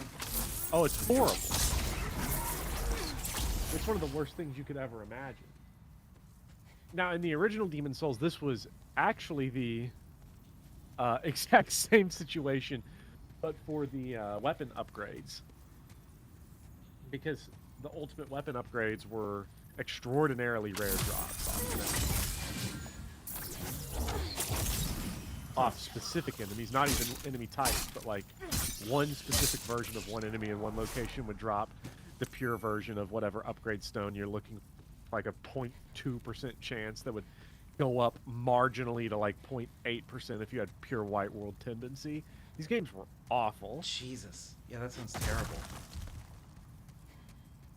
Oh, it's horrible. It's one of the worst things you could ever imagine. Now, in the original Demon Souls, this was actually the exact same situation, but for the weapon upgrades. Because the ultimate weapon upgrades were extraordinarily rare drops off specific enemies, not even enemy types, but like one specific version of one enemy in one location would drop the pure version of whatever upgrade stone you're looking for, like a 0.2% chance that would go up marginally to like 0.8% if you had pure white world tendency. These games were awful. Jesus. Yeah, that sounds terrible.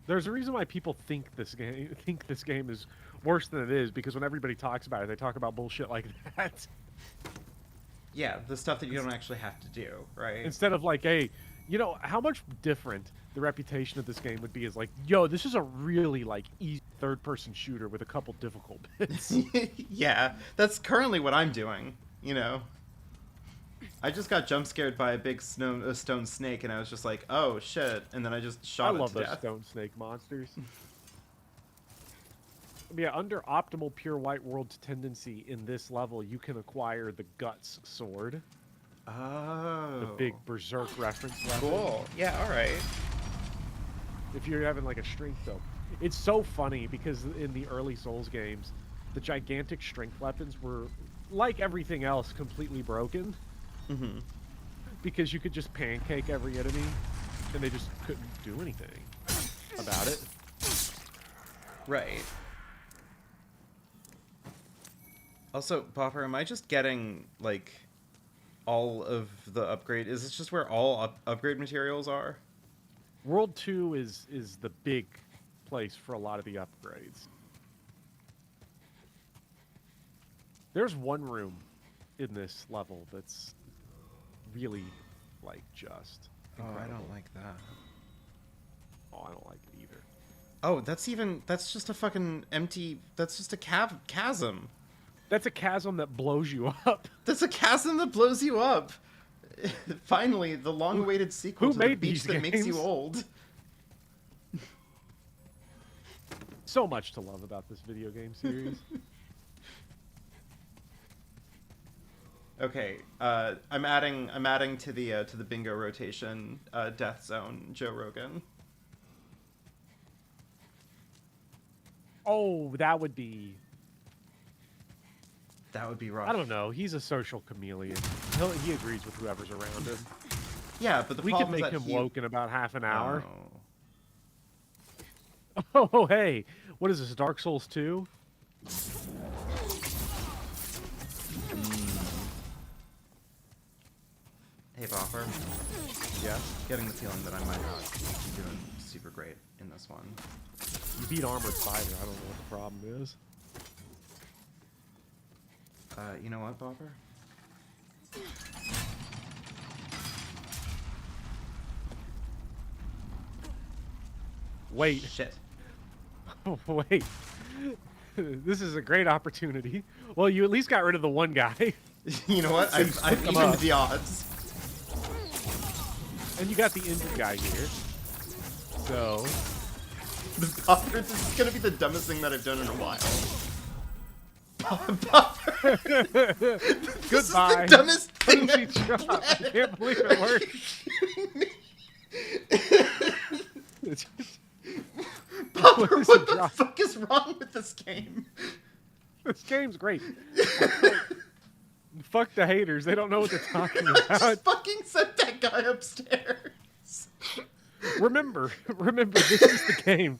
There's a reason why people think this game is worse than it is, because when everybody talks about it, they talk about bullshit like that. Yeah, the stuff that you don't actually have to do, right? Instead of like, hey, you know, how much different the reputation of this game would be is like, yo, this is a really like easy third-person shooter with a couple difficult bits. Yeah, that's currently what I'm doing, you know. I just got jump scared by a big stone snake, and I was just like, "Oh shit!" And then I just shot it to death. I love those stone snake monsters. Yeah, under optimal pure white world tendency in this level, you can acquire the Guts sword. Oh. The big berserk reference level. Cool. Yeah. All right. If you're having like a strength though, it's so funny because in the early Souls games, the gigantic strength weapons were, like everything else, completely broken. Mm-hmm. Because you could just pancake every enemy, and they just couldn't do anything about it. Right. Also, Bopper, am I just getting, like, all of the upgrade? Is this just where all upgrade materials are? World 2 is the big place for a lot of the upgrades. There's one room in this level that's really, like, just incredible. Oh, I don't like that. Oh, I don't like it either. Oh, that's just a fucking empty, that's just a chasm. That's a chasm that blows you up. That's a chasm that blows you up. Finally, the long-awaited sequel who to the made beach these that makes you games? old. So much to love about this video game series. Okay, I'm adding to the bingo rotation, Death Zone, Joe Rogan. Oh, that would be... That would be rough. I don't know. He's a social chameleon. He agrees with whoever's around him. Yeah, but the We could problem make is him that woke in about half an hour. Oh. Oh, hey. What is this, Dark Souls 2? Hey, Bopper. Yeah. Getting the feeling that I might not be doing super great in this one. You beat Armored Spider. I don't know what the problem is. You know what, Bopper? Wait. Shit. Wait. This is a great opportunity. Well, you at least got rid of the one guy. You know what? I've them evened up. the odds. And you got the injured guy here. So... Bopper, this is gonna be the dumbest thing that I've done in a while. Bopper! This Goodbye. is the dumbest thing Crazy I've drop. done. I can't believe it worked. It's just- Bopper, is what a the drop? fuck is wrong with this game? This game's great. Fuck the haters. They don't know what they're talking Just about. fucking sent that guy upstairs. Remember, this is the game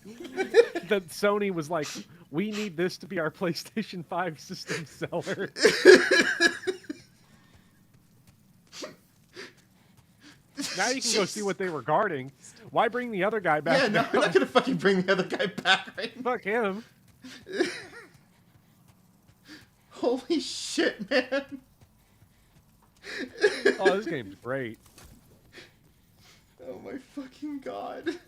that Sony was like, we need this to be our PlayStation 5 system seller. Now you can go see what they were guarding. Why bring the other guy back? Yeah, no, I'm not gonna fucking bring the other guy back right now. Fuck him. Holy shit, man. Oh, this game's great. Oh my fucking god.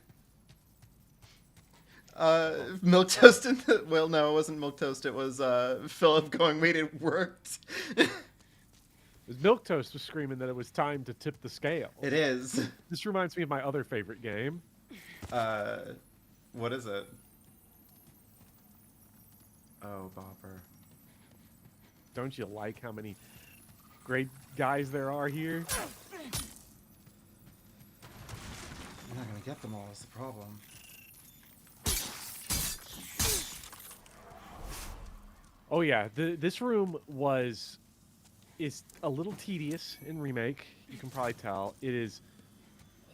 Milk Toast in the... Well, no, it wasn't Milk Toast. It was, Philip going, wait, it worked. Milquetoast was screaming that it was time to tip the scale. It is. This reminds me of my other favorite game. What is it? Oh, Bopper. Don't you like how many great guys there are here? I'm not gonna get them all, is the problem. Oh yeah, this room is a little tedious in Remake. You can probably tell. It is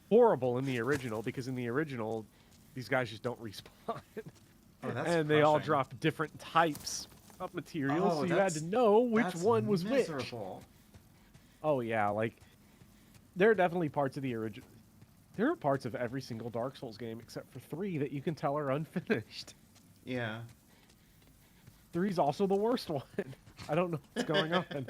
horrible in the original, because in the original, these guys just don't respawn. Oh, that's and they all crushing. drop different types of materials, Oh, so you had to know which that's one was which. miserable. Oh yeah, like, there are definitely parts of the original... There are parts of every single Dark Souls game, except for 3, that you can tell are unfinished. Yeah. 3's also the worst one. I don't know what's going on.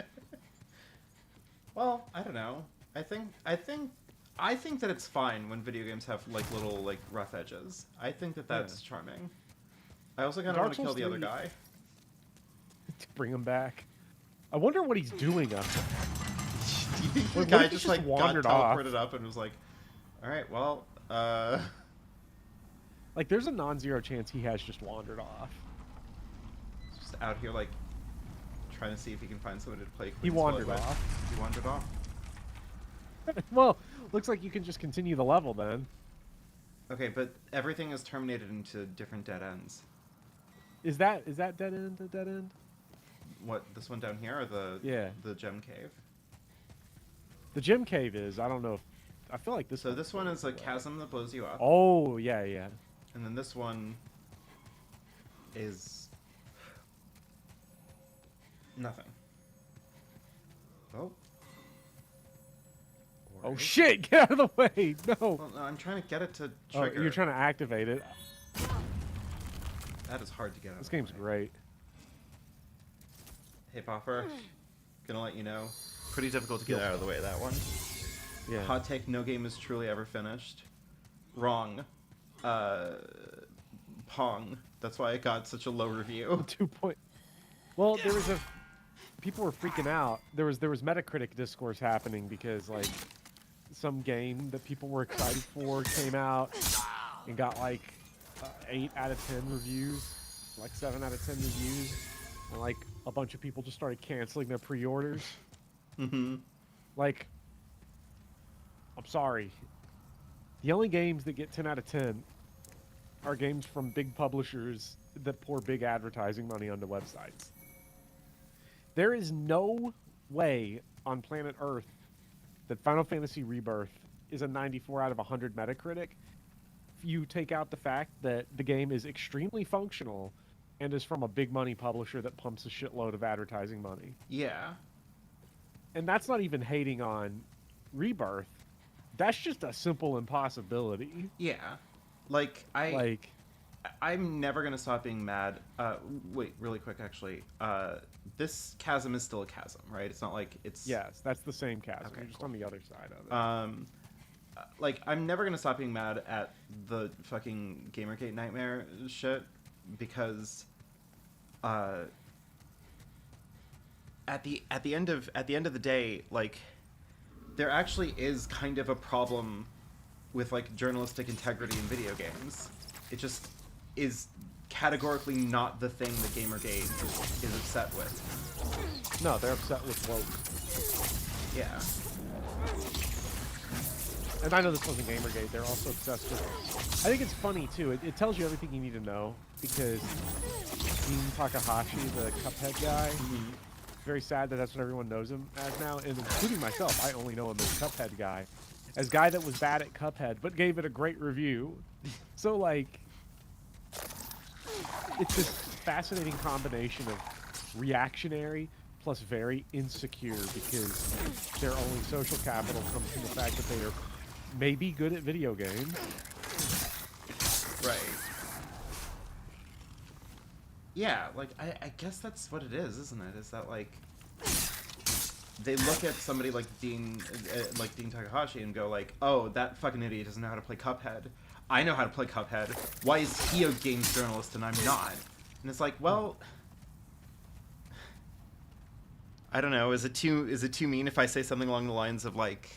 Well, I don't know. I think that it's fine when video games have like little like rough edges. I think that that's charming. I also kind of Dark want to kill Souls the other 3 guy. To bring him back. I wonder what he's doing up there. Do you think the What guy if he just just like got wandered off? teleported up and was like, "All right, well, Like, there's a non-zero chance he has just wandered off. just out here like trying to see if he can find someone to play." He Queen's wandered Blood with." off. He wandered off. Well, looks like you can just continue the level then. Okay, but everything is terminated into different dead ends. Is that dead end? A dead end? What, this one down here, or the gem cave? The gem cave is. I don't know if. I feel like this. So this one is a chasm that blows you up. Oh yeah, yeah. And then this one is nothing. Oh. Oh Alright. shit! Get out of the way! No. Well, no, I'm trying to get it to Oh, trigger. you're trying to activate it. That is hard to get out. This of the game's way. great. Hey, Bopper. Gonna let you know. Pretty difficult to get out of the way, that one. Yeah. Hot take, no game is truly ever finished. Wrong. Pong. That's why it got such a low review. 2 point. Well, there was a. People were freaking out. There was Metacritic discourse happening because like some game that people were excited for came out and got like 8 out of 10 reviews, like 7 out of 10 reviews, and like a bunch of people just started canceling their pre-orders. Mm-hmm. Like, I'm sorry. The only games that get 10 out of 10 are games from big publishers that pour big advertising money onto websites. There is no way on planet Earth that Final Fantasy Rebirth is a 94 out of 100 Metacritic if you take out the fact that the game is extremely functional and is from a big money publisher that pumps a shitload of advertising money. Yeah. And that's not even hating on Rebirth. That's just a simple impossibility. Yeah. I'm never gonna stop being mad. Wait, really quick, actually. This chasm is still a chasm, right? It's not like it's... Yes, that's the same chasm. Okay, You're just cool. on the other side of it. Like, I'm never gonna stop being mad at the fucking Gamergate nightmare shit, because, at the end of the day, like, there actually is kind of a problem with like journalistic integrity in video games. It just is categorically not the thing that Gamergate is upset with. No, they're upset with woke. Yeah. And I know this wasn't Gamergate. They're also obsessed with it. I think it's funny, too. It tells you everything you need to know, because Dean Takahashi, the Cuphead guy, very sad that that's what everyone knows him as now, and including myself. I only know him as Cuphead guy. As guy that was bad at Cuphead, but gave it a great review. So, like, it's this fascinating combination of reactionary plus very insecure, because their only social capital comes from the fact that they are maybe good at video games. Right. Yeah, like, I guess that's what it is, isn't it? Is that, like, they look at somebody like Dean Takahashi and go like, oh, that fucking idiot doesn't know how to play Cuphead. I know how to play Cuphead. Why is he a games journalist and I'm not? And it's like, well, I don't know. Is it too mean if I say something along the lines of like,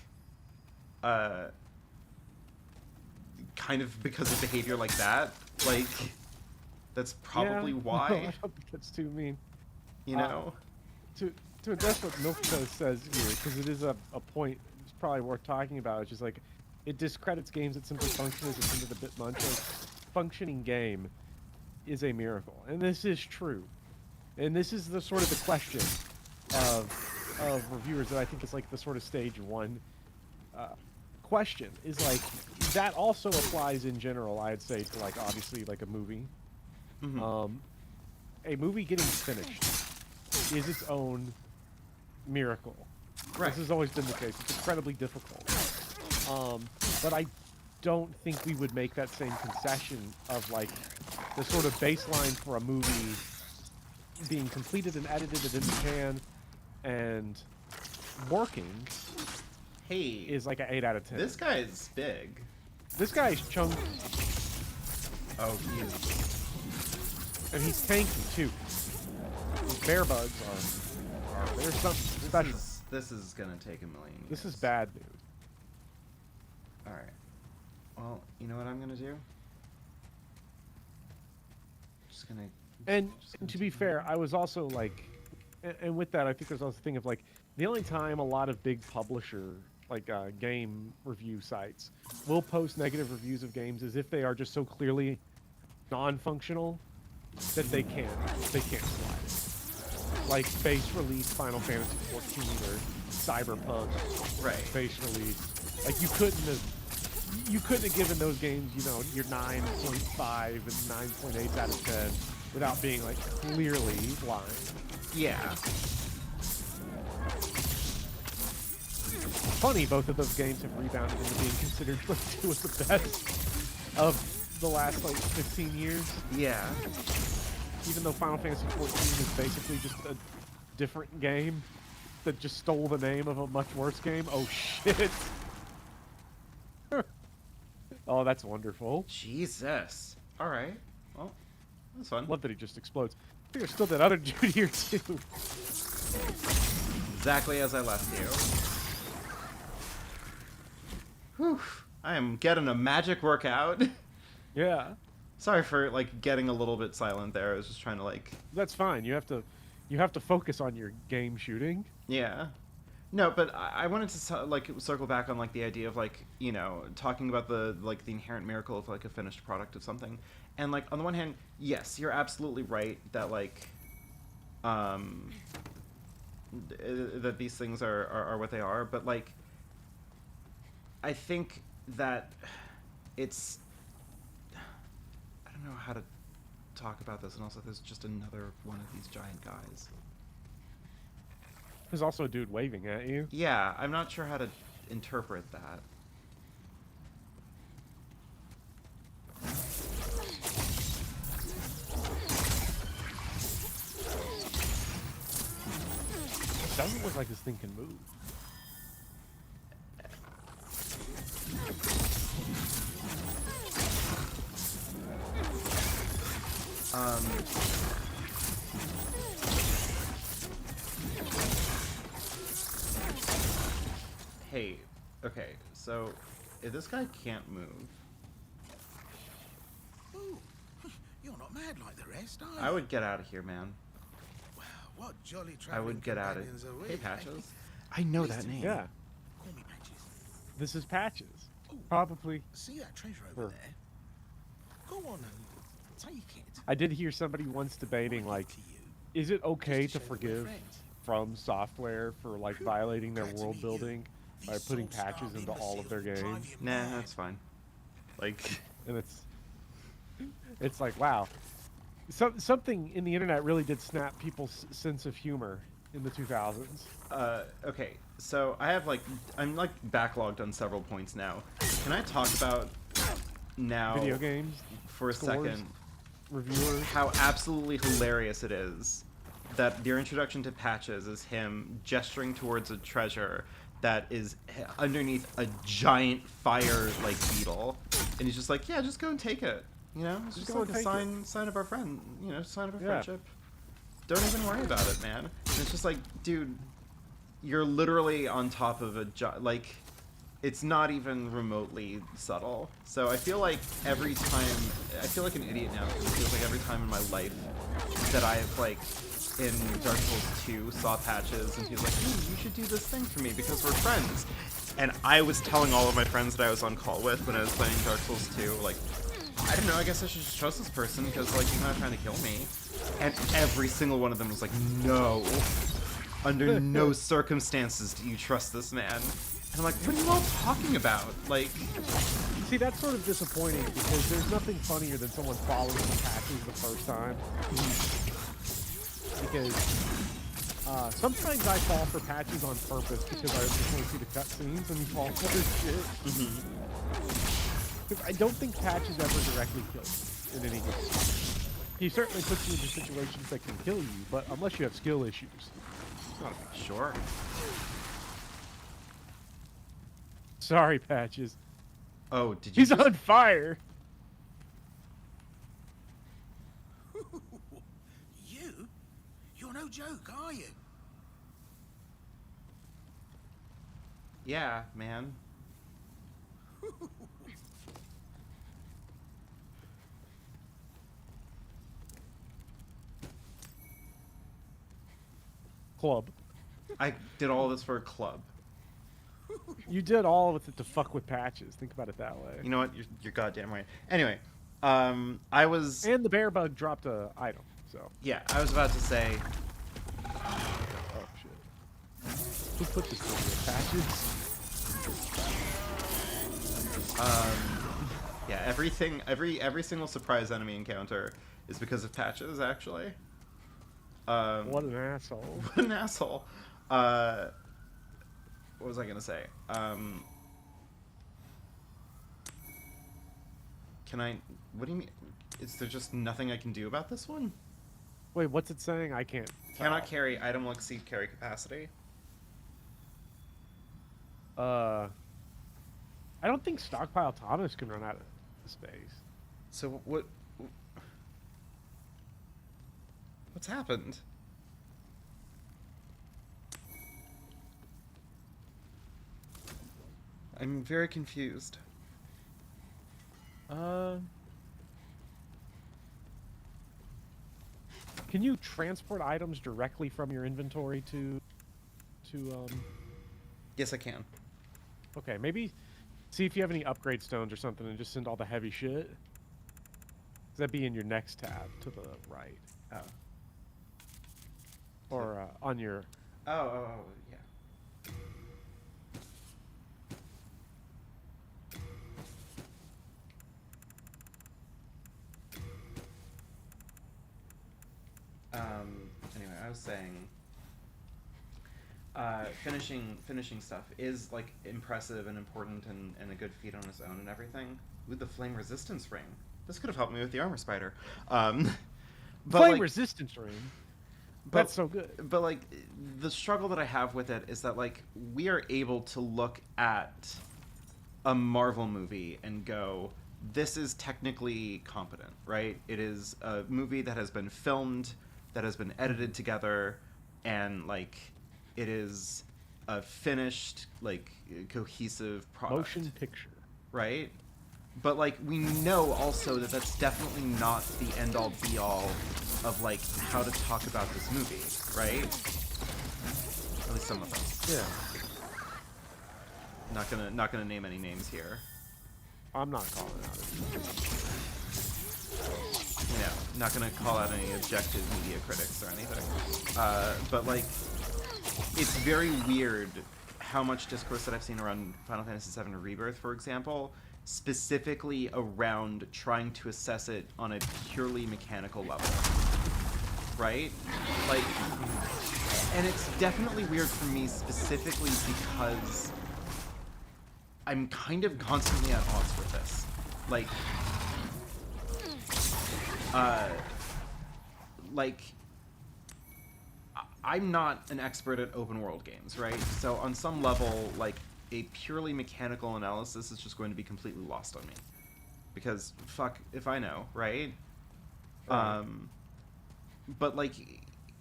kind of because of behavior like that? Like, that's probably why. No, I don't think that's too mean. You know? To address what Milko says here, because it is a point it's probably worth talking about, it's just like, it discredits games that simply function as a thing of the bit much. Like, functioning game is a miracle, and this is true. And this is the sort of the question of reviewers that I think is like the sort of stage one question, is like, that also applies in general, I'd say, to like, obviously, like a movie. Mm-hmm. A movie getting finished is its own miracle. Right. This has always been the case. It's incredibly difficult. But I don't think we would make that same concession of like the sort of baseline for a movie being completed and edited and in the can and working Hey, is like an 8 out of 10. this guy is big. This guy's chunky, Oh, he is. and he's tanky too. These bear bugs are there's something special. This is gonna take a million years. This is bad news. Alright. Well, you know what I'm gonna do? Just gonna... And to be fair, I was also like, and with that, I think there's also a thing of like, the only time a lot of big publisher, like game review sites, will post negative reviews of games is if they are just so clearly non-functional that they can't slide. Like base release Final Fantasy 14 or Cyberpunk Right. base release. Like you couldn't have given those games, you know, your 9.5 and 9.8 out of 10 without being like clearly blind. Yeah. Funny, both of those games have rebounded into being considered like two of the best of the last like 15 years. Yeah. Even though Final Fantasy 14 is basically just a different game that just stole the name of a much worse game. Oh shit. Oh, that's wonderful. Jesus. All right. Well, that's fun. Love that he just explodes. There's still that other dude here too. Exactly as I left you. Whew. I am getting a magic workout. Yeah, Sorry for like getting a little bit silent there. I was just trying to like. that's fine. You have to focus on your game shooting. Yeah. No, but I wanted to like circle back on like the idea of like, you know, talking about the like the inherent miracle of like a finished product of something. And like on the one hand, yes, you're absolutely right that like that these things are what they are, but like I think that it's I don't know how to talk about this, and also there's just another one of these giant guys. There's also a dude waving at you. Yeah, I'm not sure how to interpret that. It doesn't look like this thing can move. Hey, okay, so if this guy can't move, Ooh, you're not mad like the rest, are you? I would get out of here, man. Well, what jolly I traveling would get out of companions are we, Hey, eh? Patches. I know that name. Yeah, Call me Patches. this is Patches. Ooh. Probably. See that treasure over Sure. there? Go on and take it. I did hear somebody once debating like, To you. is it okay Just to to show we're forgive friends. From Software for like Phew, violating their glad to world meet you. building by These putting soul-starved patches into all of their imbeciles will drive games? you Nah, mad. that's fine. Like, And it's like, wow, something in the internet really did snap people's sense of humor in the 2000s. okay, so I have like, I'm like backlogged on several points now. Can I talk about now Video games, for a scores, second reviewers. how absolutely hilarious it is that your introduction to Patches is him gesturing towards a treasure that is underneath a giant fire like beetle, and he's just like, yeah, just go and take it. You know, it's just go like and a take sign of our friend. You know, sign of our Yeah. friendship. Don't even worry about it, man. And it's just like, dude, you're literally on top of like. It's not even remotely subtle. So I feel like every time, I feel like an idiot now, because it feels like every time in my life that I've like, in Dark Souls 2, saw Patches, and he's like, hey, you should do this thing for me because we're friends. And I was telling all of my friends that I was on call with when I was playing Dark Souls 2, like, I don't know, I guess I should just trust this person because like he's not trying to kill me. And every single one of them was like, no. Under no circumstances do you trust this man. And I'm like, what are you all talking about? Like, See, that's sort of disappointing because there's nothing funnier than someone following the patches the first time. Because sometimes I fall for patches on purpose because I just want to see the cutscenes and fall for this shit. Because I don't think patches ever directly kill you in any game. He certainly puts you into situations that can kill you, but unless you have skill issues, it's not a patch. sure. Sorry, Patches. Oh, did you He's just... on fire. You're no joke, are you? Yeah, man. Club. I did all this for a club. You did all of it to fuck with Patches. Think about it that way. You know what? You're goddamn right. Anyway, I was And the bear bug dropped a item, so. yeah, I was about to say Oh, shit. Who put this in here? Patches? yeah, every single surprise enemy encounter is because of patches actually. What an asshole. What an asshole. What was I gonna say? Can I? What do you mean? Is there just nothing I can do about this one? Wait, what's it saying? I can't Cannot tell. carry. Item will exceed carry capacity. I don't think Stockpile Thomas can run out of space. So what's happened? I'm very confused. Can you transport items directly from your inventory to Yes, I can. okay, maybe see if you have any upgrade stones or something and just send all the heavy shit. 'Cause that'd be in your next tab to the right. Or on your Oh, yeah. Anyway, I was saying, finishing stuff is like impressive and important and a good feat on its own and everything. With the flame resistance ring, this could have helped me with the armor spider. But flame like, resistance ring. but- That's so good. But like, the struggle that I have with it is that like we are able to look at a Marvel movie and go, this is technically competent, right? It is a movie that has been filmed, that has been edited together, and like it is a finished, like cohesive product. Motion picture. Right? But like we know also that that's definitely not the end all be all of like how to talk about this movie, right? At least some of them. Yeah. Not gonna name any names here. I'm not calling out it. You know, not gonna call out any objective media critics or anything. But like, it's very weird how much discourse that I've seen around Final Fantasy VII Rebirth, for example, specifically around trying to assess it on a purely mechanical level, right? Like, and it's definitely weird for me specifically because I'm kind of constantly at odds with this. Like, I'm not an expert at open world games, right? So on some level, like, a purely mechanical analysis is just going to be completely lost on me. Because, fuck if I know, right? Right. But, like,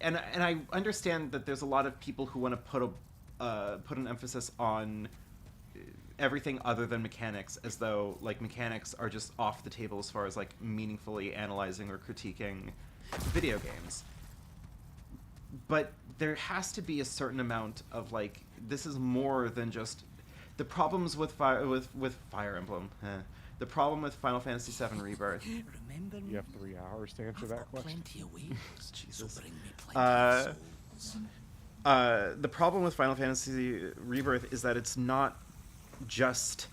and I understand that there's a lot of people who want to put an emphasis on everything other than mechanics, as though like mechanics are just off the table as far as like meaningfully analyzing or critiquing video games. But there has to be a certain amount of like, this is more than just the problems with Fire Emblem. The problem with Final Fantasy VII Rebirth. Remember You have 3 hours to answer I've that got question. plenty of wings, Jesus. so bring me plenty of souls. The problem with Final Fantasy Rebirth is that it's not just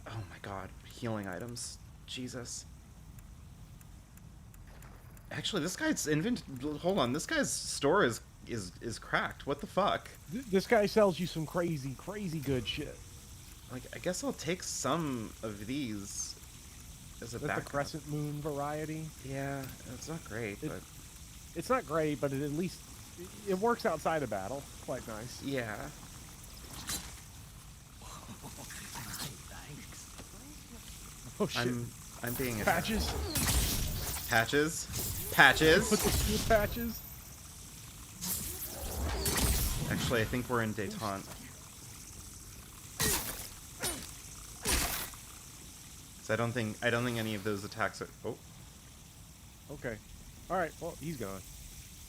oh my god, healing items. Jesus. Actually, this guy's hold on, this guy's store is cracked. What the fuck? This guy sells you some crazy good shit. Like, I guess I'll take some of these as a That's the backup. crescent moon variety. Yeah, it's not great, but It's not great, but it at least it works outside of battle. Quite nice. yeah. Oh shit. I'm being a Patches. patches. Put the steel patches. Actually, I think we're in Detente. So I don't think any of those attacks are. Oh, Okay. All right. Well, he's gone.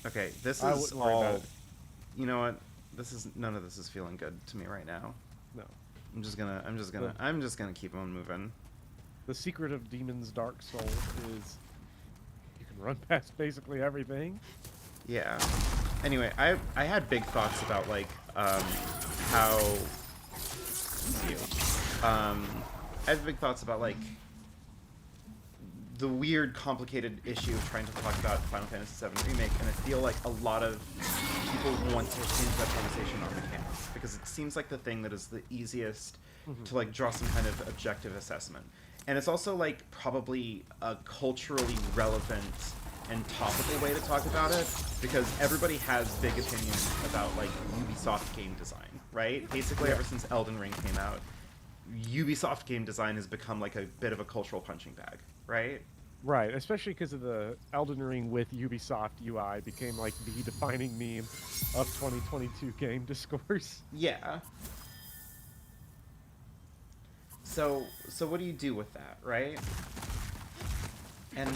okay. This I is wouldn't worry about all. it. You know what? None of this is feeling good to me right now. No. I'm just gonna keep on moving. The secret of Demon's Dark Soul is you can run past basically everything. Yeah. Anyway, I had big thoughts about like how I have big thoughts about like the weird, complicated issue of trying to talk about Final Fantasy VII Remake, and I feel like a lot of people want to change that conversation on mechanics, because it seems like the thing that is the easiest to like draw some kind of objective assessment. And it's also like probably a culturally relevant and topical way to talk about it, because everybody has big opinions about like Ubisoft game design, right? Basically, ever since Elden Ring came out, Ubisoft game design has become like a bit of a cultural punching bag, right? Right, especially because of the Elden Ring with Ubisoft UI became like the defining meme of 2022 game discourse. Yeah. So what do you do with that, right? And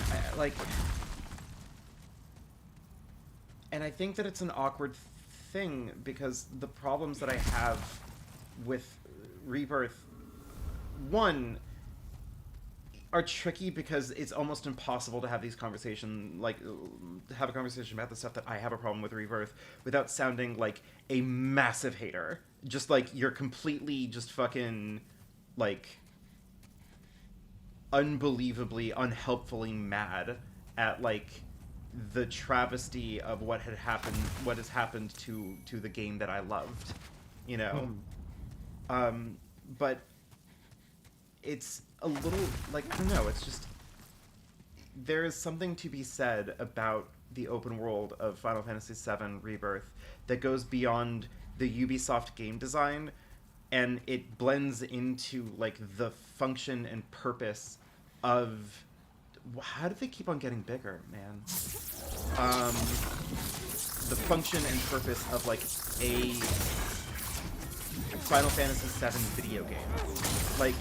and I think that it's an awkward thing, because the problems that I have with Rebirth, one, are tricky because it's almost impossible to have these conversations, like have a conversation about the stuff that I have a problem with Rebirth without sounding like a massive hater. Just like you're completely just fucking like unbelievably unhelpfully mad at like the travesty of what has happened to the game that I loved, you know. But it's a little like, I don't know, it's just, there is something to be said about the open world of Final Fantasy VII Rebirth that goes beyond the Ubisoft game design, and it blends into like the function and purpose of, how do they keep on getting bigger, man? The function and purpose of like a Final Fantasy VII video game. Like,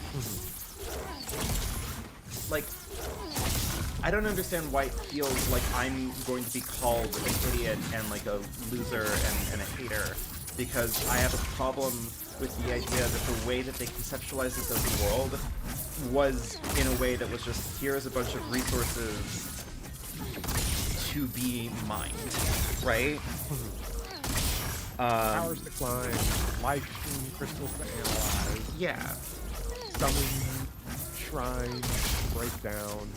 I don't understand why it feels like I'm going to be called an idiot and like a loser and a hater, because I have a problem with the idea that the way that they conceptualized this open world was in a way that was just, here's a bunch of resources to be mined, right? Powers to climb, life stream crystals to analyze. Yeah. Summon shrines to break down.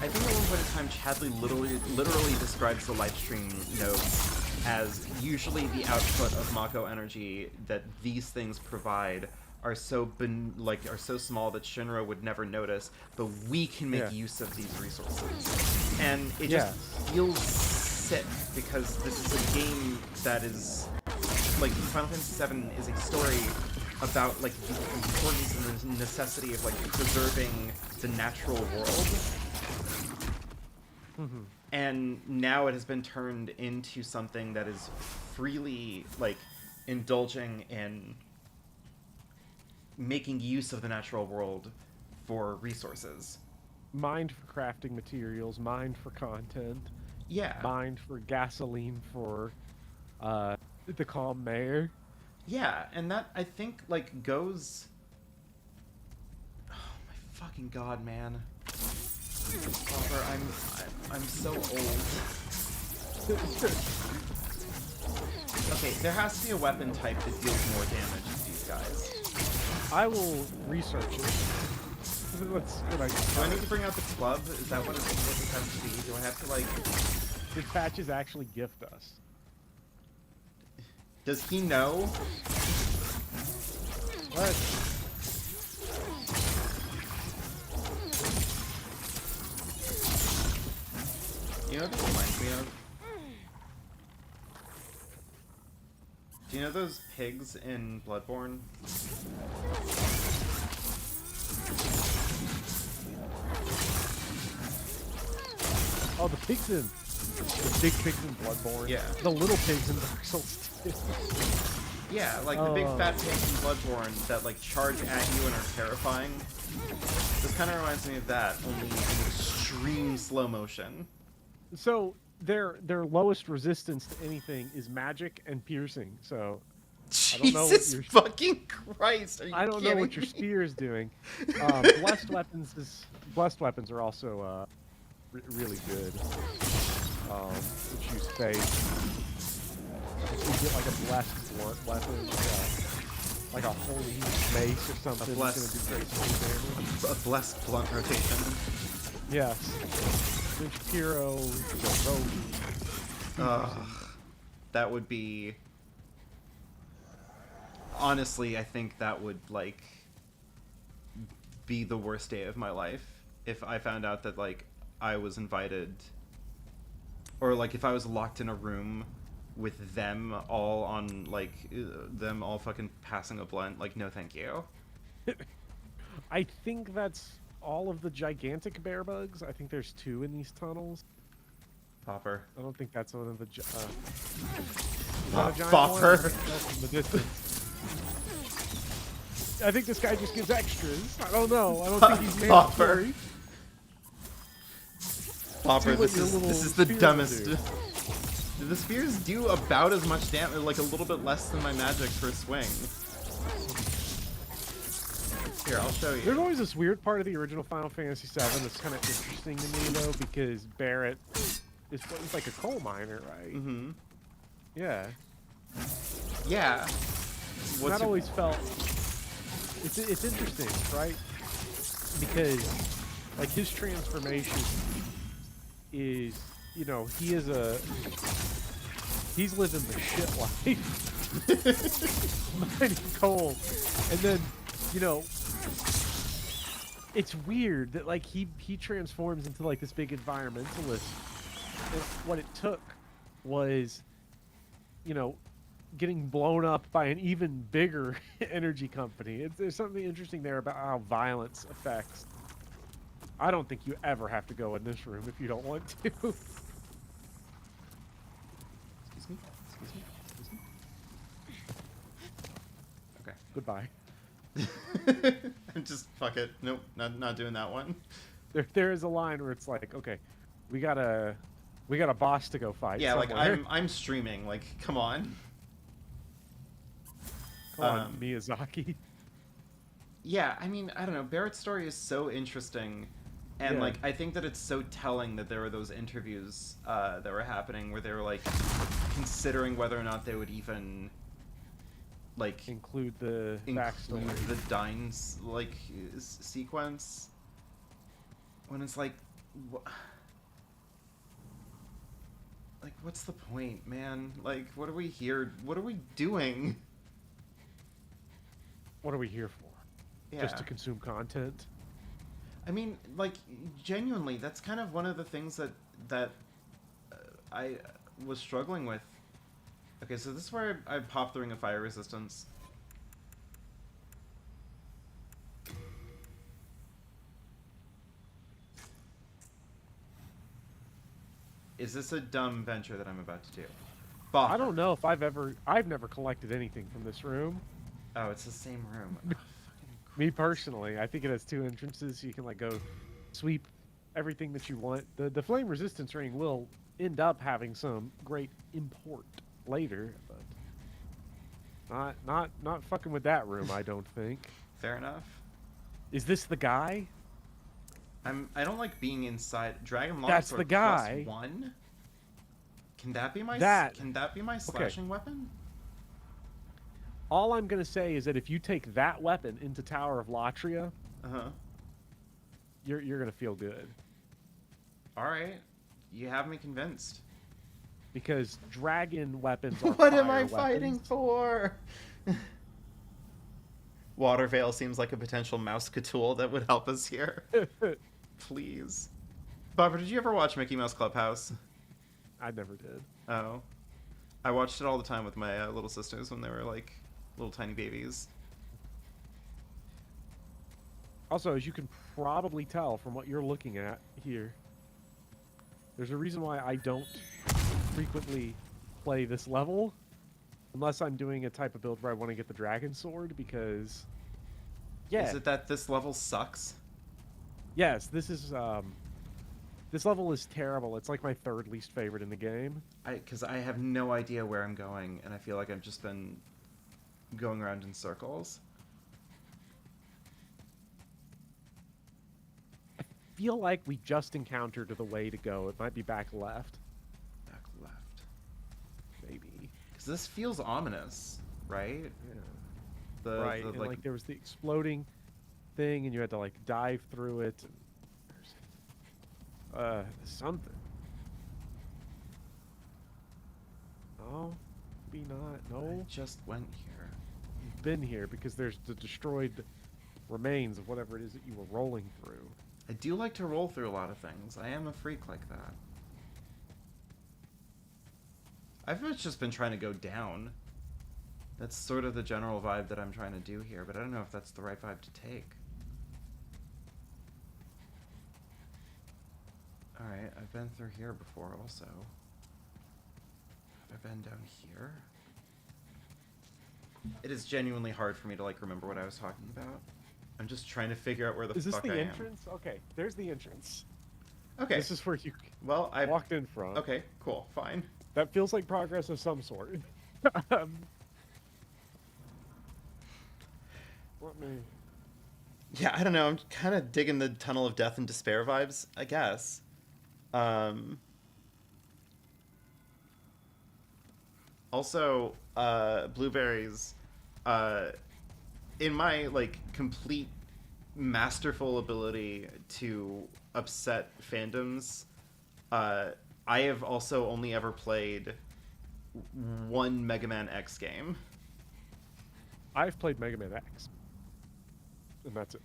I think at one point in time, Chadley literally describes the life stream nodes as usually the output of Mako energy that these things provide are so small that Shinra would never notice, but we can make use of these resources. And it just feels sick, because this is a game that is like, Final Fantasy VII is a story about like the importance and the necessity of like preserving the natural world. And now it has been turned into something that is freely like indulging in making use of the natural world for resources. Mined for crafting materials, mined for content. Yeah. Mined for gasoline for the calm mayor. Yeah, and that, I think, like, goes... Oh my fucking god, man. Bopper, I'm so old. Okay, there has to be a weapon type that deals more damage to these guys. I will research it. Let's Do I need to bring out the club? Is that what it has to be? Do I have to, like... Did Patches actually gift us? Does he know? What? You know what this reminds me of? Do you know those pigs in Bloodborne? Oh, the pigs in... The big pigs in Bloodborne. Yeah. The little pigs in Dark Souls 2. Yeah, like the big fat pigs in Bloodborne that like charge at you and are terrifying. This kind of reminds me of that, only in extreme slow motion. So their lowest resistance to anything is magic and piercing. So I don't know what Jesus your fucking Christ! Are you I don't know what kidding your me? spear is doing. Blessed weapons are also really good. Which use faith. If you get like a blessed blunt weapon, like a holy mace or something, it's blessed- gonna do crazy damage. A blessed blunt rotation. Yes. There's Hero, the rogue. That would be... Honestly, I think that would, like, be the worst day of my life if I found out that, like, I was invited... Or, like, if I was locked in a room with them all on, like, them all fucking passing a blunt. Like, no thank you. I think that's all of the gigantic bear bugs. I think there's 2 in these tunnels. Bopper. I don't think that's one of the... is that a giant Bopper. one? That's in the distance. I think this guy just gives extras. I don't know. I don't think he's mandatory. Bopper, what this your is little the spears dumbest. do. The spears do about as much damage, like a little bit less than my magic per swing. Here, I'll show you. There's always this weird part of the original Final Fantasy VII that's kind of interesting to me, though, because Barrett is like a coal miner, right? Mm-hmm. Yeah. Yeah. And that always felt... It's interesting, right? Because, like, his transformation is, you know, he's living the shit life. Mining coal. And then, you know, it's weird that, like, he transforms into, like, this big environmentalist. And what it took was, you know, getting blown up by an even bigger energy company. There's something interesting there about how violence affects. I don't think you ever have to go in this room if you don't want to. Excuse me? Excuse me? Excuse me? Okay. Goodbye. Just fuck it. Nope, not doing that one. There is a line where it's like, okay, we got a boss to go fight. Yeah, like somewhere. I'm streaming. Like, come on. Come on, Miyazaki. Yeah, I mean, I don't know. Barrett's story is so interesting, and Yeah. like I think that it's so telling that there were those interviews that were happening where they were like considering whether or not they would even like Include the backstory. include the Dines like sequence when it's like like what's the point, man? Like, what are we here? What are we doing? What are we here for? Yeah. Just to consume content? I mean, like, genuinely, that's kind of one of the things that I was struggling with. Okay, so this is where I popped the Ring of Fire Resistance. Is this a dumb venture that I'm about to do? Bopper. I don't know if I've never collected anything from this room. Oh, it's the same room. Me personally, I think it has 2 entrances, so you can like go sweep everything that you want. The flame resistance ring will end up having some great import later, but not fucking with that room, I don't think. Fair enough. Is this the guy? I don't like being inside Dragon Longsword. That's the guy. +1? Can that be my Can that be my slashing weapon? All I'm gonna say is that if you take that weapon into Tower of Latria, you're gonna feel good. All right, you have me convinced. Because dragon weapons are What am fire I fighting weapons. for? Watervale seems like a potential mouse tool that would help us here. Please. Bopper, did you ever watch Mickey Mouse Clubhouse? I never did. Oh. I watched it all the time with my little sisters when they were like little tiny babies. Also, as you can probably tell from what you're looking at here, there's a reason why I don't frequently play this level unless I'm doing a type of build where I want to get the dragon sword, because Is it that this level sucks? Yes, this level is terrible. It's like my 3rd least favorite in the game. Because I have no idea where I'm going, and I feel like I've just been going around in circles. Feel like we just encountered the way to go. It might be back left. Back left. Maybe. Because this feels ominous, right? Yeah. The, Right. the, And like there was the exploding thing, and you had to like dive through it. Something. No, maybe not. No, I just went here. you've been here because there's the destroyed remains of whatever it is that you were rolling through. I do like to roll through a lot of things. I am a freak like that. I've just been trying to go down. That's sort of the general vibe that I'm trying to do here, but I don't know if that's the right vibe to take. Alright, I've been through here before also. Have I been down here? It is genuinely hard for me to like remember what I was talking about. I'm just trying to figure out where the Is this fuck the I entrance? Okay, there's the entrance. am. Okay. This is where you Well, I walked in from. Okay, cool, fine. That feels like progress of some sort. Let me. Yeah, I don't know. I'm kind of digging the Tunnel of Death and Despair vibes, I guess. Also, blueberries, in my like complete masterful ability to upset fandoms, I have also only ever played one Mega Man X game. I've played Mega Man X, and that's it.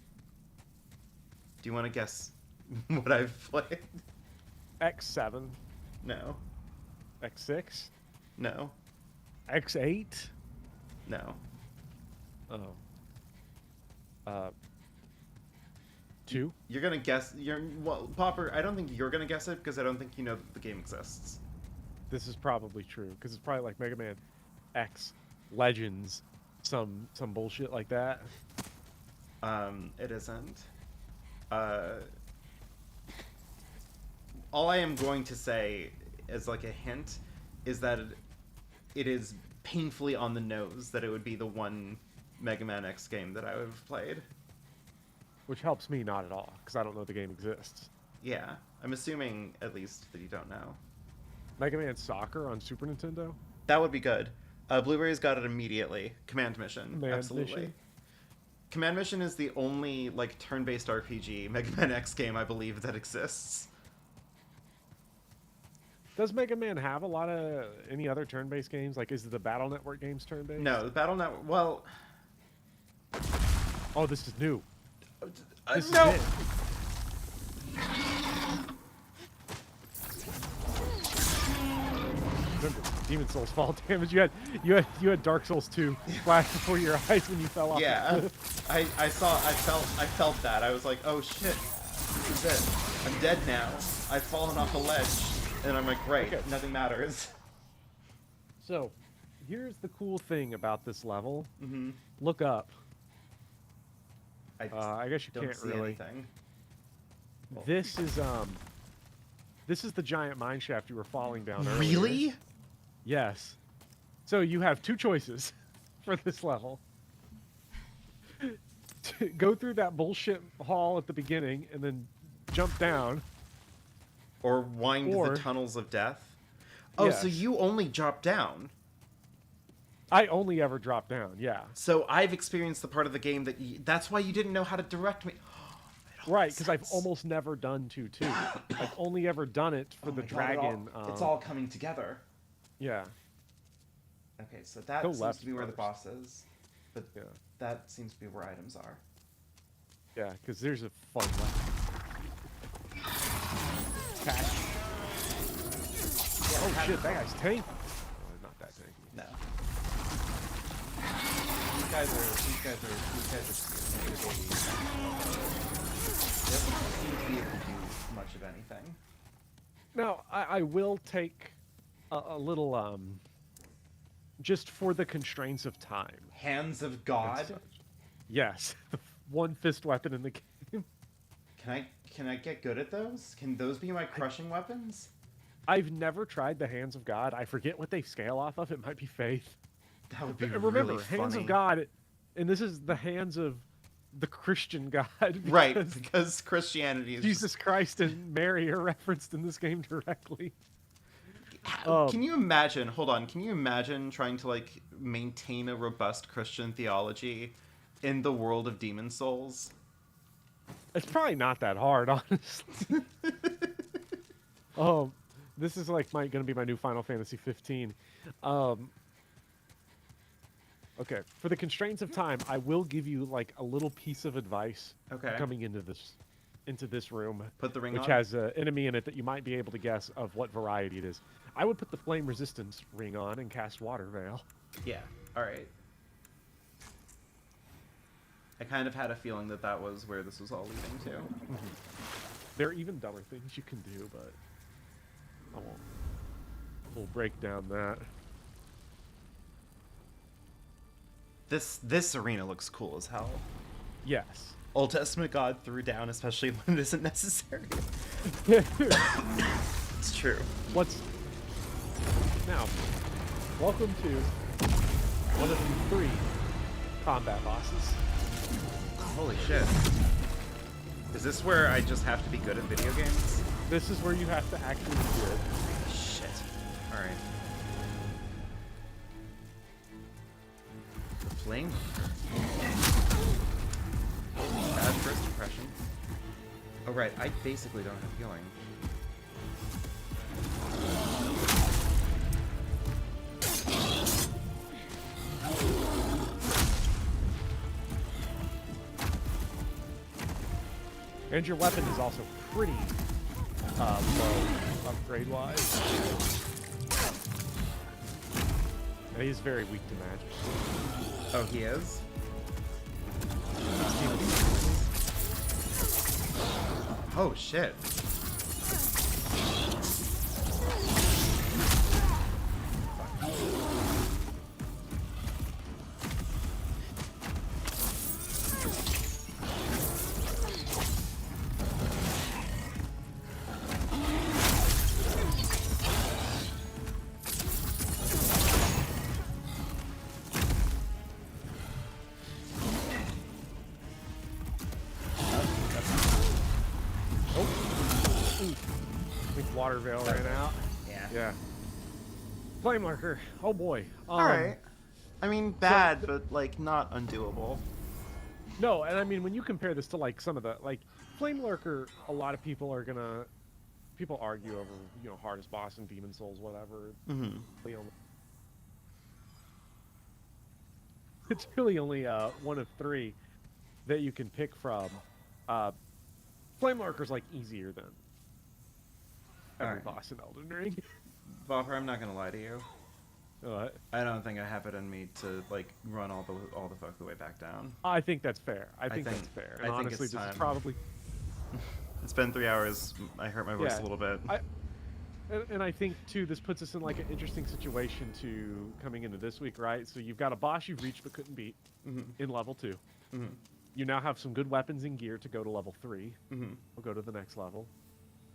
Do you want to guess what I've played? X7, No. X6, No. X8. No. Oh. 2. You're gonna guess. Well, Bopper. I don't think you're gonna guess it because I don't think you know that the game exists. This is probably true because it's probably like Mega Man X Legends, some bullshit like that. It isn't. All I am going to say as like a hint is that it is painfully on the nose that it would be the one Mega Man X game that I would have played. Which helps me not at all because I don't know the game exists. Yeah, I'm assuming at least that you don't know. Mega Man Soccer on Super Nintendo. That would be good. Blueberries got it immediately. Command Mission, Command absolutely. Mission? Command Mission is the only like turn-based RPG Mega Man X game I believe that exists. Does Mega Man have a lot of any other turn-based games? Like, is the Battle Network games turn-based? No, the Battle Network. Well, Oh, this is new. This no. is it. Remember, Demon Souls fall damage. You had Dark Souls 2 flash before your eyes when you fell off. the Yeah, cliff. I felt that. I was like, oh shit, this is it. I'm dead now. I've fallen off a ledge, and I'm like, great, Okay. nothing matters. So, here's the cool thing about this level. Mm-hmm. Look up. I I guess you don't can't see really. anything. This is the giant mine shaft you were falling down earlier. Really? Yes. So you have two choices for this level. Go through that bullshit hall at the beginning and then jump down. Or wind Or- the tunnels of death. Oh, so Yes. you only drop down. I only ever drop down, yeah. So I've experienced the part of the game that that's why you didn't know how to direct me. It all Right, makes because I've sense. almost never done 2-2. I've only ever done it for Oh the my God, dragon. it's all coming together. Yeah. Okay, so that Go seems left to be where the first. boss is, but Yeah. that seems to be where items are. Yeah, because there's a fun weapon. Attack. Yeah, Oh shit, that guy's tanky. Oh, not that tanky. No. These guys are babies. They don't seem to be able to do much of anything. Now, I will take a little, just for the constraints of time. Hands of and God. such. Yes, the one fist weapon in the game. Can I get good at those? Can those be my crushing weapons? I've never tried the Hands of God. I forget what they scale off of. It might be faith. That would be And remember, really hands funny. of God, and this is the hands of the Christian God. Right, because because Christianity is Jesus Christ and Mary are referenced in this game directly. Can you imagine? Hold on. Can you imagine trying to like maintain a robust Christian theology in the world of Demon Souls? It's probably not that hard, honestly. um, this is like going to be my new Final Fantasy 15. Okay, for the constraints of time, I will give you like a little piece of advice Okay. coming into this room, Put the ring which on? has an enemy in it that you might be able to guess of what variety it is. I would put the flame resistance ring on and cast Water Veil. Yeah. All right. I kind of had a feeling that that was where this was all leading to. There are even dumber things you can do, but I won't. We'll break down that. This arena looks cool as hell. Yes. Old Testament God threw down, especially when it isn't necessary. It's true. Now? Welcome to one of the 3 combat bosses. Holy shit. Is this where I just have to be good at video games? This is where you have to actually do it. Shit. Alright. The flame. Bad first impression. Oh right, I basically don't have healing. And your weapon is also pretty low upgrade-wise. And he's very weak to magic. Oh, he is? Oh, shit. I think Water Veil ran out. Yeah. Yeah. Flame Lurker. Oh boy. Alright. I mean, bad, but, like, not undoable. No, and I mean, when you compare this to, like, some of the, like, Flame Lurker, a lot of people are gonna, people argue over, you know, hardest boss in Demon Souls, whatever. Mm-hmm. It's really only one of 3 that you can pick from. Flame Lurker's, like, easier than every Alright. boss in Elden Ring. Bopper, I'm not gonna lie to you. What? I don't think I have it in me to, like, run all the fuck the way back down. I think that's fair. I think that's think- fair. I And think honestly, it's this time. is probably... It's been 3 hours. I hurt my voice Yeah, a little bit. And I think, too, this puts us in, like, an interesting situation to coming into this week, right? So you've got a boss you've reached but couldn't beat in level 2. You now have some good weapons and gear to go to level 3. We'll go to the next level.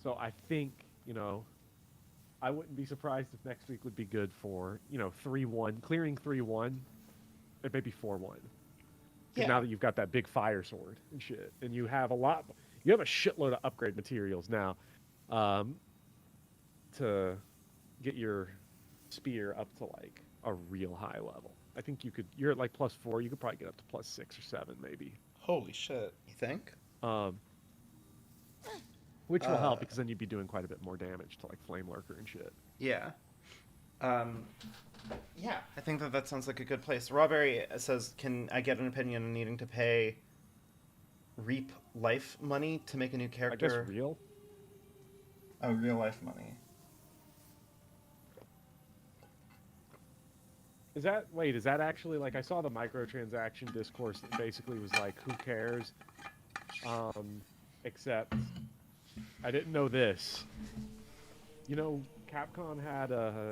So I think, you know, I wouldn't be surprised if next week would be good for, you know, 3-1, clearing 3-1, and maybe 4-1. Yeah. Now that you've got that big fire sword and shit, and you have a shitload of upgrade materials now, to get your spear up to like a real high level. I think you're at like +4, you could probably get up to +6 or 7 maybe. Holy shit. You think? Which will help because then you'd be doing quite a bit more damage to like Flame Lurker and shit. Yeah. Yeah, I think that sounds like a good place. Rawberry says, can I get an opinion on needing to pay Reap life money to make a new I character? guess real. Oh, real life money. Is that actually, like, I saw the microtransaction discourse that basically was like, who cares? Except, I didn't know this. You know, Capcom had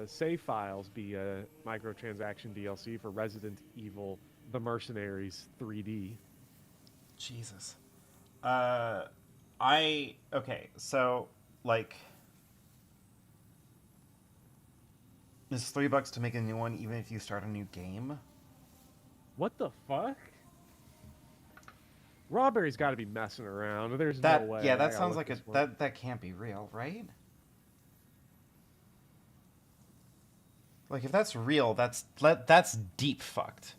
save files be a microtransaction DLC for Resident Evil The Mercenaries 3D. Jesus. Okay, so, like... It's $3 to make a new one, even if you start a new game. What the fuck? Rawberry's got to be messing around. There's no That way. yeah, I that gotta sounds look like this one. that can't be real, right? Like if that's real, that's deep fucked.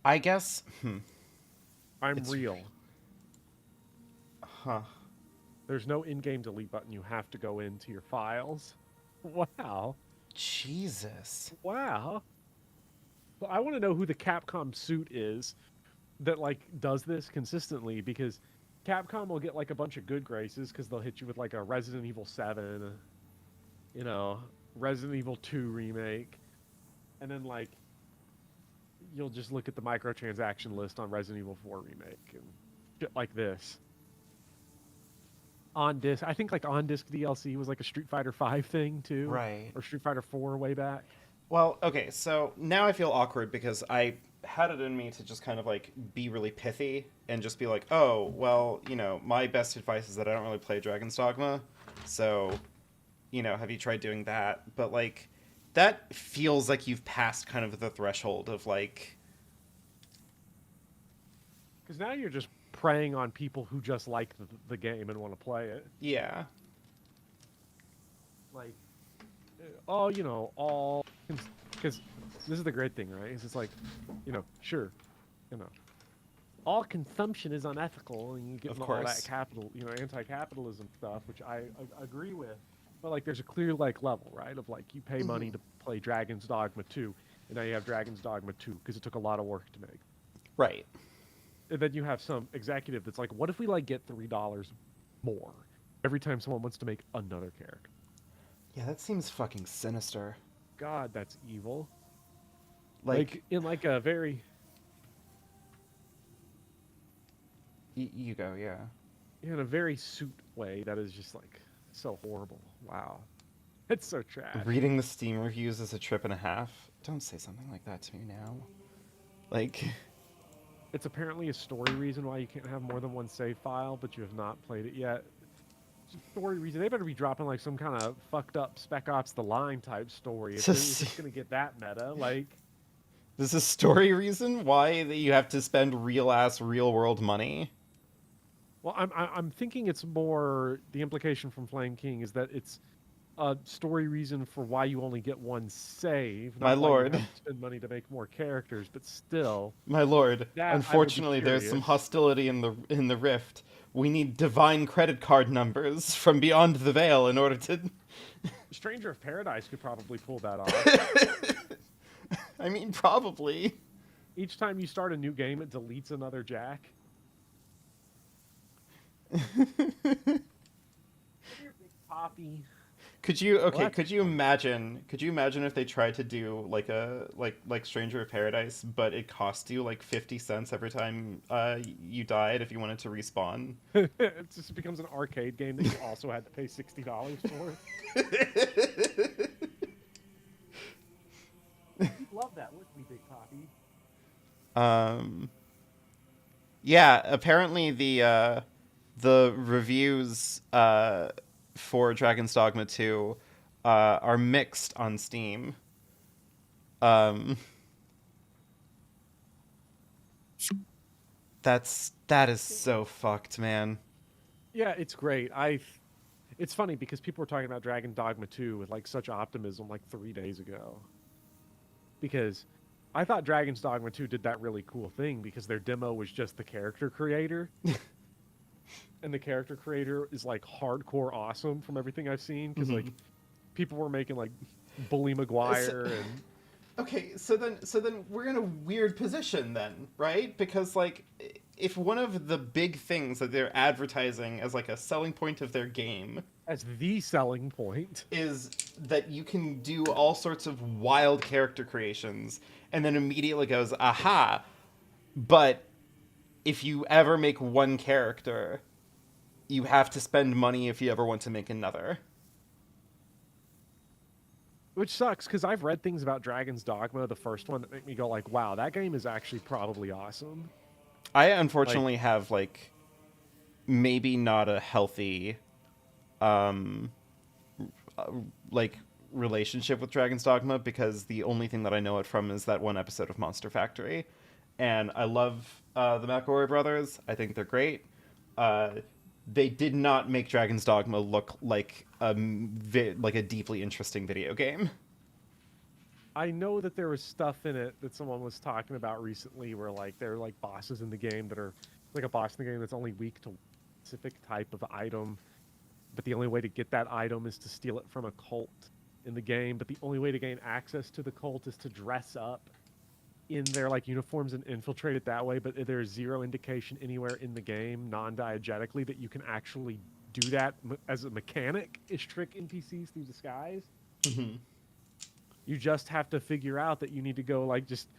I guess. I'm It's- real. Huh. There's no in-game delete button. You have to go into your files. Wow. Jesus. Wow. Well, I want to know who the Capcom suit is that like does this consistently, because Capcom will get like a bunch of good graces because they'll hit you with like a Resident Evil 7, you know, Resident Evil 2 remake, and then like you'll just look at the microtransaction list on Resident Evil 4 remake and shit like this. On disc, I think like on disc DLC was like a Street Fighter 5 thing too, Right. or Street Fighter 4 way back. Well, okay, so now I feel awkward because I had it in me to just kind of like be really pithy and just be like, oh, well, you know, my best advice is that I don't really play Dragon's Dogma, so, you know, have you tried doing that? But like, that feels like you've passed kind of the threshold of like, Because now you're just preying on people who just like the game and want to play it. yeah, Like, oh, you know, all because this is the great thing, right? Is it's like, you know, sure, you know, all consumption is unethical, and you get Of into all that course. capital, you know, anti-capitalism stuff, which I agree with. But like, there's a clear like level, right? Of like, you pay money to play Dragon's Dogma 2, and now you have Dragon's Dogma 2 because it took a lot of work to make. right. And then you have some executive that's like, what if we like get $3 more every time someone wants to make another character? Yeah, that seems fucking sinister. God, that's evil. Like, In like a very you go, yeah. in a very suit way that is just like so horrible. Wow. It's so trash. Reading the Steam reviews is a trip and a half. Don't say something like that to me now. Like, It's apparently a story reason why you can't have more than one save file, but you have not played it yet. It's a story reason. They better be dropping like some kind of fucked up Spec Ops The Line type story. If it's just gonna get that meta, like, this is a story reason why that you have to spend real ass real world money. well, I'm thinking it's more the implication from Flame King is that it's a story reason for why you only get one save. My not why you lord. have to spend money to make more characters, but still. My lord, That I would be unfortunately there's some curious. hostility in the rift. We need divine credit card numbers from beyond the veil in order to Stranger of Paradise could probably pull that off. I mean probably. Each time you start a new game, it deletes another Jack. Poppy. Could you What? could you imagine if they tried to do like a like Stranger of Paradise, but it cost you like 50 cents every time you died if you wanted to respawn? It just becomes an arcade game that you also had to pay $60 for. Love that, wouldn't we, Big Poppy? Yeah, apparently the reviews for Dragon's Dogma 2 are mixed on Steam. That is so fucked, man. Yeah, it's great. It's funny because people were talking about Dragon Dogma 2 with like such optimism like 3 days ago. Because I thought Dragon's Dogma 2 did that really cool thing because their demo was just the character creator. And the character creator is like hardcore awesome from everything I've seen because like people were making like Bully Maguire and Okay, so then we're in a weird position then, right? Because like if one of the big things that they're advertising as like a selling point of their game as the selling point. is that you can do all sorts of wild character creations and then immediately goes, aha, but if you ever make one character, you have to spend money if you ever want to make another. Which sucks because I've read things about Dragon's Dogma, the first one, that make me go like, "Wow, that game is actually probably awesome." I Like, unfortunately have like maybe not a healthy um like relationship with Dragon's Dogma because the only thing that I know it from is that one episode of Monster Factory, and I love the McElroy brothers. I think they're great. Uh, they did not make Dragon's Dogma look like like a deeply interesting video game. I know that there was stuff in it that someone was talking about recently, where like there are like bosses in the game that are like a boss in the game that's only weak to a specific type of item, but the only way to get that item is to steal it from a cult in the game. But the only way to gain access to the cult is to dress up in their like uniforms and infiltrate it that way. But there's zero indication anywhere in the game, non-diegetically, that you can actually do that as a mechanic. Is trick NPCs through disguise. You just have to figure out that you need to go like just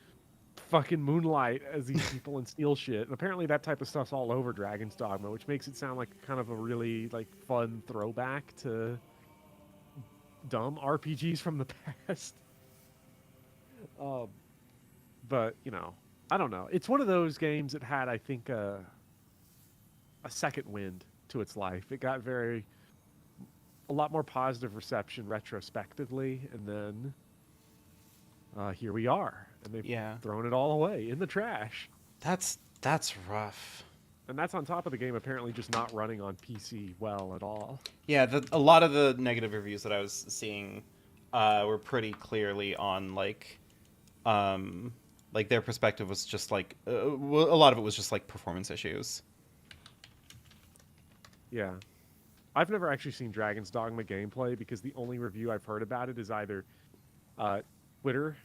fucking moonlight as these people and steal shit. And apparently that type of stuff's all over Dragon's Dogma, which makes it sound like kind of a really like fun throwback to dumb RPGs from the past. But you know, I don't know. It's one of those games that had, I think, a second wind to its life. It got a lot more positive reception retrospectively, and then here we are, and they've thrown it all away in the trash. That's rough. And that's on top of the game apparently just not running on PC well at all. Yeah, a lot of the negative reviews that I was seeing were pretty clearly on like their perspective was just like a lot of it was just like performance issues. Yeah. I've never actually seen Dragon's Dogma gameplay because the only review I've heard about it is either Twitter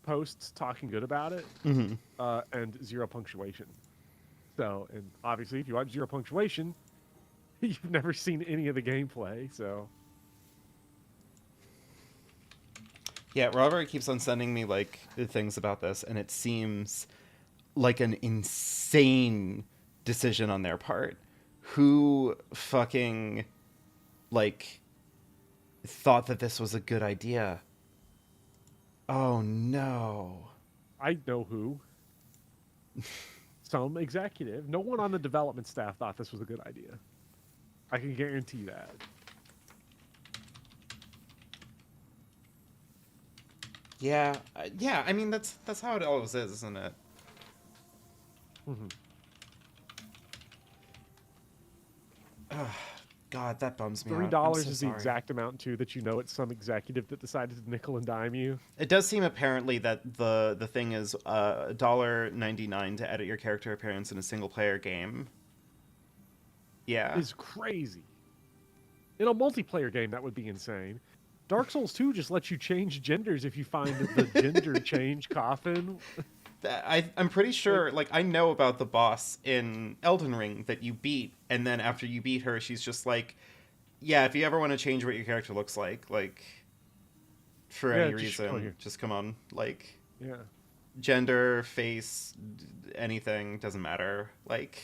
posts talking good about it and zero punctuation. So, and obviously, if you watch zero punctuation, you've never seen any of the gameplay. So, yeah, Robert keeps on sending me like things about this, and it seems like an insane decision on their part. Who fucking like thought that this was a good idea? Oh no. I know who. Some executive. No one on the development staff thought this was a good idea. I can guarantee that. Yeah, yeah. I mean, that's how it always is, isn't it? God, that bums me out. $3 is the exact amount too that you know it's some executive that decided to nickel and dime you. It does seem apparently that the thing is $1.99 to edit your character appearance in a single player game. Yeah, Is crazy. In a multiplayer game, that would be insane. Dark Souls 2 just lets you change genders if you find the gender change coffin. I'm pretty sure, like, I know about the boss in Elden Ring that you beat, and then after you beat her, she's just like, yeah, if you ever want to change what your character looks like, for any reason, just come on, like, yeah, gender, face, anything, doesn't matter, like...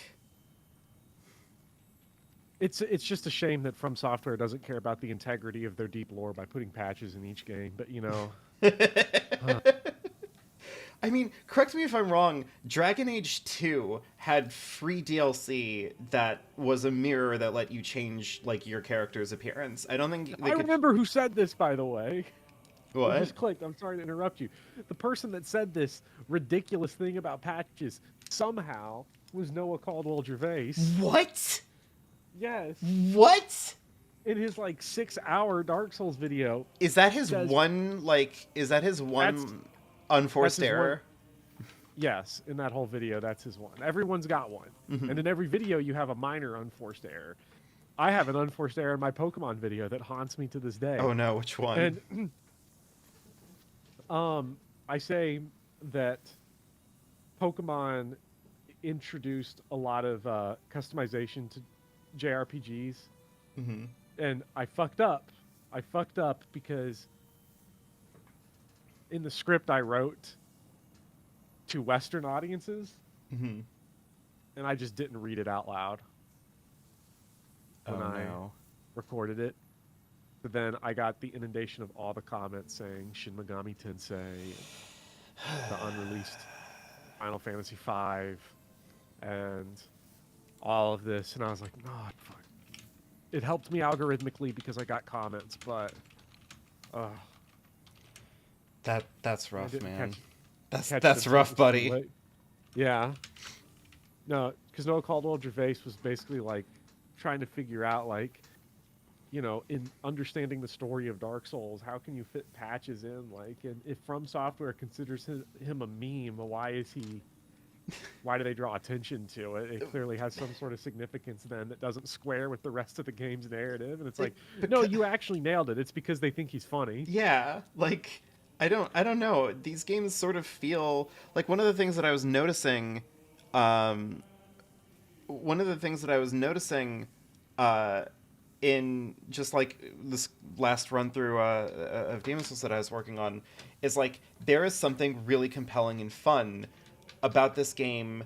It's just a shame that From Software doesn't care about the integrity of their deep lore by putting patches in each game, but, you know... I mean, correct me if I'm wrong, Dragon Age 2 had free DLC that was a mirror that let you change, like, your character's appearance. I don't think I remember who said this, by the way. What? I just clicked. I'm sorry to interrupt you. The person that said this ridiculous thing about patches somehow was Noah Caldwell-Gervais. What? Yes. What? In his, like, 6-hour Dark Souls video. Is that his one unforced error? Yes, in that whole video, that's his one. Everyone's got one. Mm-hmm. And in every video, you have a minor unforced error. I have an unforced error in my Pokemon video that haunts me to this day. Oh no, which one? And I say that Pokemon introduced a lot of customization to JRPGs. Mm-hmm. And I fucked up. I fucked up because in the script I wrote to Western audiences, mm-hmm. and I just didn't read it out loud when I recorded it. But then I got the inundation of all the comments saying Shin Megami Tensei, the unreleased Final Fantasy V, and all of this, and I was like, no, fuck. It helped me algorithmically because I got comments, but That's I rough, didn't man. catch it That's until it rough, was too buddy. late. Yeah, no, because Noah Caldwell Gervais was basically like trying to figure out like, in understanding the story of Dark Souls, how can you fit patches in? Like, and if From Software considers him a meme, why do they draw attention to it? It clearly has some sort of significance then that doesn't square with the rest of the game's narrative. And it's like, no, you actually nailed it. It's because they think he's funny. Yeah, like I don't know. These games sort of feel like one of the things that I was noticing um one of the things that I was noticing uh in just like this last run through of Demon's Souls that I was working on is like there is something really compelling and fun about this game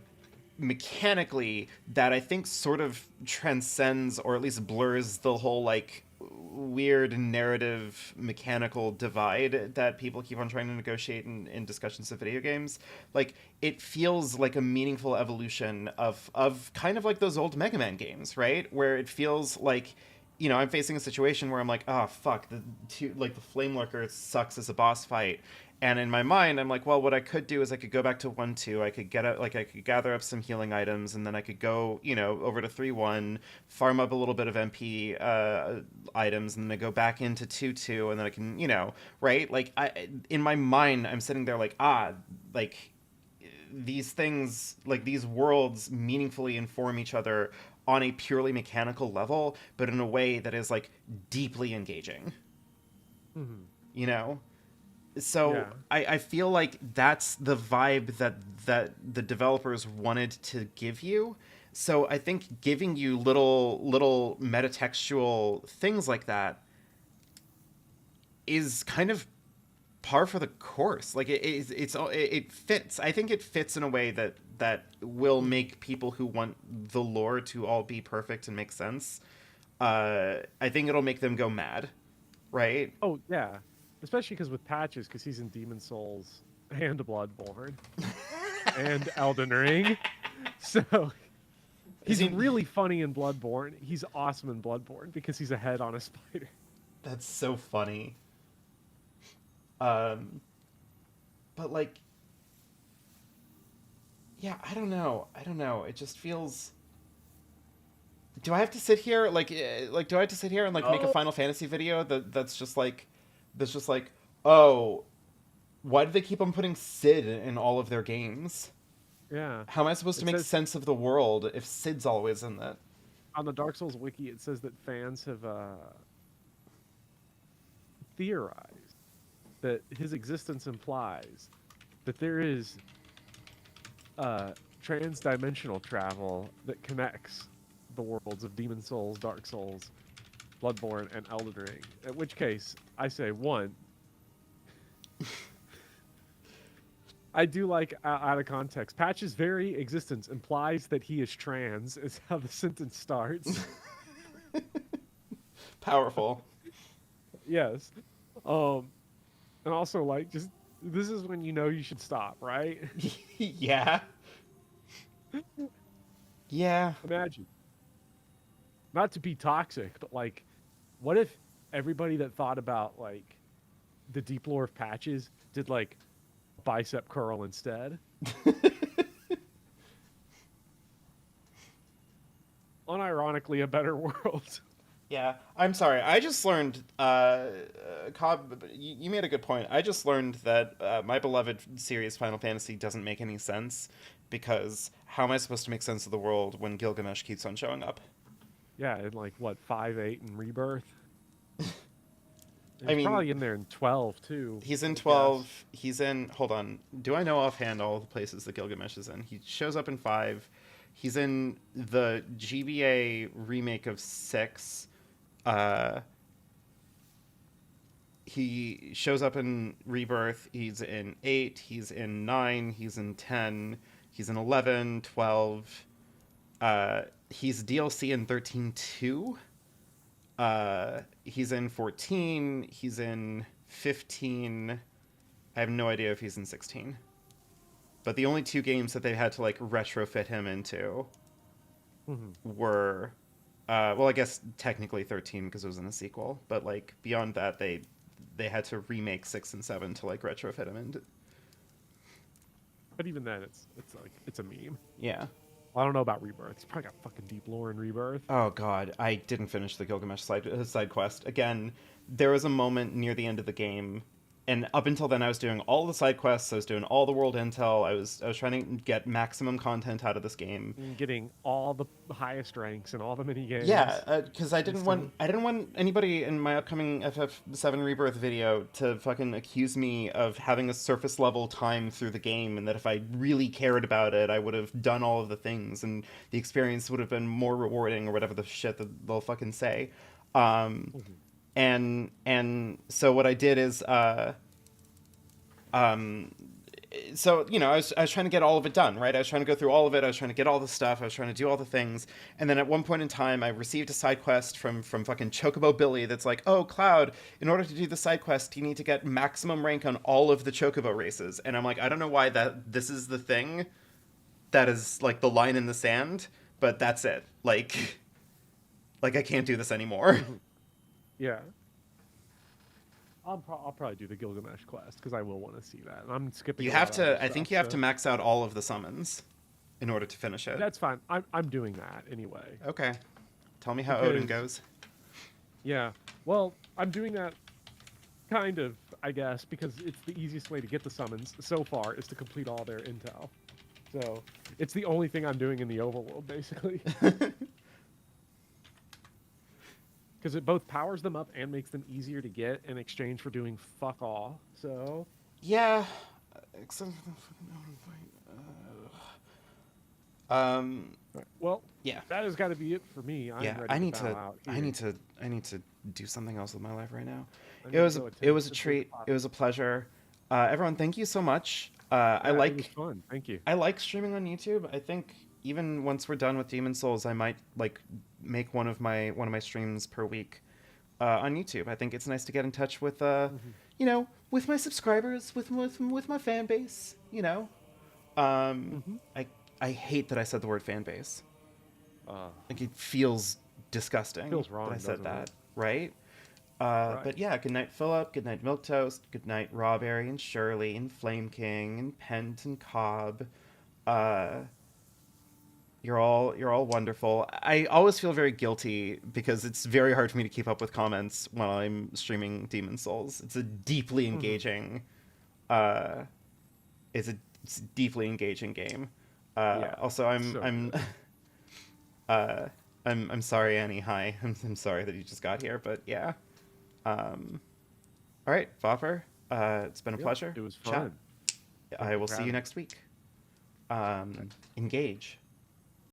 mechanically that I think sort of transcends or at least blurs the whole like weird narrative mechanical divide that people keep on trying to negotiate in discussions of video games. Like it feels like a meaningful evolution of kind of like those old Mega Man games, right? Where it feels like I'm facing a situation where I'm like, oh fuck, the Flame Lurker sucks as a boss fight, and in my mind, I'm like, well, what I could do is I could go back to 1-2. I could I could gather up some healing items, and then I could go, over to 3-1, farm up a little bit of MP items, and then I go back into 2-2, and then I can, right? Like in my mind, I'm sitting there like, like these things, like these worlds, meaningfully inform each other on a purely mechanical level, but in a way that is like deeply engaging. Mm-hmm. You know? So Yeah. I feel like that's the vibe that the developers wanted to give you. So I think giving you little metatextual things like that is kind of par for the course. Like it fits. I think it fits in a way that will make people who want the lore to all be perfect and make sense. I think it'll make them go mad, right? Oh, yeah. Especially because with patches, because he's in Demon Souls and Bloodborne and Elden Ring. So he's really funny in Bloodborne. He's awesome in Bloodborne because he's a head on a spider. That's so funny. But like, yeah, I don't know. It just feels. Do I have to sit here do I have to sit here and like make a Final Fantasy video that's just like, oh, why do they keep on putting Sid in all of their games? Yeah. How am I supposed to make sense of the world if Sid's always in that? On the Dark Souls wiki, it says that fans have theorized that his existence implies that there is trans-dimensional travel that connects the worlds of Demon Souls, Dark Souls, Bloodborne, and Elden Ring. In which case, I say, one, I do like, out of context, Patch's very existence implies that he is trans, is how the sentence starts. Powerful. Yes. And also, like, just, this is when you know you should stop, right? Yeah. Yeah. Imagine. Not to be toxic, but, like, what if everybody that thought about, like, the deep lore of Patches did, like, bicep curl instead? Unironically, a better world. Yeah, I'm sorry. I just learned, Cobb, you made a good point. I just learned that my beloved series Final Fantasy doesn't make any sense because how am I supposed to make sense of the world when Gilgamesh keeps on showing up? Yeah, in like, what, 5-8 and Rebirth? I mean, probably in there in 12, too. He's in 12. He's in, hold on. Do I know offhand all the places that Gilgamesh is in? He shows up in 5. He's in the GBA remake of 6. He shows up in Rebirth. He's in 8. He's in 9. He's in 10. He's in 11, 12. He's DLC in 13 too. He's in 14. He's in 15. I have no idea if he's in 16. But the only 2 games that they had to like retrofit him into were, well, I guess technically 13 because it was in a sequel. But like beyond that, they had to remake 6 and 7 to like retrofit him into. But even then, it's like it's a meme. Yeah. Well, I don't know about Rebirth. It's probably got fucking deep lore in Rebirth. Oh god, I didn't finish the Gilgamesh side quest. Again, there was a moment near the end of the game, and up until then I was doing all the side quests, I was doing all the world intel, I was trying to get maximum content out of this game. And getting all the highest ranks and all the mini games. Yeah, because I didn't want anybody in my upcoming FF7 Rebirth video to fucking accuse me of having a surface level time through the game, and that if I really cared about it, I would have done all of the things, and the experience would have been more rewarding, or whatever the shit that they'll fucking say. And so what I did is, so, you know, I was trying to get all of it done, right? I was trying to go through all of it. I was trying to get all the stuff. I was trying to do all the things. And then at one point in time, I received a side quest from fucking Chocobo Billy that's like, oh, Cloud, in order to do the side quest, you need to get maximum rank on all of the Chocobo races. And I'm like, I don't know why this is the thing that is like the line in the sand, but that's it. Like I can't do this anymore. Yeah. I'll probably do the Gilgamesh quest because I will want to see that. And I'm skipping. You a have lot of other to. I think stuff, you have so- to max out all of the summons in order to finish it. That's fine. I'm doing that anyway. Okay. Tell me how Because- Odin goes. Yeah. Well, I'm doing that kind of, I guess, because it's the easiest way to get the summons so far is to complete all their intel. So it's the only thing I'm doing in the overworld, basically. Because it both powers them up and makes them easier to get in exchange for doing fuck all. So Yeah. Except for the fucking Odin fight. well, Yeah. that has got to be it for me. I'm Yeah. ready I need bow to. out I here. need to. I need to do something else with my life right now. I It need to was. go It attend was a the treat. Big It was a pleasure. Everyone, thank you so much. I Yeah, it was like. fun. Thank you. I like streaming on YouTube. I think even once we're done with Demon Souls, I might like make one of my streams per week on YouTube. I think it's nice to get in touch with you know, with my subscribers, with my fan base. You know, I hate that I said the word fan base. Like it feels disgusting. Feels wrong, that I said doesn't that, it? right? Right. But yeah, good night, Philip. Good night, Milktoast. Good night, Rawberry and Shirley and Flame King and Pent and Cobb. You're all wonderful. I always feel very guilty because it's very hard for me to keep up with comments when I'm streaming Demon Souls. It's a deeply engaging, it's a deeply engaging game. Yeah, Also, so I'm sorry, Annie. Hi, I'm sorry that you just got here, but yeah. All right, Bopper. It's been a Yep, pleasure. it was Chat. fun. I will see you Proud. next week. Engage.